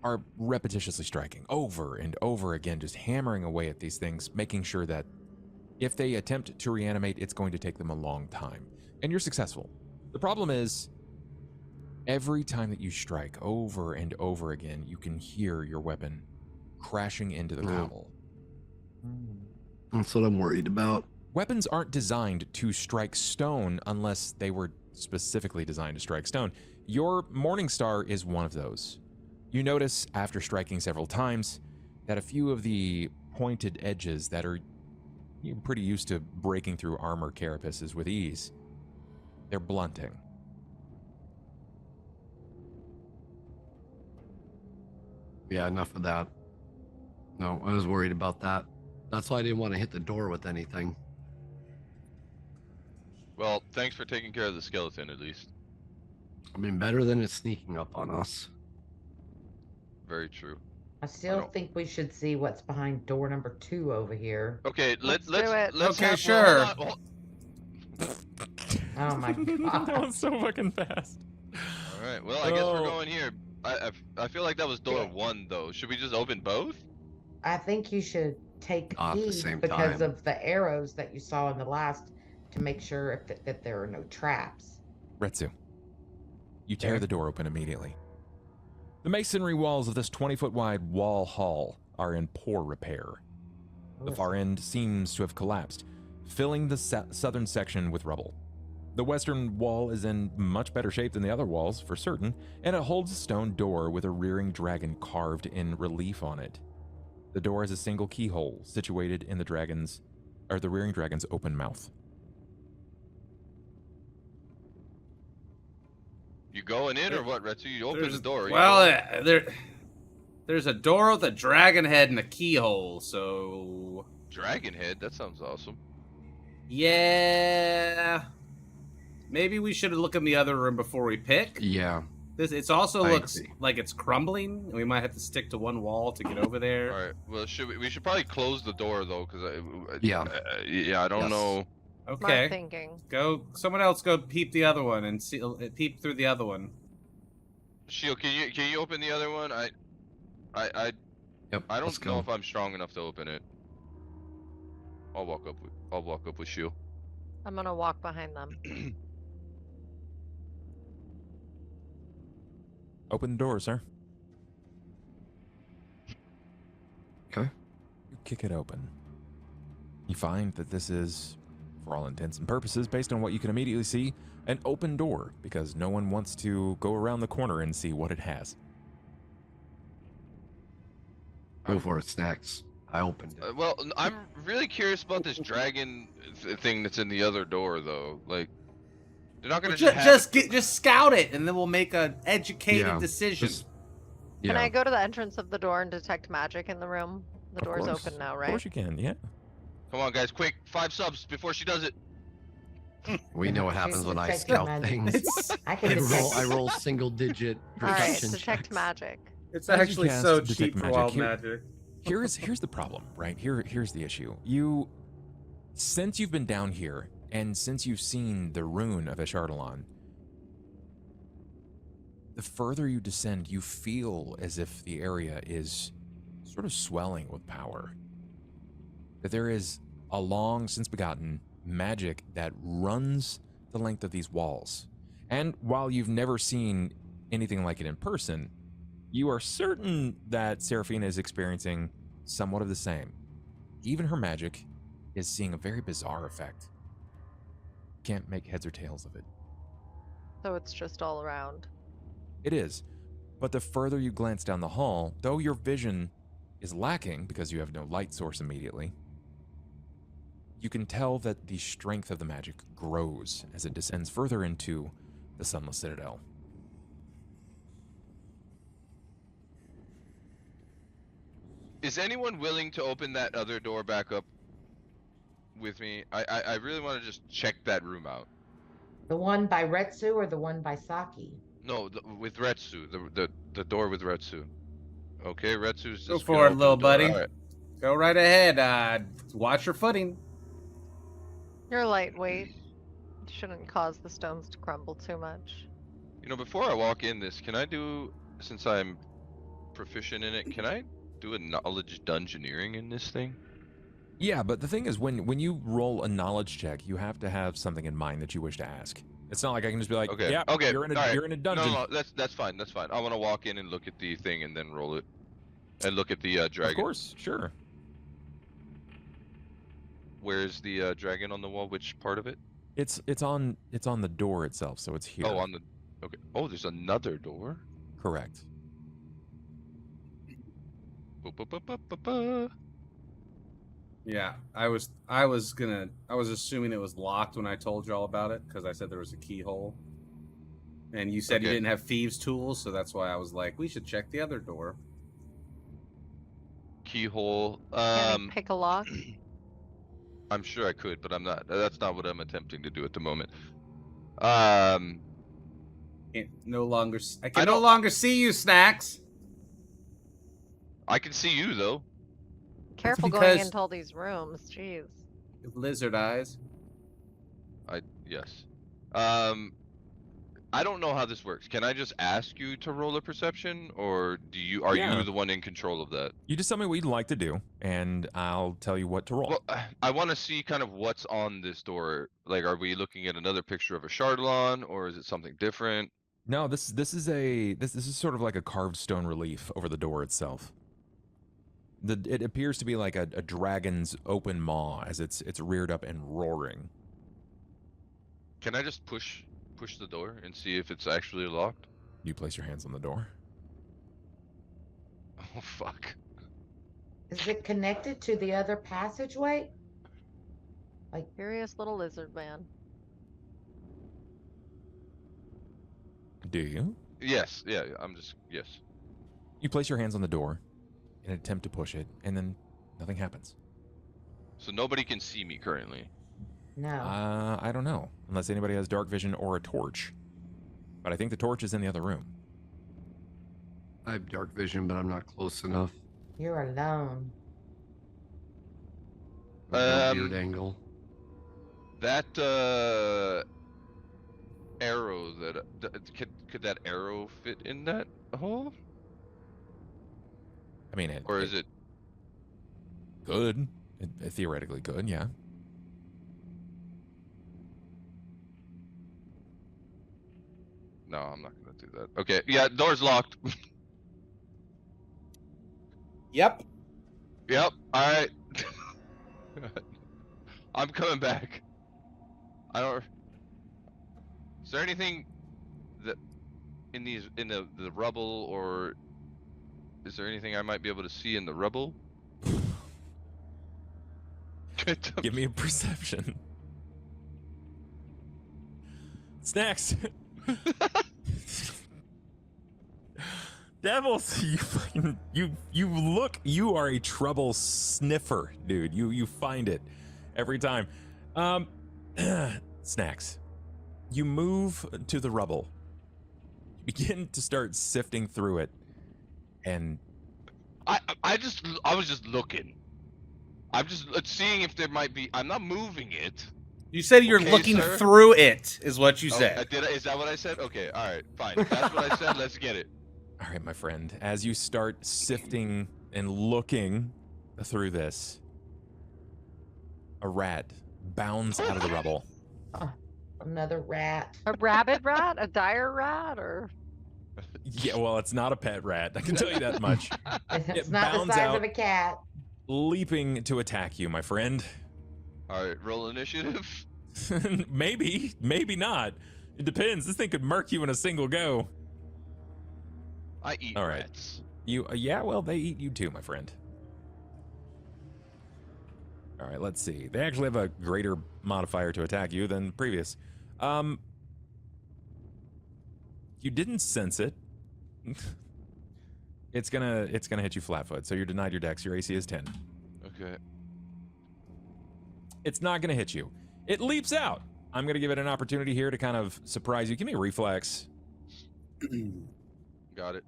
are repetitiously striking over and over again, just hammering away at these things, making sure that if they attempt to reanimate, it's going to take them a long time. And you're successful. The problem is, every time that you strike over and over again, you can hear your weapon crashing into the cobble. That's what I'm worried about. Weapons aren't designed to strike stone unless they were specifically designed to strike stone. Your Morningstar is one of those. You notice, after striking several times, that a few of the pointed edges that are you're pretty used to breaking through armor carapaces with ease, they're blunting. Yeah, enough of that. No, I was worried about that. That's why I didn't want to hit the door with anything. Well, thanks for taking care of the skeleton at least. I mean, better than it sneaking up on us. Very true. I still don't- think we should see what's behind door number 2 over here. Okay, Let's let's do it. Okay, have- sure. hold on, Oh my god. That was so fucking fast. All right. Well, I guess Oh. we're going here. I feel like that was door 1 though. Should we just open both? I think you should take Not at the heed same because time. of the arrows that you saw in the last to make sure that there are no traps. Retsu, you tear There. the door open immediately. The masonry walls of this 20-foot wide wall hall are in poor repair. The far end seems to have collapsed, filling the southern section with rubble. The western wall is in much better shape than the other walls, for certain, and it holds a stone door with a rearing dragon carved in relief on it. The door has a single keyhole situated in the rearing dragon's open mouth. You going in or what, Retsu? You open the door. There's a door with a dragon head and a keyhole, so Dragon head. That sounds awesome. yeah. Maybe we should look in the other room before we pick. Yeah. It also I looks agree. like it's crumbling, and we might have to stick to one wall to get over there. All right. Well, we should probably close the door though, because Yeah. I don't Yes. know. Smart Okay. thinking. Someone else go peep the other one and see peep through the other one. Shield, can you open the other one? Yep. I let's don't know go. if I'm strong enough to open it. I'll walk up with Shield. I'm gonna walk behind them. Open the door, sir. Okay. You kick it open. You find that this is, for all intents and purposes, based on what you can immediately see, an open door, because no one wants to go around the corner and see what it has. Go for it, Snacks. I opened it. Well, I'm really curious about this dragon thing that's in the other door, though. Like, They're not gonna Just scout it, and then we'll make an educated Yeah, decision. Can I go to the entrance of the door and detect magic in the room? The Of door's course. open now, Of right? course you can. Yeah. Come on, guys, quick! 5 subs before she does it. We know what happens when I Detect scout magic. things. I can detect. I roll single digit All right, perception detect checks. magic. It's As you actually cast so detect cheap for magic, wild here- magic. Here's the problem, right? Here's the issue. Since you've been down here, and since you've seen the rune of Eshardalon, the further you descend, you feel as if the area is sort of swelling with power. That there is a long since begotten magic that runs the length of these walls. And while you've never seen anything like it in person, you are certain that Seraphina is experiencing somewhat of the same. Even her magic is seeing a very bizarre effect. Can't make heads or tails of it. So it's just all around. It is. But the further you glance down the hall, though your vision is lacking because you have no light source immediately, you can tell that the strength of the magic grows as it descends further into the Sunless Citadel. Is anyone willing to open that other door back up with me? I really want to just check that room out. The one by Retsu or the one by Saki? No, with Retsu, the door with Retsu. Okay, Retsu's just Go gonna for it, open little the door. buddy. All right. Go right ahead. Watch your footing. You're lightweight. You shouldn't cause the stones to crumble too much. You know, before I walk in this, can I do, since I'm proficient in it, can I do a knowledge dungeoneering in this thing? Yeah, but the thing is, when you roll a knowledge check, you have to have something in mind that you wish to ask. It's not like I can just be like, Okay. yeah, Okay. you're in a, all right. you're in a dungeon. No, that's fine. That's fine. I want to walk in and look at the thing and then roll it, and look at the dragon. Of course, sure. Where's the dragon on the wall? Which part of it? It's on the door itself, so it's here. Oh, on the. Okay. Oh, there's another door. Correct. Ba-ba-ba-ba-ba-ba. Yeah, I was assuming it was locked when I told you all about it because I said there was a keyhole, and you said you Okay. didn't have thieves' tools, so that's why I was like, we should check the other door. Keyhole. Can you pick a lock? I'm sure I could, but I'm not. That's not what I'm attempting to do at the moment. I can no longer see you, Snacks. I can see you though. Careful going because- into all these rooms. Jeez. Lizard eyes. Yes. I don't know how this works. Can I just ask you to roll a perception, or are Yeah. you the one in control of that? You just tell me what you'd like to do, and I'll tell you what to roll. Well, I want to see kind of what's on this door. Like, are we looking at another picture of a Chardalon, or is it something different? No, this is sort of like a carved stone relief over the door itself. It appears to be like a dragon's open maw as it's reared up and roaring. Can I just push the door and see if it's actually locked? You place your hands on the door. Oh fuck. Is it connected to the other passageway? Curious little lizard man. Do you? Yes. Yeah. Yes. You place your hands on the door and attempt to push it, and then nothing happens. So nobody can see me currently. No. I don't know, unless anybody has dark vision or a torch. But I think the torch is in the other room. I have dark vision, but I'm not close enough. You're alone. I've got a Um, weird angle. That arrow could that arrow fit in that hole, I mean, or is it? good? It theoretically could, yeah. No, I'm not gonna do that. Okay. Yeah. Door's locked. Yep. Yep. All right. I'm coming back. I don't. Is there anything that in the rubble, or is there anything I might be able to see in the rubble? Give me a perception. Snacks. Devils, you look. You are a trouble sniffer, dude. You find it every time. Snacks. You move to the rubble. You begin to start sifting through it, and I was just looking. I'm just seeing if there might be. I'm not moving it. You said you're Okay, looking sir. through it, is what you Oh, said. is that what I said? Okay, all right, fine. If that's what I said. Let's get it. all right, my friend. As you start sifting and looking through this, a rat bounds out of the rubble. Another rat. A rabid rat? A dire rat? Or Yeah, well, it's not a pet rat. I can tell you that much. It's It not the bounds size out. of a cat. Leaping to attack you, my friend. All right, roll initiative. Maybe, maybe not. It depends. This thing could murk you in a single go. I eat All right. rats. You, yeah, well, they eat you too, my friend. All right, let's see. They actually have a greater modifier to attack you than previous. You didn't sense it. It's gonna hit you flat-foot, so you're denied your dex. Your AC is 10. Okay. It's not gonna hit you. It leaps out. I'm gonna give it an opportunity here to kind of surprise you. Give me a reflex. Got it.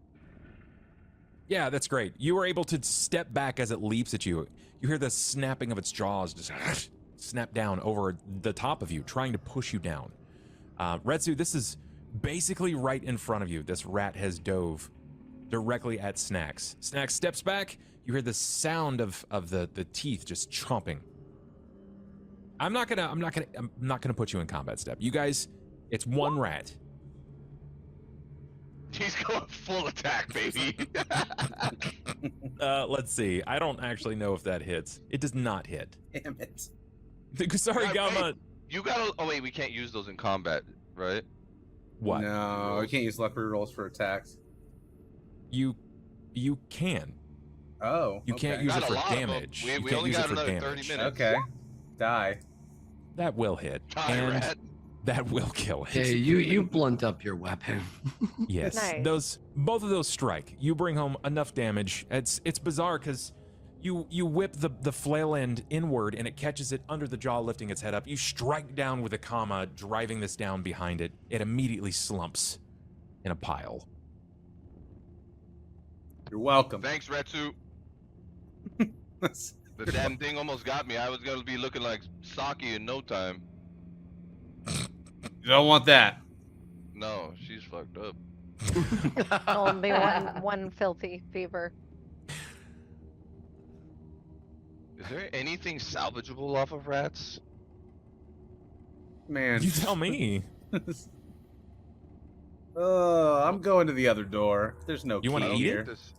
Yeah, that's great. You were able to step back as it leaps at you. You hear the snapping of its jaws just snap down over the top of you, trying to push you down. Retsu, this is basically right in front of you. This rat has dove directly at Snacks. Snacks steps back. You hear the sound of the teeth just chomping. I'm not gonna put you in combat step. You guys, it's one rat. He's going full attack, baby. Let's see. I don't actually know if that hits. It does not hit. Damn it. Sorry, Yeah, Gamma. wait. You gotta. Oh wait, we can't use those in combat, right? What? No, you can't use luck rerolls for attacks. You can. Oh. You can't okay. use Got it a for lot of 'em. damage. We You can't only use got it for another 30 damage. minutes. Okay. Die. That will hit. Die, and rat. that will kill it. Hey, you blunt up your weapon. Yes. Nice. Both of those strike. You bring home enough damage. It's bizarre because you whip the flail end inward and it catches it under the jaw, lifting its head up. You strike down with a comma, driving this down behind it. It immediately slumps in a pile. You're welcome. Thanks, Retsu. The damn thing almost got me. I was gonna be looking like Saki in no time. You don't want that. No, she's fucked up. only one filthy fever. Is there anything salvageable off of rats? Man. You tell me. Oh, I'm going to the other door. There's no You wanna key eat it? here. This,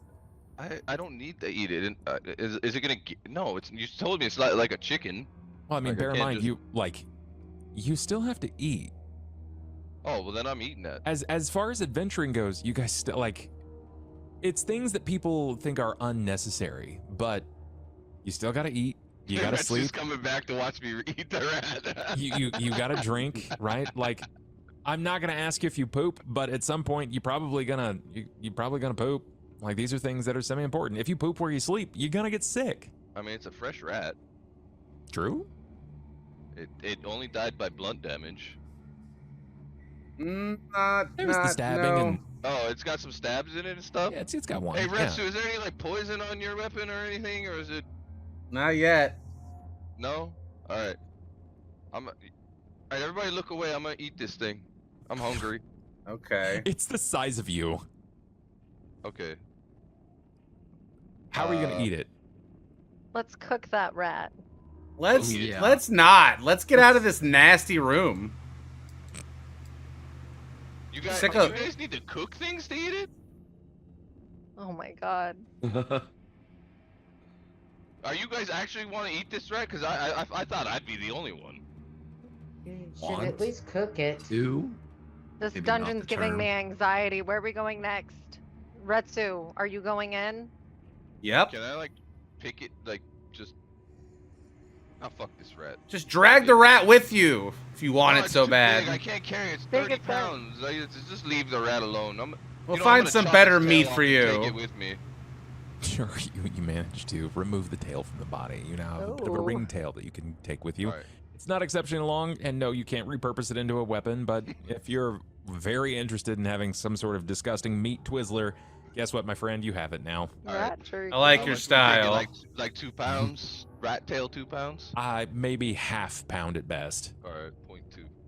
I don't need to eat it. And, is it gonna? No, it's. You told me it's like a chicken. Well, I mean, Like, I bear in can't mind, just- you still have to eat. Oh well, then I'm eating that. As far as adventuring goes, you guys still it's things that people think are unnecessary, but you still gotta eat. You gotta Rat's sleep. just coming back to watch me eat the rat. You gotta drink, right? Like, I'm not gonna ask you if you poop, but at some point you probably gonna poop. Like, these are things that are semi-important. If you poop where you sleep, you're gonna get sick. I mean, it's a fresh rat. True? It only died by blunt damage. Not. There was the stabbing no. and Oh, it's got some stabs in it and stuff. yeah, it's got one. Hey, yeah. Retsu, is there any like poison on your weapon or anything, or is it Not yet. no? All right. All right, everybody, look away. I'm gonna eat this thing. I'm hungry. Okay. It's the size of you. Okay. How are you gonna eat it? Let's cook that rat. Let's Yeah. let's not. Let's get out of this nasty room. You guys, Sick you of- guys need to cook things to eat it? Oh my god. Are you guys actually want to eat this rat? Because I thought I'd be the only one. You should Want at least cook it. Two? This Maybe not dungeon's the giving term. me anxiety. Where are we going next? Retsu, are you going in? Yep. Can I like pick it like just? Oh, fuck this rat. Just drag the rat with you if you want No, it it's so too bad. big. I can't carry it. It's Take 30 it there. pounds. Just leave the rat alone. We'll I'm find gonna some chop better its tail meat off for and you. Take it with me. Sure, you managed to remove the tail from the body. You now have a bit of a Oh. ringtail that you can take with you. All right. It's not exceptionally long, and no, you can't repurpose it into a weapon, but if you're very interested in having some sort of disgusting meat Twizzler, guess what, my friend? You have it now. All right. Rat jerky. I like How your much we take it? style. Like 2 pounds. Rat tail 2 pounds. Maybe half pound at best. All right,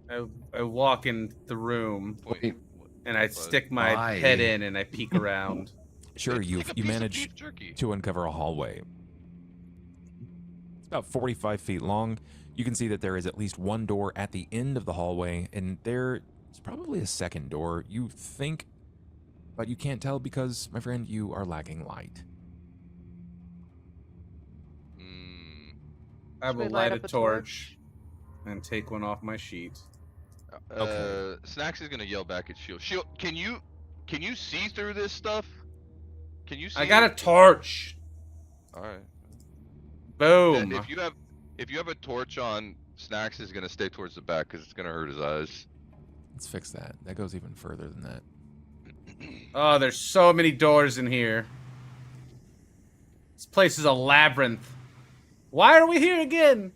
0.2. I walk in the room Wait, and I stick my Why? head in and I peek around. Sure, It's you like a you piece of manage beef jerky. to uncover a hallway. It's about 45 feet long. You can see that there is at least one door at the end of the hallway, and there is probably a second door, you think, but you can't tell because, my friend, you are lacking light. I Should we will light light up a a torch and take one off my sheet. Okay. Snacks is gonna yell back at Shield. Shield, can you see through this stuff? Can you see? I got a it? torch. All right. Boom. If you have a torch on, Snacks is gonna stay towards the back because it's gonna hurt his eyes. Let's fix that. That goes even further than that. Oh, there's so many doors in here. This place is a labyrinth. Why are we here again?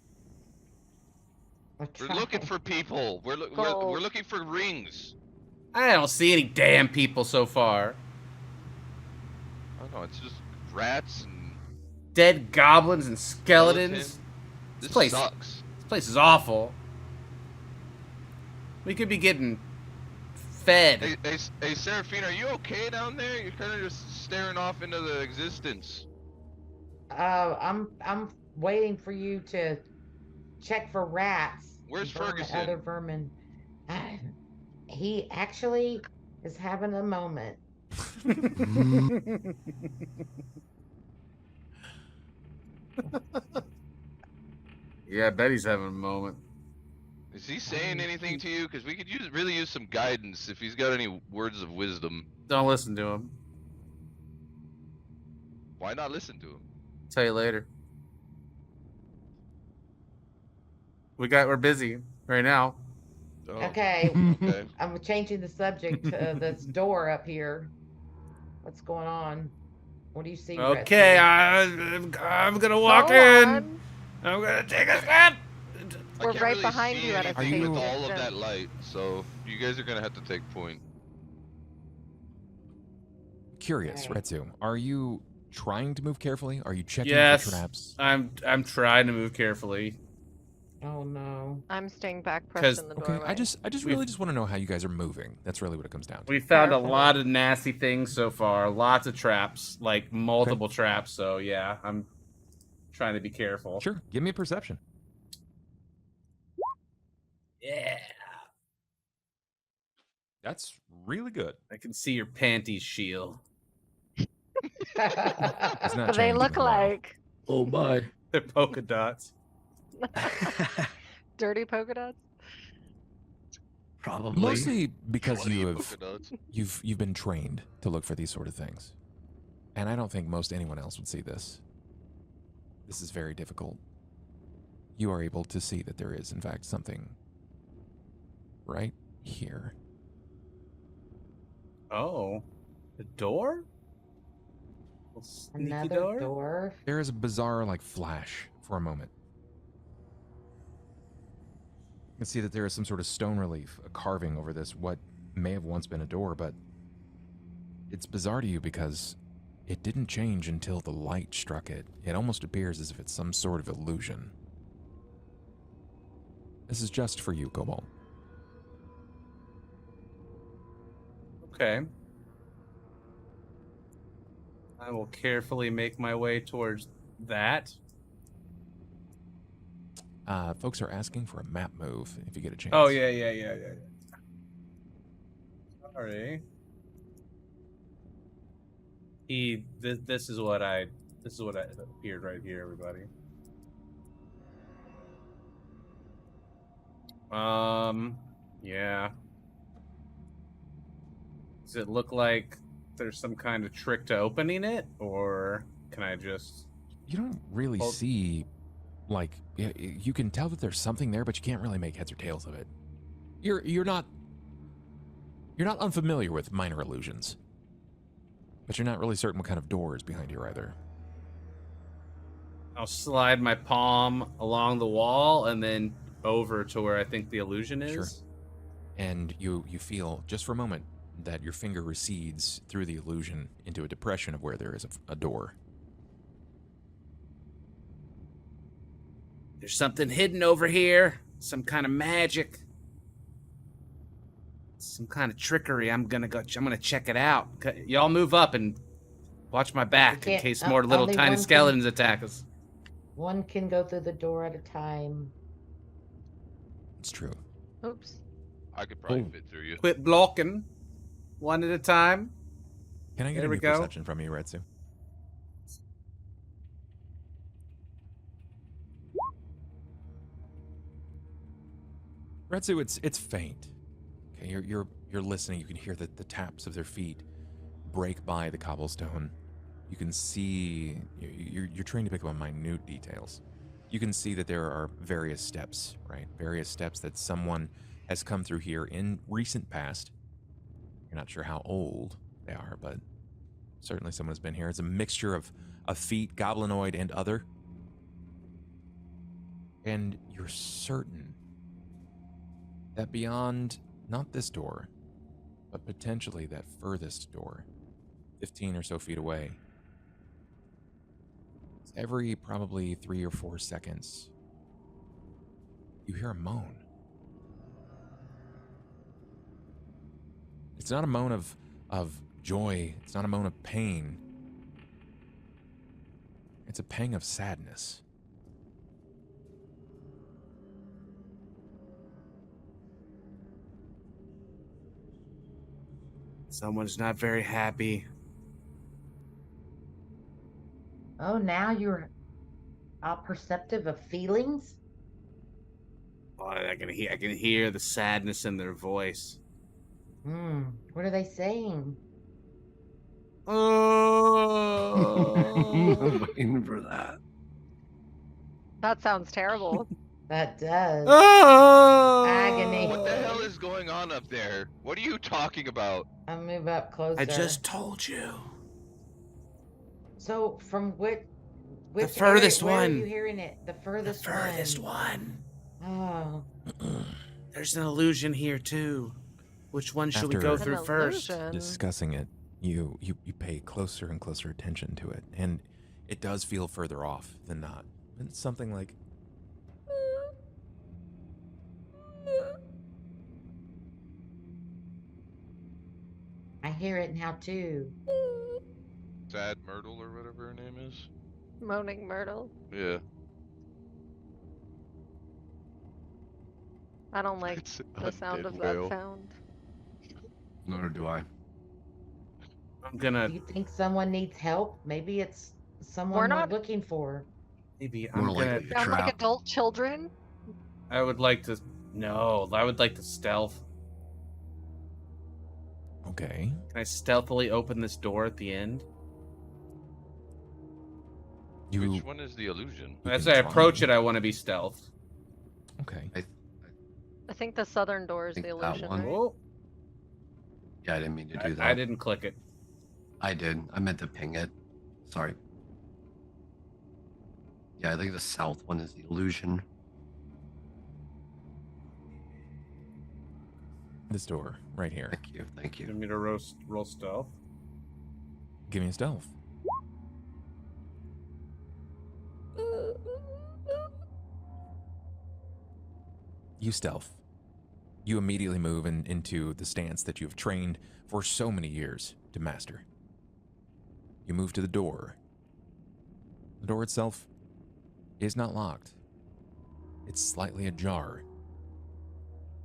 We're looking for people. We're Gold. looking for rings. I don't see any damn people so far. I don't know. It's just rats and Dead goblins and skeletons. This place- sucks. This place is awful. We could be getting fed. Hey, Seraphine, are you okay down there? You're kind of just staring off into the existence. I'm waiting for you to check for rats. Where's vermin, Ferguson? Other vermin. He actually is having a moment. Yeah, I bet he's having a moment. Is he saying anything to you? Because we could really use some guidance if he's got any words of wisdom. Don't listen to him. Why not listen to him? Tell you later. We're busy right now. Oh, Okay, okay. I'm changing the subject to this door up here. What's going on? What do you see? Okay, Retsy? I'm gonna walk Go in. on. I'm gonna take a step. I We're can't right really behind see you at a anything safe with all of distance. that light, so you guys are gonna have to take point. Curious, Okay. Retsu, are you trying to move carefully? Are you checking Yes. for traps? I'm trying to move carefully. Oh no. I'm staying back 'Cause- pressed in the Okay, doorway. I just really just want to know how you guys are moving. That's really what it comes down to. We found a Careful. lot of nasty things so far. Lots of traps, like multiple traps. So yeah, I'm trying to be careful. Sure, give me a perception. Yeah. That's really good. I can see your panties, Shield. It's not What do they changed look even now. like? Oh my. They're polka dots. Dirty polka dots? Probably. Mostly because What are you you have polka dots? you've been trained to look for these sort of things. And I don't think most anyone else would see this. This is very difficult. You are able to see that there is in fact something right here. Oh, the door? Little sneaky Another door. There is a bizarre like flash for a moment. You can see that there is some sort of stone relief, a carving over this what may have once been a door, but it's bizarre to you because it didn't change until the light struck it. It almost appears as if it's some sort of illusion. This is just for you, Cobalt. Okay. I will carefully make my way towards that. Folks are asking for a map move if you get a chance. Oh yeah. Sorry. This is what I appeared right here, everybody. Yeah. Does it look like there's some kind of trick to opening it, or can I just? You don't really Well- see Like you can tell that there's something there, but you can't really make heads or tails of it. You're not unfamiliar with minor illusions, but you're not really certain what kind of door is behind you either. I'll slide my palm along the wall and then over to where I think the illusion is. Sure. And you feel just for a moment that your finger recedes through the illusion into a depression of where there is a door. There's something hidden over here. Some kind of magic. Some kind of trickery. I'm gonna check it out. Y'all move up and watch my back in case more little only tiny one skeletons attack us. One can go through the door at a time. It's true. Oops. I could probably fit through you. Quit blocking. One at a time. Can I get There a we new go. perception from you, Retsu? Retsu, it's faint. Okay, you're listening. You can hear the taps of their feet break by the cobblestone. You can see you're trained to pick up on minute details. You can see that there are various steps, right? Various steps that someone has come through here in recent past. You're not sure how old they are, but certainly someone has been here. It's a mixture of feet, goblinoid, and other. And you're certain that beyond not this door, but potentially that furthest door, 15 or so feet away, every probably 3 or 4 seconds, you hear a moan. It's not a moan of joy. It's not a moan of pain. It's a pang of sadness. Someone's not very happy. Oh, now you're perceptive of feelings? Oh, I can hear the sadness in their voice. What are they saying? Oh. I'm waiting for that. That sounds terrible. That does. Oh. Agony. What the hell is going on up there? What are you talking about? I'll move up closer. I just told you. So from which The furthest area, where one. are you hearing it? The furthest one. Oh. There's an illusion here too. Which one should we After- go An through first? illusion. Discussing it, you pay closer and closer attention to it, and it does feel further off than not. It's something like, I hear it now too. Sad Myrtle or whatever her name is. Moaning Myrtle. Yeah. I don't like It's the sound of undead that whale. sound. Nor do I. I'm gonna Do you think someone needs help? Maybe it's someone we're not- looking for. maybe More I'm gonna. likely a Sound like trap. adult children? I would like to. No, I would like to stealth. okay, Can I stealthily open this door at the end? you Which one is the illusion? You As can I try. approach it, I want to be stealth. okay. I think the southern door is Think the that illusion, one. right? Oh, Yeah, I didn't mean to do that. I didn't click it. I did. I meant to ping it. Sorry. Yeah, I think the south one is the illusion. This door right here. Thank you. Thank You you. want me to roll stealth? Give me a stealth. You stealth. You immediately move into the stance that you've trained for so many years to master. You move to the door. The door itself is not locked. It's slightly ajar.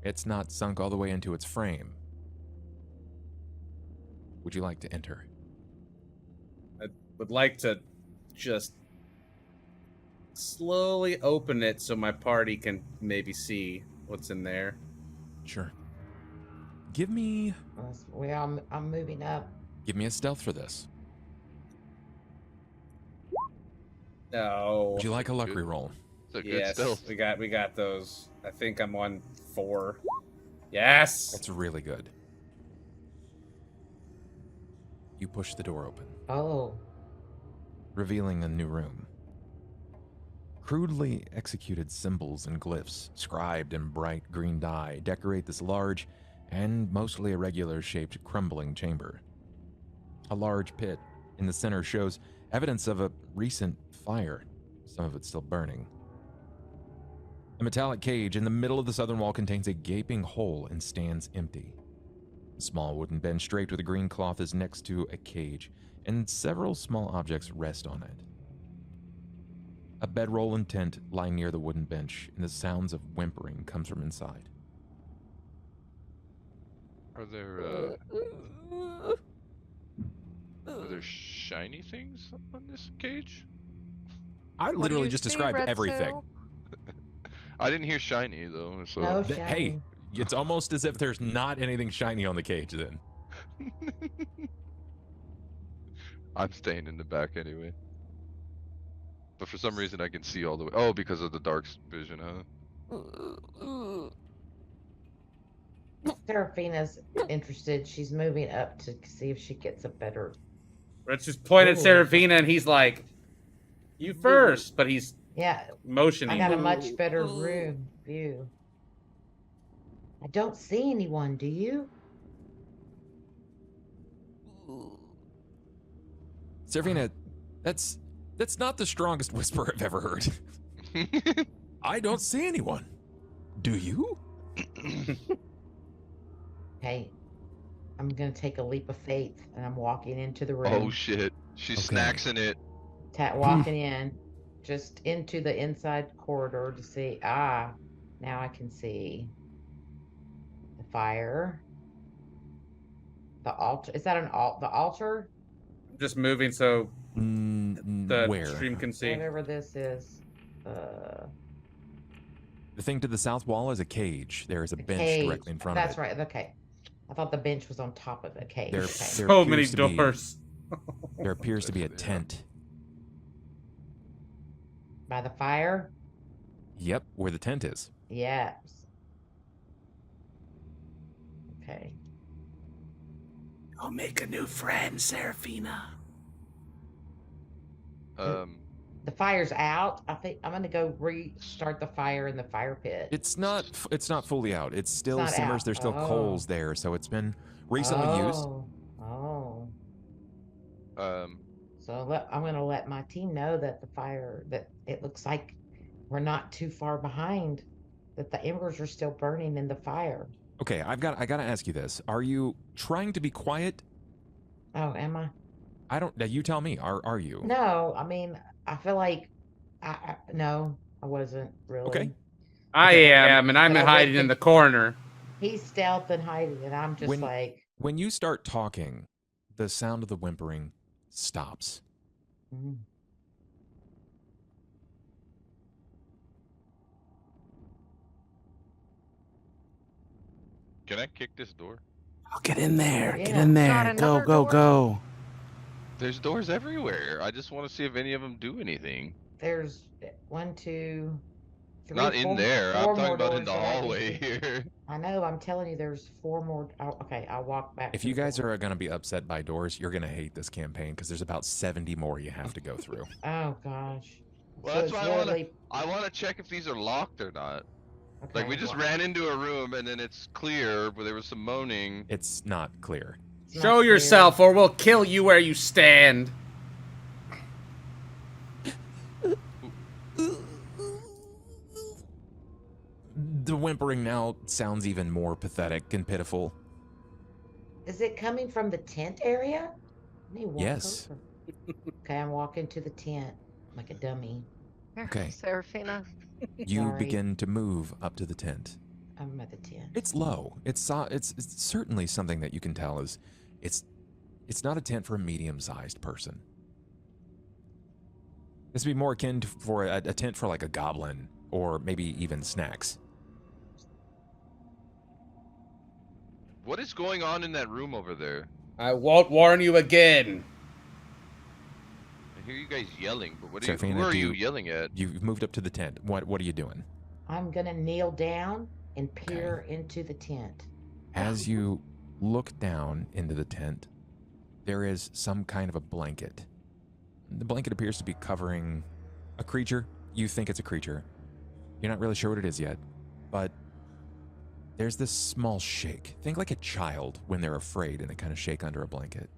It's not sunk all the way into its frame. Would you like to enter? I would like to just slowly open it so my party can maybe see what's in there. Sure. Give me I'm moving up. a stealth for this. No. Would you like a luck reroll? It's a good Yes, stealth. we got those. I think I'm on 4. Yes. That's really good. You push the door open, Oh. revealing a new room. Crudely executed symbols and glyphs, scribed in bright green dye, decorate this large and mostly irregular-shaped crumbling chamber. A large pit in the center shows evidence of a recent fire, some of it still burning. A metallic cage in the middle of the southern wall contains a gaping hole and stands empty. A small wooden bench draped with a green cloth is next to a cage, and several small objects rest on it. A bedroll and tent lie near the wooden bench, and the sounds of whimpering comes from inside. Are there shiny things on this cage? I What do literally you just see, described Red everything. Sue? I didn't hear shiny though, so No Hey, shiny. it's almost as if there's not anything shiny on the cage then. I'm staying in the back anyway. But for some reason I can see all the way. Oh, because of the dark vision, huh? Seraphina's interested. She's moving up to see if she gets a better. Let's just point at Ooh. Seraphina, and he's like, "You first," but he's Yeah, motioning. I got a much better room view. I don't see anyone, do you? Serafina, that's not the strongest whisper I've ever heard. I don't see anyone. Do you? Hey, I'm gonna take a leap of faith, and I'm walking into the room. Oh shit. She's Okay. snacksing it. Walking in, just into the inside corridor to see. Ah, now I can see the fire. The altar. Is that an the altar? Just moving so the Where? stream can see. Whatever this is. The thing to the south wall is a cage. There is a bench Cage. directly in front That's of it. right. Okay. I thought the bench was on top of the cage. There- Okay. there So many appears to be- doors. There appears to be a Yeah. tent. By the fire? Yep, where the tent is. Yes. Okay. I'll make a new friend, Seraphina. The fire's out. I think I'm gonna go restart the fire in the fire pit. It's not fully out. It still not simmers. out. There's still Oh. coals there, so it's been recently used. Oh. Um, So I'm gonna let my team know that that it looks like we're not too far behind, that the embers are still burning in the fire. Okay, I gotta ask you this. Are you trying to be quiet? Oh, am I? I don't. Now you tell me. Are you? No, I mean, I feel like no, I wasn't really. Okay. I am, and I'm But I hiding went in to- the corner. He's stealth and hiding, and I'm just When- like, When you start talking, the sound of the whimpering stops. mm. can I kick this door? Oh, get in there. Get Get in in Got there. another Go, door? go. There's doors everywhere. I just want to see if any of them do anything. There's 1, 2, 3, Not in 4 there. I'm four talking more about in doors the that I can hallway see. here. I know. I'm telling you, there's 4 more. Okay, I'll walk back. If to you the guys door. are gonna be upset by doors, you're gonna hate this campaign because there's about 70 more you have to go through. Oh gosh. Well, So that's it's why literally. I want to check if these are locked or not. Okay, Like we just well, ran into a room and then it's clear, but there was some moaning. It's not clear. it's not Show clear. yourself, or we'll kill you where you stand. The whimpering now sounds even more pathetic and pitiful. Is it coming from the tent area? Let me walk Yes. over. Okay, I'm walking to the tent like a dummy. Here, Okay. Seraphina. You Sorry. begin to move up to the tent. I'm at the tent. It's low. It's certainly something that you can tell is it's not a tent for a medium-sized person. This would be more akin to for a tent for like a goblin or maybe even snacks. What is going on in that room over there? I won't warn you again. hear you guys yelling, but what are Seraphina, who are you yelling at? You've moved up to the tent. What are you doing? I'm gonna kneel down and peer into the tent. As you look down into the tent, there is some kind of a blanket. The blanket appears to be covering a creature. You think it's a creature. You're not really sure what it is yet, but there's this small shake. Think like a child when they're afraid and they kind of shake under a blanket.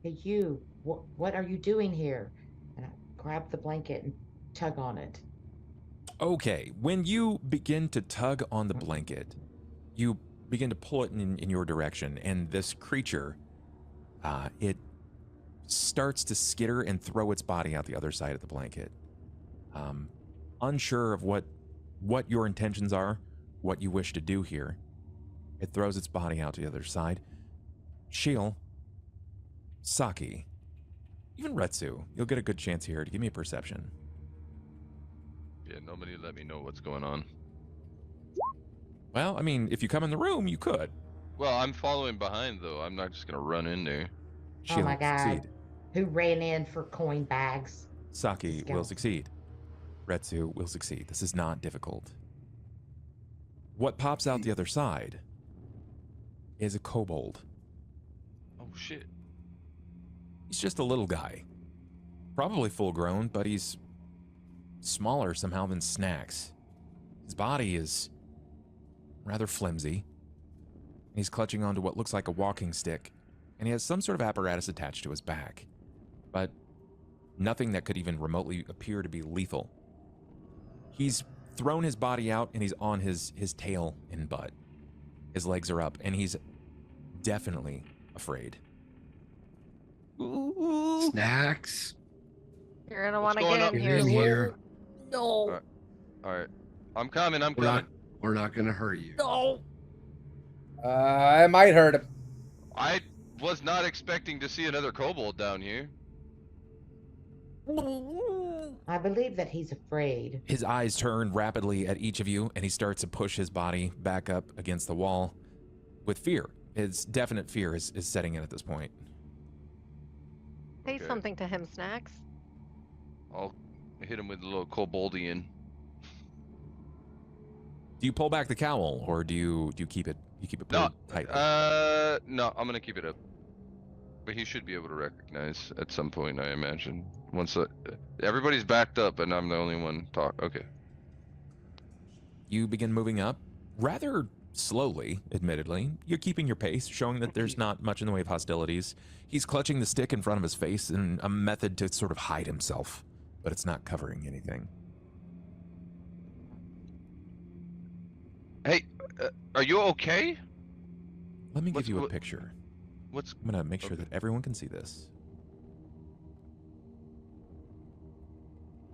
Hey, you, what are you doing here? And I grab the blanket and tug on it. Okay, when you begin to tug on the blanket, you begin to pull it in your direction, and this creature, it starts to skitter and throw its body out the other side of the blanket. Unsure of what your intentions are, what you wish to do here, it throws its body out to the other side. Shiel, Saki, even Retsu, you'll get a good chance here to give me a perception. Yeah, nobody let me know what's going on. Well, I mean, if you come in the room, you could. Well, I'm following behind though. I'm not just gonna run in there. Shiel, Oh my God. succeed. Who ran in for coin bags? Saki will Scout. succeed. Retsu will succeed. This is not difficult. What pops out the other side is a kobold. Oh shit. He's just a little guy. Probably full grown, but he's smaller somehow than Snacks. His body is rather flimsy. He's clutching onto what looks like a walking stick, and he has some sort of apparatus attached to his back, but nothing that could even remotely appear to be lethal. He's thrown his body out, and he's on his tail and butt. His legs are up, and he's definitely afraid. Snacks. You're gonna What's want to going get on? in Get in here. here. No. All right, I'm coming. I'm We're coming. we're not gonna hurt you. No. I might hurt him. I was not expecting to see another kobold down here. I believe that he's afraid. His eyes turn rapidly at each of you, and he starts to push his body back up against the wall with fear. His definite fear is setting in at this point. Say Okay. something to him, Snacks. I'll hit him with a little koboldian. Do you pull back the cowl, or do you keep it? You keep it No, pulled tightly. no, I'm gonna keep it up. But he should be able to recognize at some point, I imagine. Once everybody's backed up, and I'm the only one talk. Okay. You begin moving up, rather slowly, admittedly. You're keeping your pace, showing that there's not much in the way of hostilities. He's clutching the stick in front of his face in a method to sort of hide himself, but it's not covering anything. Hey, are you okay? Let me give What's- you a what- picture. What's I'm gonna make sure Okay. that everyone can see this.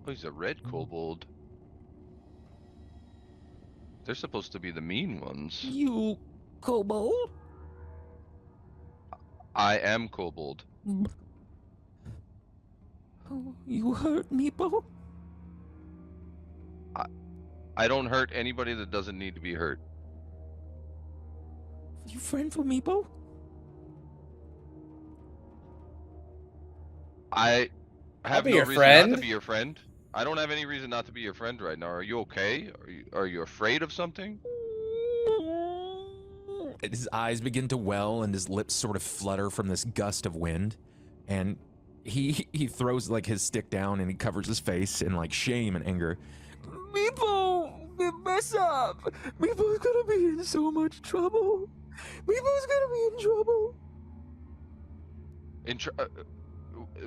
Oh, he's a red kobold. They're supposed to be the mean ones. You, kobold? I am kobold. Oh, you hurt Meepo? I don't hurt anybody that doesn't need to be hurt. You friend for Meepo? I have be no your reason friend. not to be your friend. I don't have any reason not to be your friend right now. Are you okay? Are you afraid of something? And his eyes begin to well, and his lips sort of flutter from this gust of wind. And he throws like his stick down, and he covers his face in like shame and anger. Meepo, mess up. Meepo's gonna be in so much trouble. Meepo's gonna be in trouble.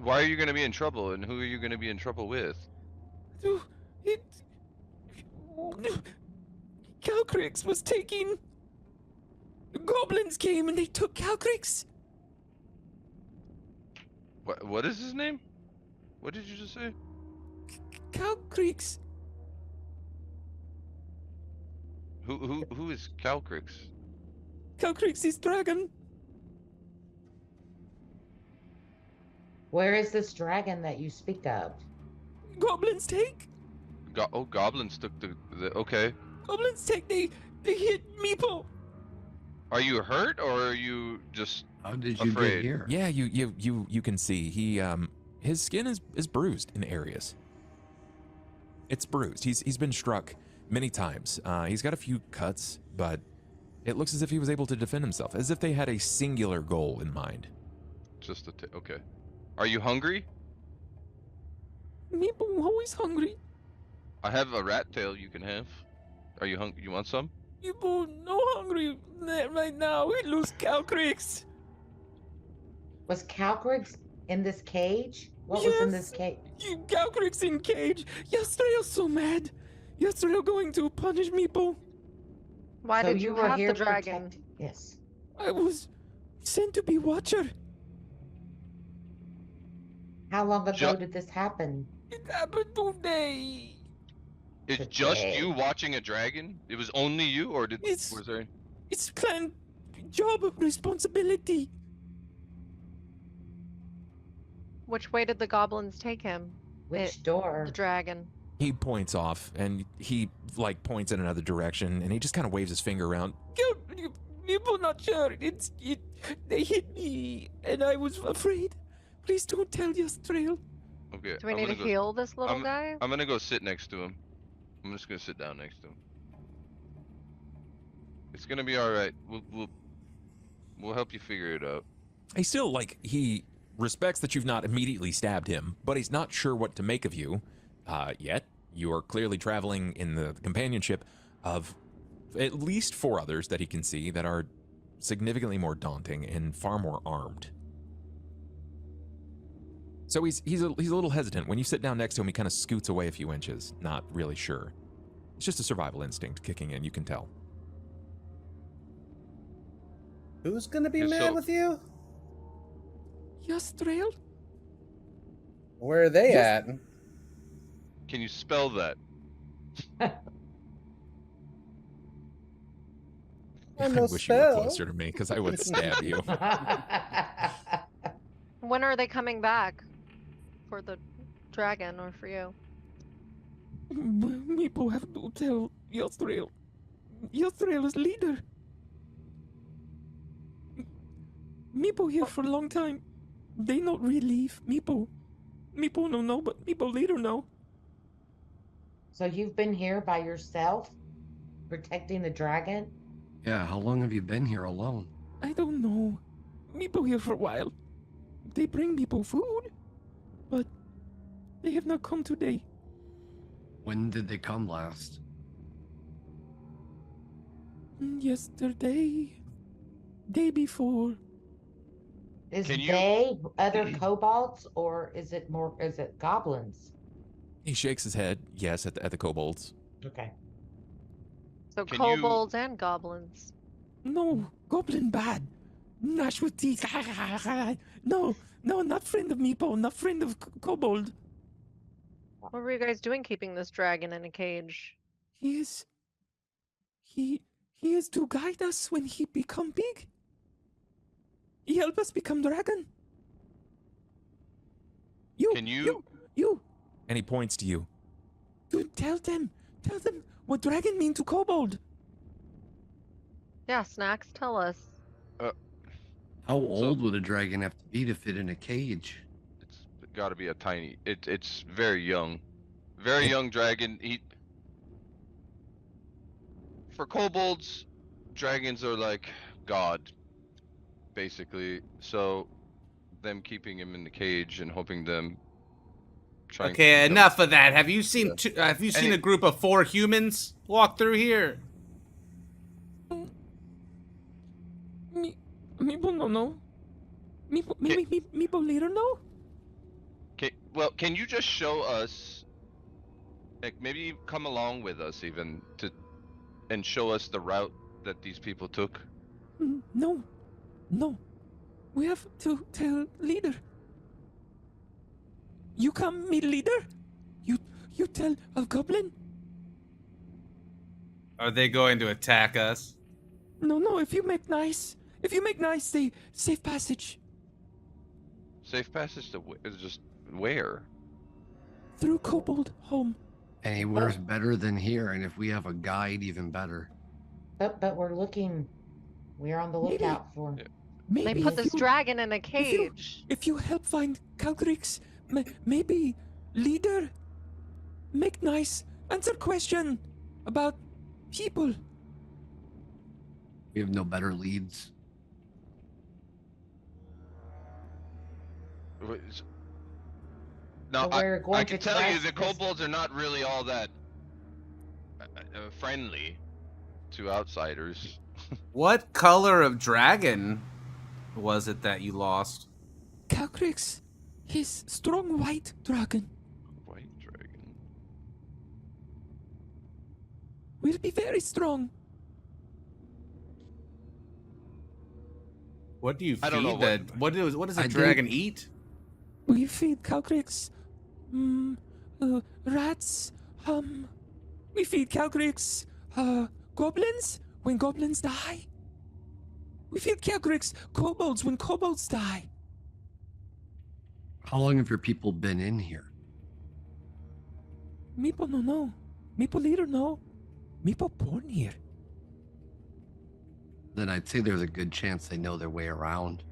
Why are you going to be in trouble, and who are you going to be in trouble with? Calcrix was taking. Goblins came and they took Calcrix. What is his name? What did you just say? Calcrix. Who is Calcrix? Calcrix is dragon. Where is this dragon that you speak of? Goblins take. Goblins took the okay. Goblins take. They hit Meepo. Are you hurt or are you just How did you afraid? get here? Yeah, you can see he his skin is bruised in areas. It's bruised. He's been struck many times. He's got a few cuts, but it looks as if he was able to defend himself, as if they had a singular goal in mind. Just okay. Are you hungry? Me always hungry. I have a rat tail you can have. Are you hungry? You want some? You no hungry right now. We lose Calcrix. Was Calcrix in this cage? What was in this cage? You Calcrix in cage. Yesterday so mad. Yesterday going to punish Meeple. Why So did you were have here the dragon? protecting- Yes. I was sent to be watcher. How long ago Ju- did this happen? It happened today. It's just Today. you watching a dragon? It was only you, or It's- was there? It's clan job of responsibility. Which way did the goblins take him? Which door? The dragon. He points off, and he like points in another direction, and he just kind of waves his finger around. People not sure. They hit me, and I was afraid. Please don't tell Yastrael. Okay. Do we I'm need to gonna go, heal this little guy? I'm gonna go sit next to him. I'm just gonna sit down next to him. It's gonna be all right. We'll help you figure it out. He still he respects that you've not immediately stabbed him, but he's not sure what to make of you yet. You are clearly traveling in the companionship of at least 4 others that he can see that are significantly more daunting and far more armed. So he's a little hesitant. When you sit down next to him, he kind of scoots away a few inches, not really sure. It's just a survival instinct kicking in, you can tell. Who's gonna be Yeah, mad so- with you? Yastrael? Where are they Yes. at? Can you spell that? I I know wish you were spell. closer to me, because I would stab you. When are they coming back? For the dragon or for you? Meepo have to tell Yastrael. Yastrael is leader. Meepo here for a long time. They not really leave. Meepo no know, but Meepo leader know. So you've been here by yourself, protecting the dragon? Yeah, how long have you been here alone? I don't know. Meepo here for a while. They bring Meepo food, but they have not come today. When did they come last? Yesterday. Day before. Is Can you- they other kobolds or is it goblins? He shakes his head, yes, at the kobolds. Okay. So Can you- kobolds and goblins. No, goblin bad. Gnash with teeth. No, not friend of Meepo, not friend of kobold. What were you guys doing keeping this dragon in a cage? He is to guide us when he become big. He help us become dragon. Can you- You. And he points to you. Dude, tell them what dragon mean to kobold. Yeah, Snacks, tell us. How old would a dragon have to be to fit in a cage? It's got to be a tiny. It's very young, very young dragon. For kobolds, dragons are like God, basically. So, them keeping him in the cage and hoping them. trying to Okay, become- enough of that. Have you seen Yeah. have you seen Any- a group of 4 humans walk through here? Meepo no know. Meepo leader know. Well, can you just show us, like maybe come along with us even and show us the route that these people took? No. We have to tell leader. You come, me leader. You tell a goblin. Are they going to attack us? No. If you make nice, say safe passage Safe passage to is just where? through kobold home. Anywhere's better than here, and if we have a guide, even better. But we're looking We're on the Maybe- lookout for. Yeah. They Maybe put if this you, dragon in a you- cage. if you help find Calgrix, maybe leader, make nice, answer question about people. We have no better leads. Wait, No, So we're I going can to tell you trust the this- kobolds are not really all that friendly to outsiders. What color of dragon was it that you lost? Calgrix, his strong white dragon White dragon. will be very strong. What do you I don't know feed what- what does a I dragon think- eat? We feed Calgrix, rats, we feed Calgrix, goblins when goblins die. We feed Calgrix, kobolds when kobolds die. How long have your people been in here? Meeple no know. Meeple leader no. Meeple born here. Then I'd say there's a good chance they know their way around.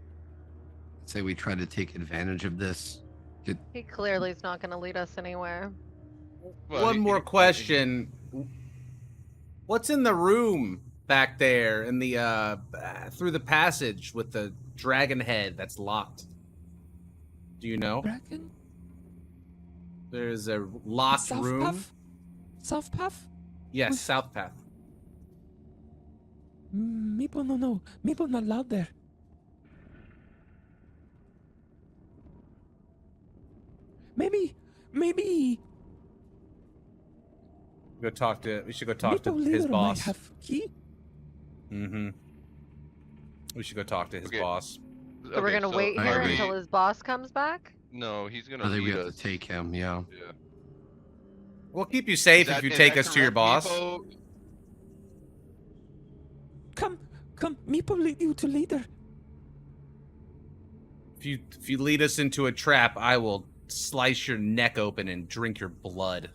I'd say we try to take advantage of this. He clearly is not going to lead us anywhere. Well, One more question. What's in the room back there in the through the passage with the dragon head that's locked? Do you know? Dragon? There's a locked South room. Path? South Path? Yes, With- South Path. Meeple no know. Meeple not allowed there. Maybe We should go talk to Meeple his leader might boss. have key. Mm-hmm. We should go talk to his Okay. boss. So we're going to wait I here agree. until his boss comes back? No, he's gonna I think we lead have us. to take him, yeah. Yeah. We'll keep you safe if you take us to your boss. Come, Meeple lead you to leader. If you lead us into a trap, I will slice your neck open and drink your blood.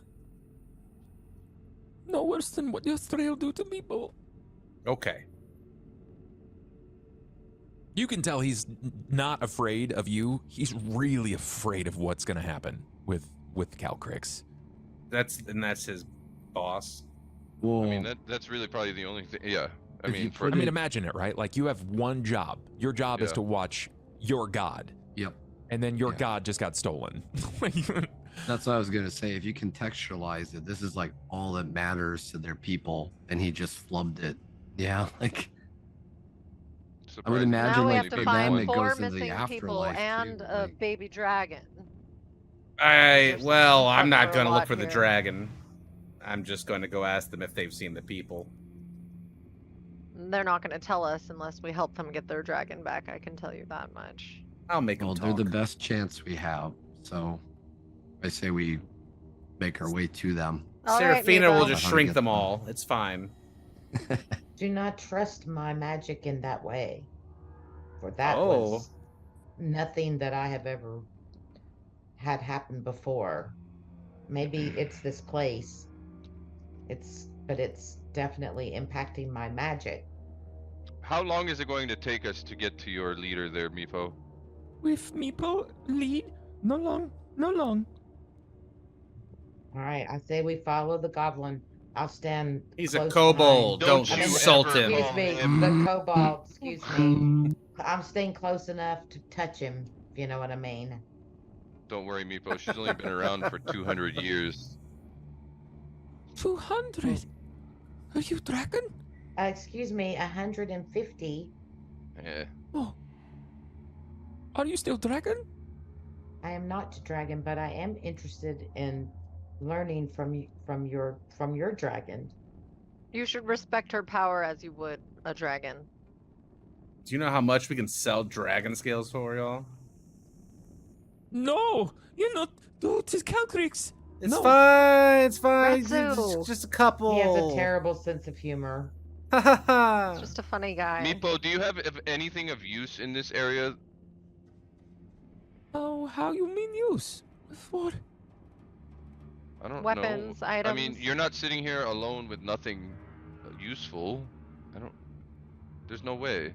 No worse than what your Australia do to Meeple. Okay. You can tell he's not afraid of you. He's really afraid of what's going to happen with Calcrix. That's his boss. Well, I mean, that's really probably the only thing. Yeah. I If you mean, for, put I mean, it- imagine it, right? Like you have one job. Your job is Yeah. to watch your god, yep. and then your Yeah. god just got stolen. That's what I was gonna say. If you contextualize it, this is like all that matters to their people, and he just flubbed it. Yeah, like I would surprisingly, imagine, Now we like, have to for find them, it four goes into the missing people afterlife, and too, a like- baby dragon. I'm Cover not a going to lot look for the here. dragon. I'm just going to go ask them if they've seen the people. They're not going to tell us unless we help them get their dragon back. I can tell you that much. I'll make them Well, talk. they're the best chance we have. So I say we make our way to them. All right, Serafina will Meeple. just How to shrink get them them. all. It's fine. Do not trust my magic in that way. For that Oh. was nothing that I have ever had happen before. Maybe it's this place. But it's definitely impacting my magic. how long is it going to take us to get to your leader there, Meepo? With Meeple lead, no long. All right, I say we follow the goblin. I'll stand. He's a close kobold. Don't Don't you insult ever him. Excuse me, him. the kobold. Excuse me. I'm staying close enough to touch him. If you know what I mean. Don't worry, Meepo. She's only been around for 200 years. 200. Are you dragon? Excuse me, 150. Yeah. Oh. Are you still dragon? I am not dragon, but I am interested in learning from your dragon. You should respect her power as you would a dragon. Do you know how much we can sell dragon scales for, y'all? No, you're not. Dude, it's Calcrix. It's No. fine. It's fine. Ratsu. It's just a couple. He has a terrible sense of humor. He's just a funny guy. Meepo, do you have anything of use in this area? Oh, how you mean use? What? I don't Weapons, know. items. I mean, you're not sitting here alone with nothing useful. I don't. There's no way.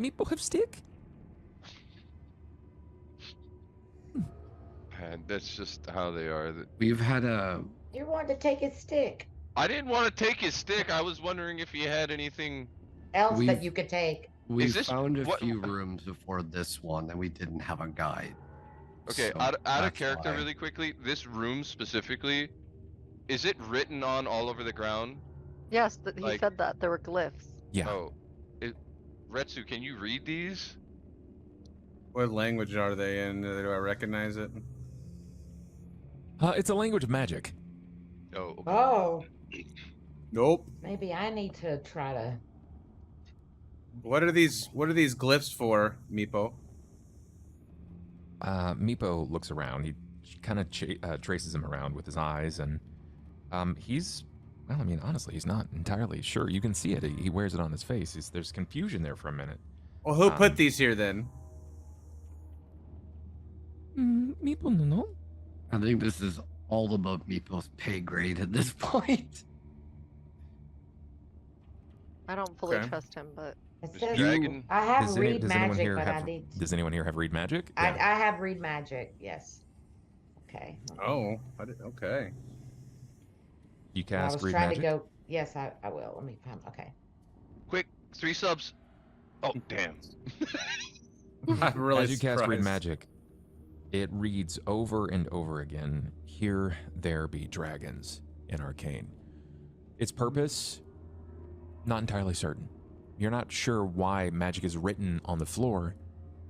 Meepo have stick? Man, that's just how they are. We've had a You wanted to take his stick. I didn't want to take his stick. I was wondering if he had anything. Else that We've- you could take. we this- found a what- few rooms before this one, and we didn't have a guide. Okay, So out of that's character, why. really quickly. This room specifically, is it written on all over the ground? Yes, he Like- said that there were glyphs. Yeah. Oh, Retsu, can you read these? What language are they in? Do I recognize it? It's a language of magic. Oh, okay. Oh, Nope. maybe I need to try to. What are these glyphs for, Meepo? Meepo looks around. He kind of traces him around with his eyes, and he's, well, I mean, honestly, he's not entirely sure. You can see it. He wears it on his face. There's confusion there for a minute. Well, who put Um, these here then? Meepo no no. I think this is all above Meepo's pay grade at this point. I don't fully Okay. trust him, but It This says dragon. I have Does, read does anyone magic, here but have? I need. Does anyone here have read magic? I have read magic. Yes. Okay. Oh, okay. You I cast was read trying magic. to go. Yes, I will. Let me find. Okay. Quick, 3 subs. Oh, damn. I'm really As you cast read surprised. magic, it reads over and over again, "Here there be dragons" in arcane. Its purpose, not entirely certain. You're not sure why magic is written on the floor.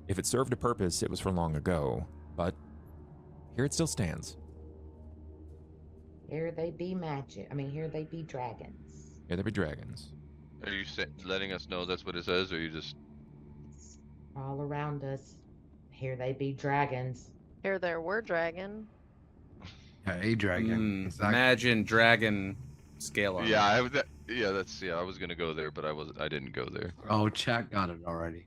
If it served a purpose, it was for long ago, but here it still stands. Here they be magic. I mean, here they be dragons. Here there be dragons. Are you letting us know that's what it says, or you just... It's all around us. Here they be dragons. here there were dragon. Yeah, a dragon. Exactly. Imagine dragon scale on. Yeah, I was gonna go there, but I didn't go there. Oh, chat got it already.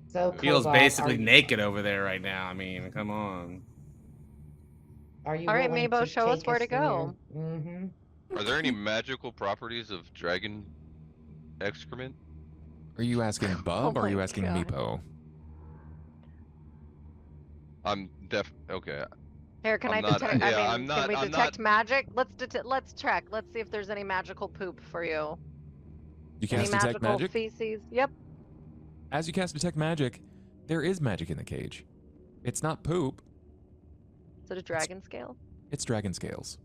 So Feels Cobalt, basically are you- naked over there right now. I mean, come on. Are you All right, willing Mabo, to show us take where to through your- go. Mhm. Are there any magical properties of dragon excrement? Are you asking Bub or are my you asking God. Meepo? Okay. Here, can I'm I not- detect? yeah, I mean, I'm not- can we I'm detect not- magic? Let's check. Let's see if there's any magical poop for you. You Any cast detect magical magic? feces? Yep. As you cast detect magic, there is magic in the cage. It's not poop, Is it a dragon scale? it's dragon scales.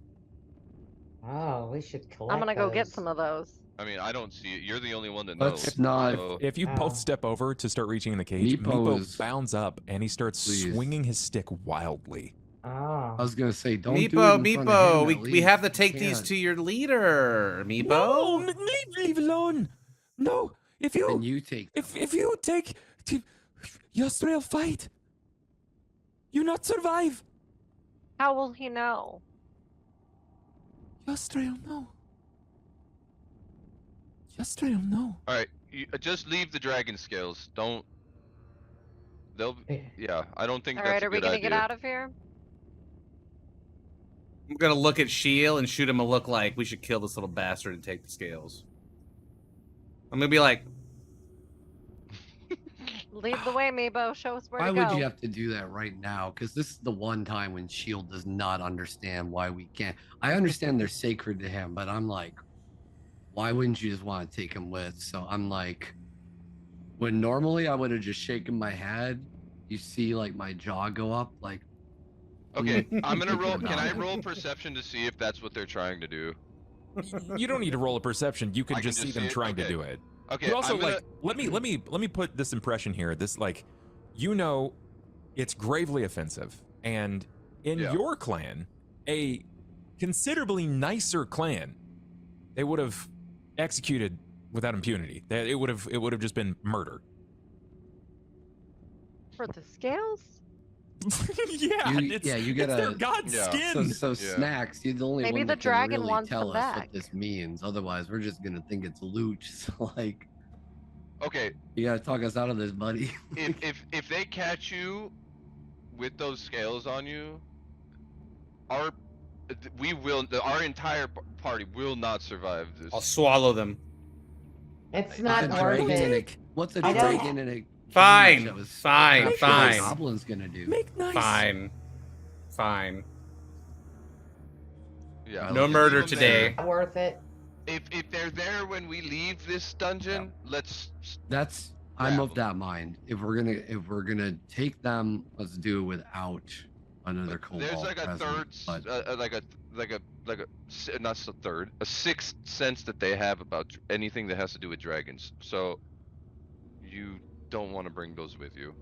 Oh, we should collect. I'm gonna go get those. some of those. I mean, I don't see it. You're the only one that Let's knows. not- so- If you Oh. both step over to start reaching in the cage, Meepo Meepo is- bounds up and he starts Please. swinging his stick wildly. Oh. I was gonna say, don't do it Meepo, in front of Meepo, him, we at we least. have to take You these can't. to your leader, Meepo. No, leave alone. No, if And you take. if you take Ystrael fight, you not survive. How will he know? Ystrael no. Ystrael no. All right, just leave the dragon scales. Don't. They'll. Yeah, I don't think All that's right, a are we good gonna idea. get out of here? I'm gonna look at Shiel and shoot him a look like we should kill this little bastard and take the scales. I'm gonna be like, Lead the way, Meebo. Show us where Why to go. would you have to do that right now? Because this is the one time when Shield does not understand why we can't. I understand they're sacred to him, but I'm like, why wouldn't you just want to take him with? So I'm like, when normally I would have just shaken my head, you see like my jaw go up, like. Okay, I'm gonna Thinking roll. Can about I it. roll perception to see if that's what they're trying to do? You don't need to roll a perception. You can I can just see just them see it? trying to Okay. do it. Okay, You also I'm gonna, like let me put this impression here. This like, you know, it's gravely offensive, and in Yeah. your clan, a considerably nicer clan, they would have executed without impunity. It would have just been murder. For the scales? yeah, You it's, their their god Yeah. skin. So Yeah. Snacks, you're the only Maybe one the that can dragon really wants tell them us back. what this means. Otherwise, we're just gonna think it's loot. So like, okay, you gotta talk us out of this, buddy. if they catch you with those scales on you, our Our entire party will not survive this. I'll swallow them. It's I- not What's a worth dragon it. and what's a I don't- dragon and a Fine, cage that was fine, captured by fine. Goblin's gonna do? Make nice. Fine. Yeah. No leave murder them today. there. Not worth it. If they're there when we leave this dungeon, let's. I'm Grab of that mind. If we're gonna take them, let's do it without another cobalt. There's like a present, third, but not a third, a sixth sense that they have about anything that has to do with dragons. So you don't want to bring those with you.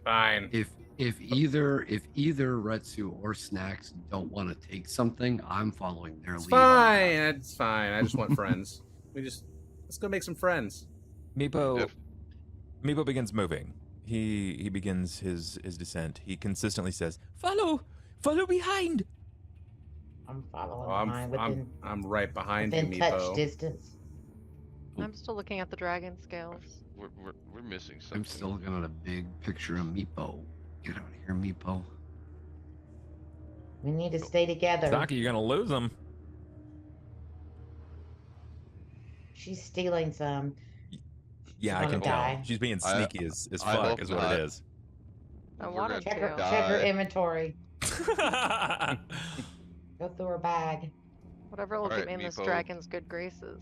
Fine. if either Retsu or Snacks don't want to take something, I'm following their It's lead. on that. fine. It's fine. I just want friends. Let's go make some friends. Meepo begins moving. He begins his descent. He consistently says, "Follow behind." I'm following Oh, behind I'm right behind you, within touch Meepo. distance. I'm still looking at the dragon scales. We're missing something. I'm still looking at a big picture of Meepo. Get out of here, Meepo. We need to stay together. Saki, you're gonna lose him. She's stealing some. Yeah, I gonna can tell. die. She's being I- sneaky as I fuck, hope is what not. it is. I We're wanted gonna to. Check her die. inventory. Go through her bag. Whatever will Alright, get me in this Meepo. dragon's good graces.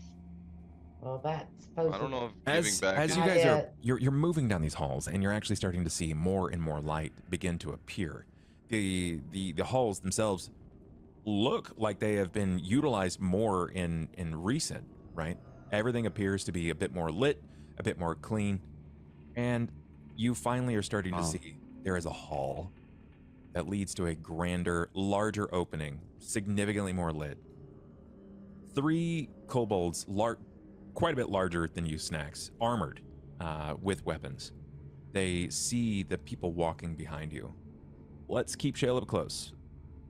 Well, that's supposed I don't to. know if giving As back. you Not guys are yet. you're moving down these halls, and you're actually starting to see more and more light begin to appear. The halls themselves look like they have been utilized more in recent, right? Everything appears to be a bit more lit, a bit more clean, and you finally are starting to Wow. see there is a hall that leads to a grander, larger opening, significantly more lit. 3 kobolds, quite a bit larger than you, Snacks, armored with weapons. They see the people walking behind you. Let's keep Shayla up close.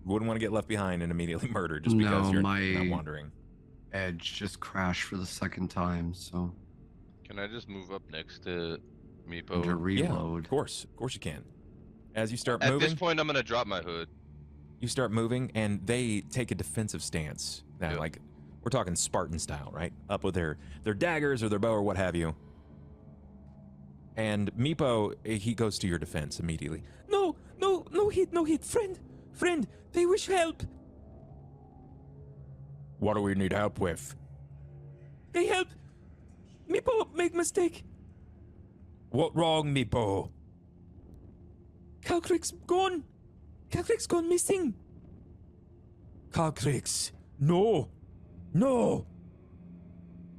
Wouldn't want to get left behind and immediately murdered just because No, you're my- not wandering. Edge just crashed for the second time, so Can I just move up next to I'm to Meepo? Yeah, reload. of course you can. As you start At moving, this point, I'm gonna drop my hood. you start moving, and they take a defensive stance. Now, Yeah. like, we're talking Spartan style, right? Up with their daggers or their bow or what have you. And Meepo, he goes to your defense immediately. No hit, friend, they wish help. What do we need help with? They help. Meepo make mistake. What wrong, Meepo? Calcrick's gone. Calcrick's gone missing. Calcrix, no.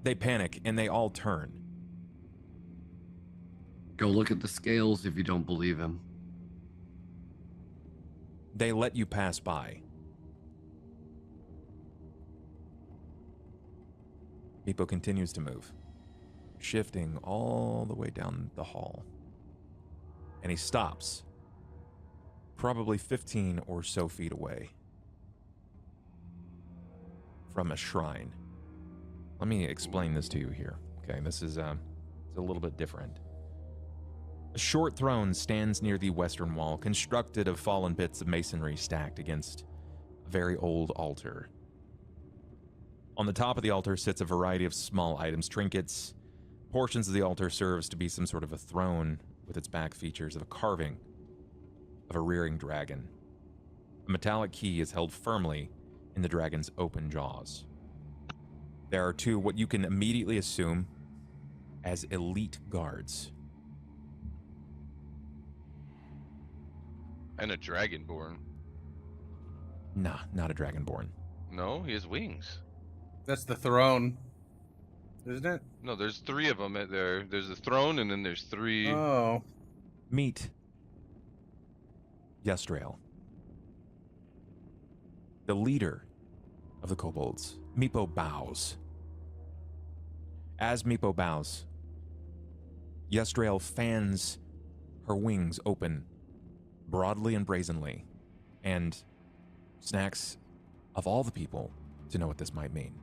They panic and they all turn. Go look at the scales if you don't believe him. They let you pass by. Meepo continues to move, shifting all the way down the hall. And he stops, probably 15 or so feet away from a shrine. Let me explain this to you here. Okay, this is a little bit different. A short throne stands near the western wall, constructed of fallen bits of masonry stacked against a very old altar. On the top of the altar sits a variety of small items, trinkets. Portions of the altar serves to be some sort of a throne with its back features of a carving of a rearing dragon. A metallic key is held firmly in the dragon's open jaws. There are 2 what you can immediately assume as elite guards. And a dragonborn. Nah, not a dragonborn. No, he has wings. That's the throne, isn't it? No, there's 3 of them there. There's the throne, and then there's 3. Oh. Meet Yestrael, the leader of the kobolds. Meepo bows. As Meepo bows, Yestrael fans her wings open broadly and brazenly, and Snacks, of all the people, to know what this might mean.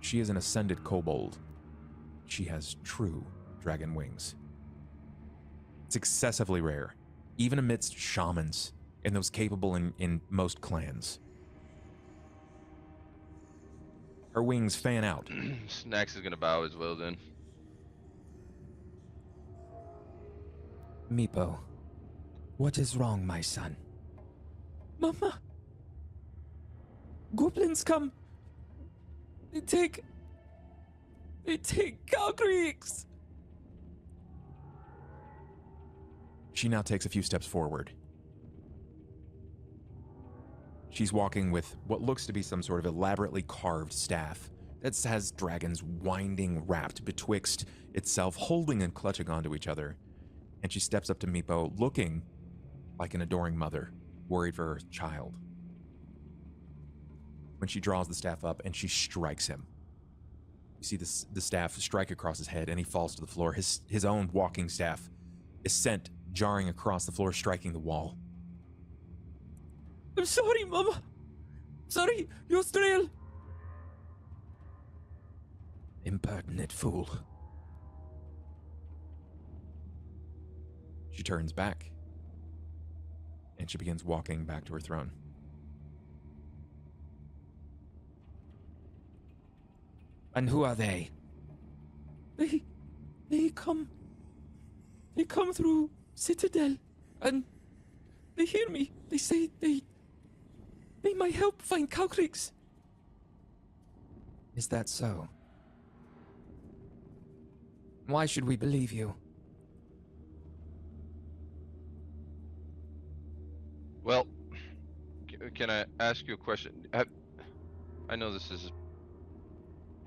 She is an ascended kobold. She has true dragon wings. It's excessively rare, even amidst shamans and those capable in most clans. Her wings fan out. Snacks is gonna bow as well then. Meepo, what is wrong, my son? Mama. Goblins come. They take Calgreeks. She now takes a few steps forward. She's walking with what looks to be some sort of elaborately carved staff that has dragons winding wrapped betwixt itself, holding and clutching onto each other. And she steps up to Meepo, looking like an adoring mother, worried for her child. When she draws the staff up and she strikes him. You see the staff strike across his head and he falls to the floor. His own walking staff is sent jarring across the floor, striking the wall. I'm sorry, Mama. Sorry, Yostriel. Impertinent fool. She turns back and she begins walking back to her throne. And who are they? They come through Citadel, and they hear me. They say they might help find Calcreeks. Is that so? Why should we believe you? Well, can I ask you a question? I know this is.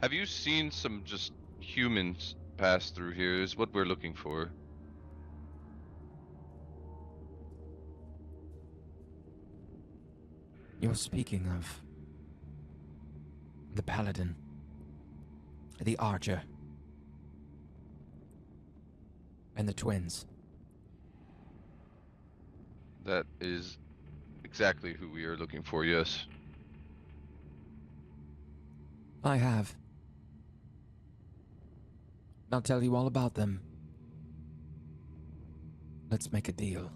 Have you seen some just humans pass through here? Is what we're looking for. You're speaking of the paladin, the archer, and the twins. That is exactly who we are looking for, yes. I have. I'll tell you all about them. Let's make a deal.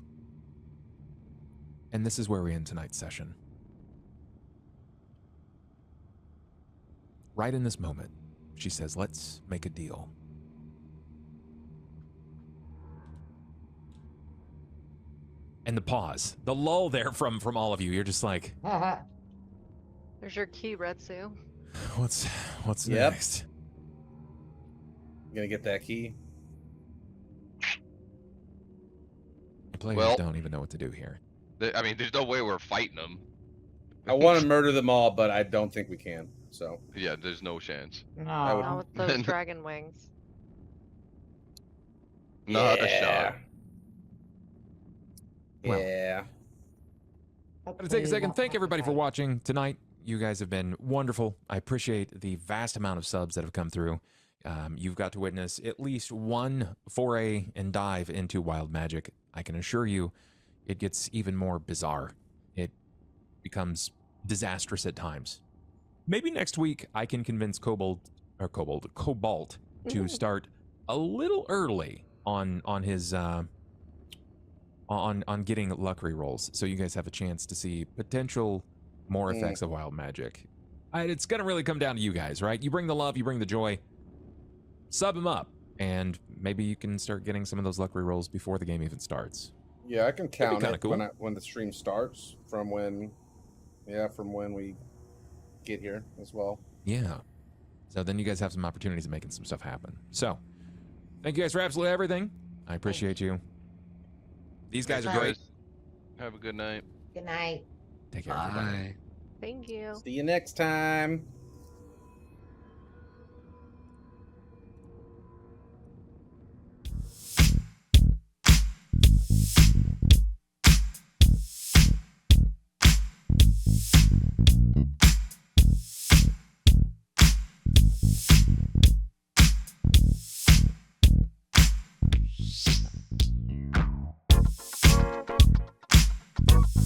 And this is where we end tonight's session. Right in this moment, she says, let's make a deal. And the pause, the lull there from all of you. You're just like, There's your key, Retsu. what's Yep. next? You gonna get that key? The players Well- don't even know what to do here. I mean, there's no way we're fighting them. I want to murder them all, but I don't think we can. So Yeah, there's no chance. would- No. Not with those dragon wings. Not a shot. Well. Yeah. I'm gonna take a second. Thank everybody for watching tonight. You guys have been wonderful. I appreciate the vast amount of subs that have come through. You've got to witness at least one foray and dive into wild magic. I can assure you, it gets even more bizarre. It becomes disastrous at times. Maybe next week I can convince Cobalt to start a little early on his on getting luck rerolls, so you guys have a chance to see potential more effects of wild magic. It's gonna really come down to you guys, right? You bring the love, you bring the joy. Sub him up, and maybe you can start getting some of those luck rerolls before the game even starts. Yeah, I can count kinda it cool. when the stream starts from when we get here as well. Yeah. So then you guys have some opportunities of making some stuff happen. So, thank you guys for absolutely everything. I appreciate you. These guys are great. Have a good night. Good night. Take care, everybody. Bye. Thank you. See you next time.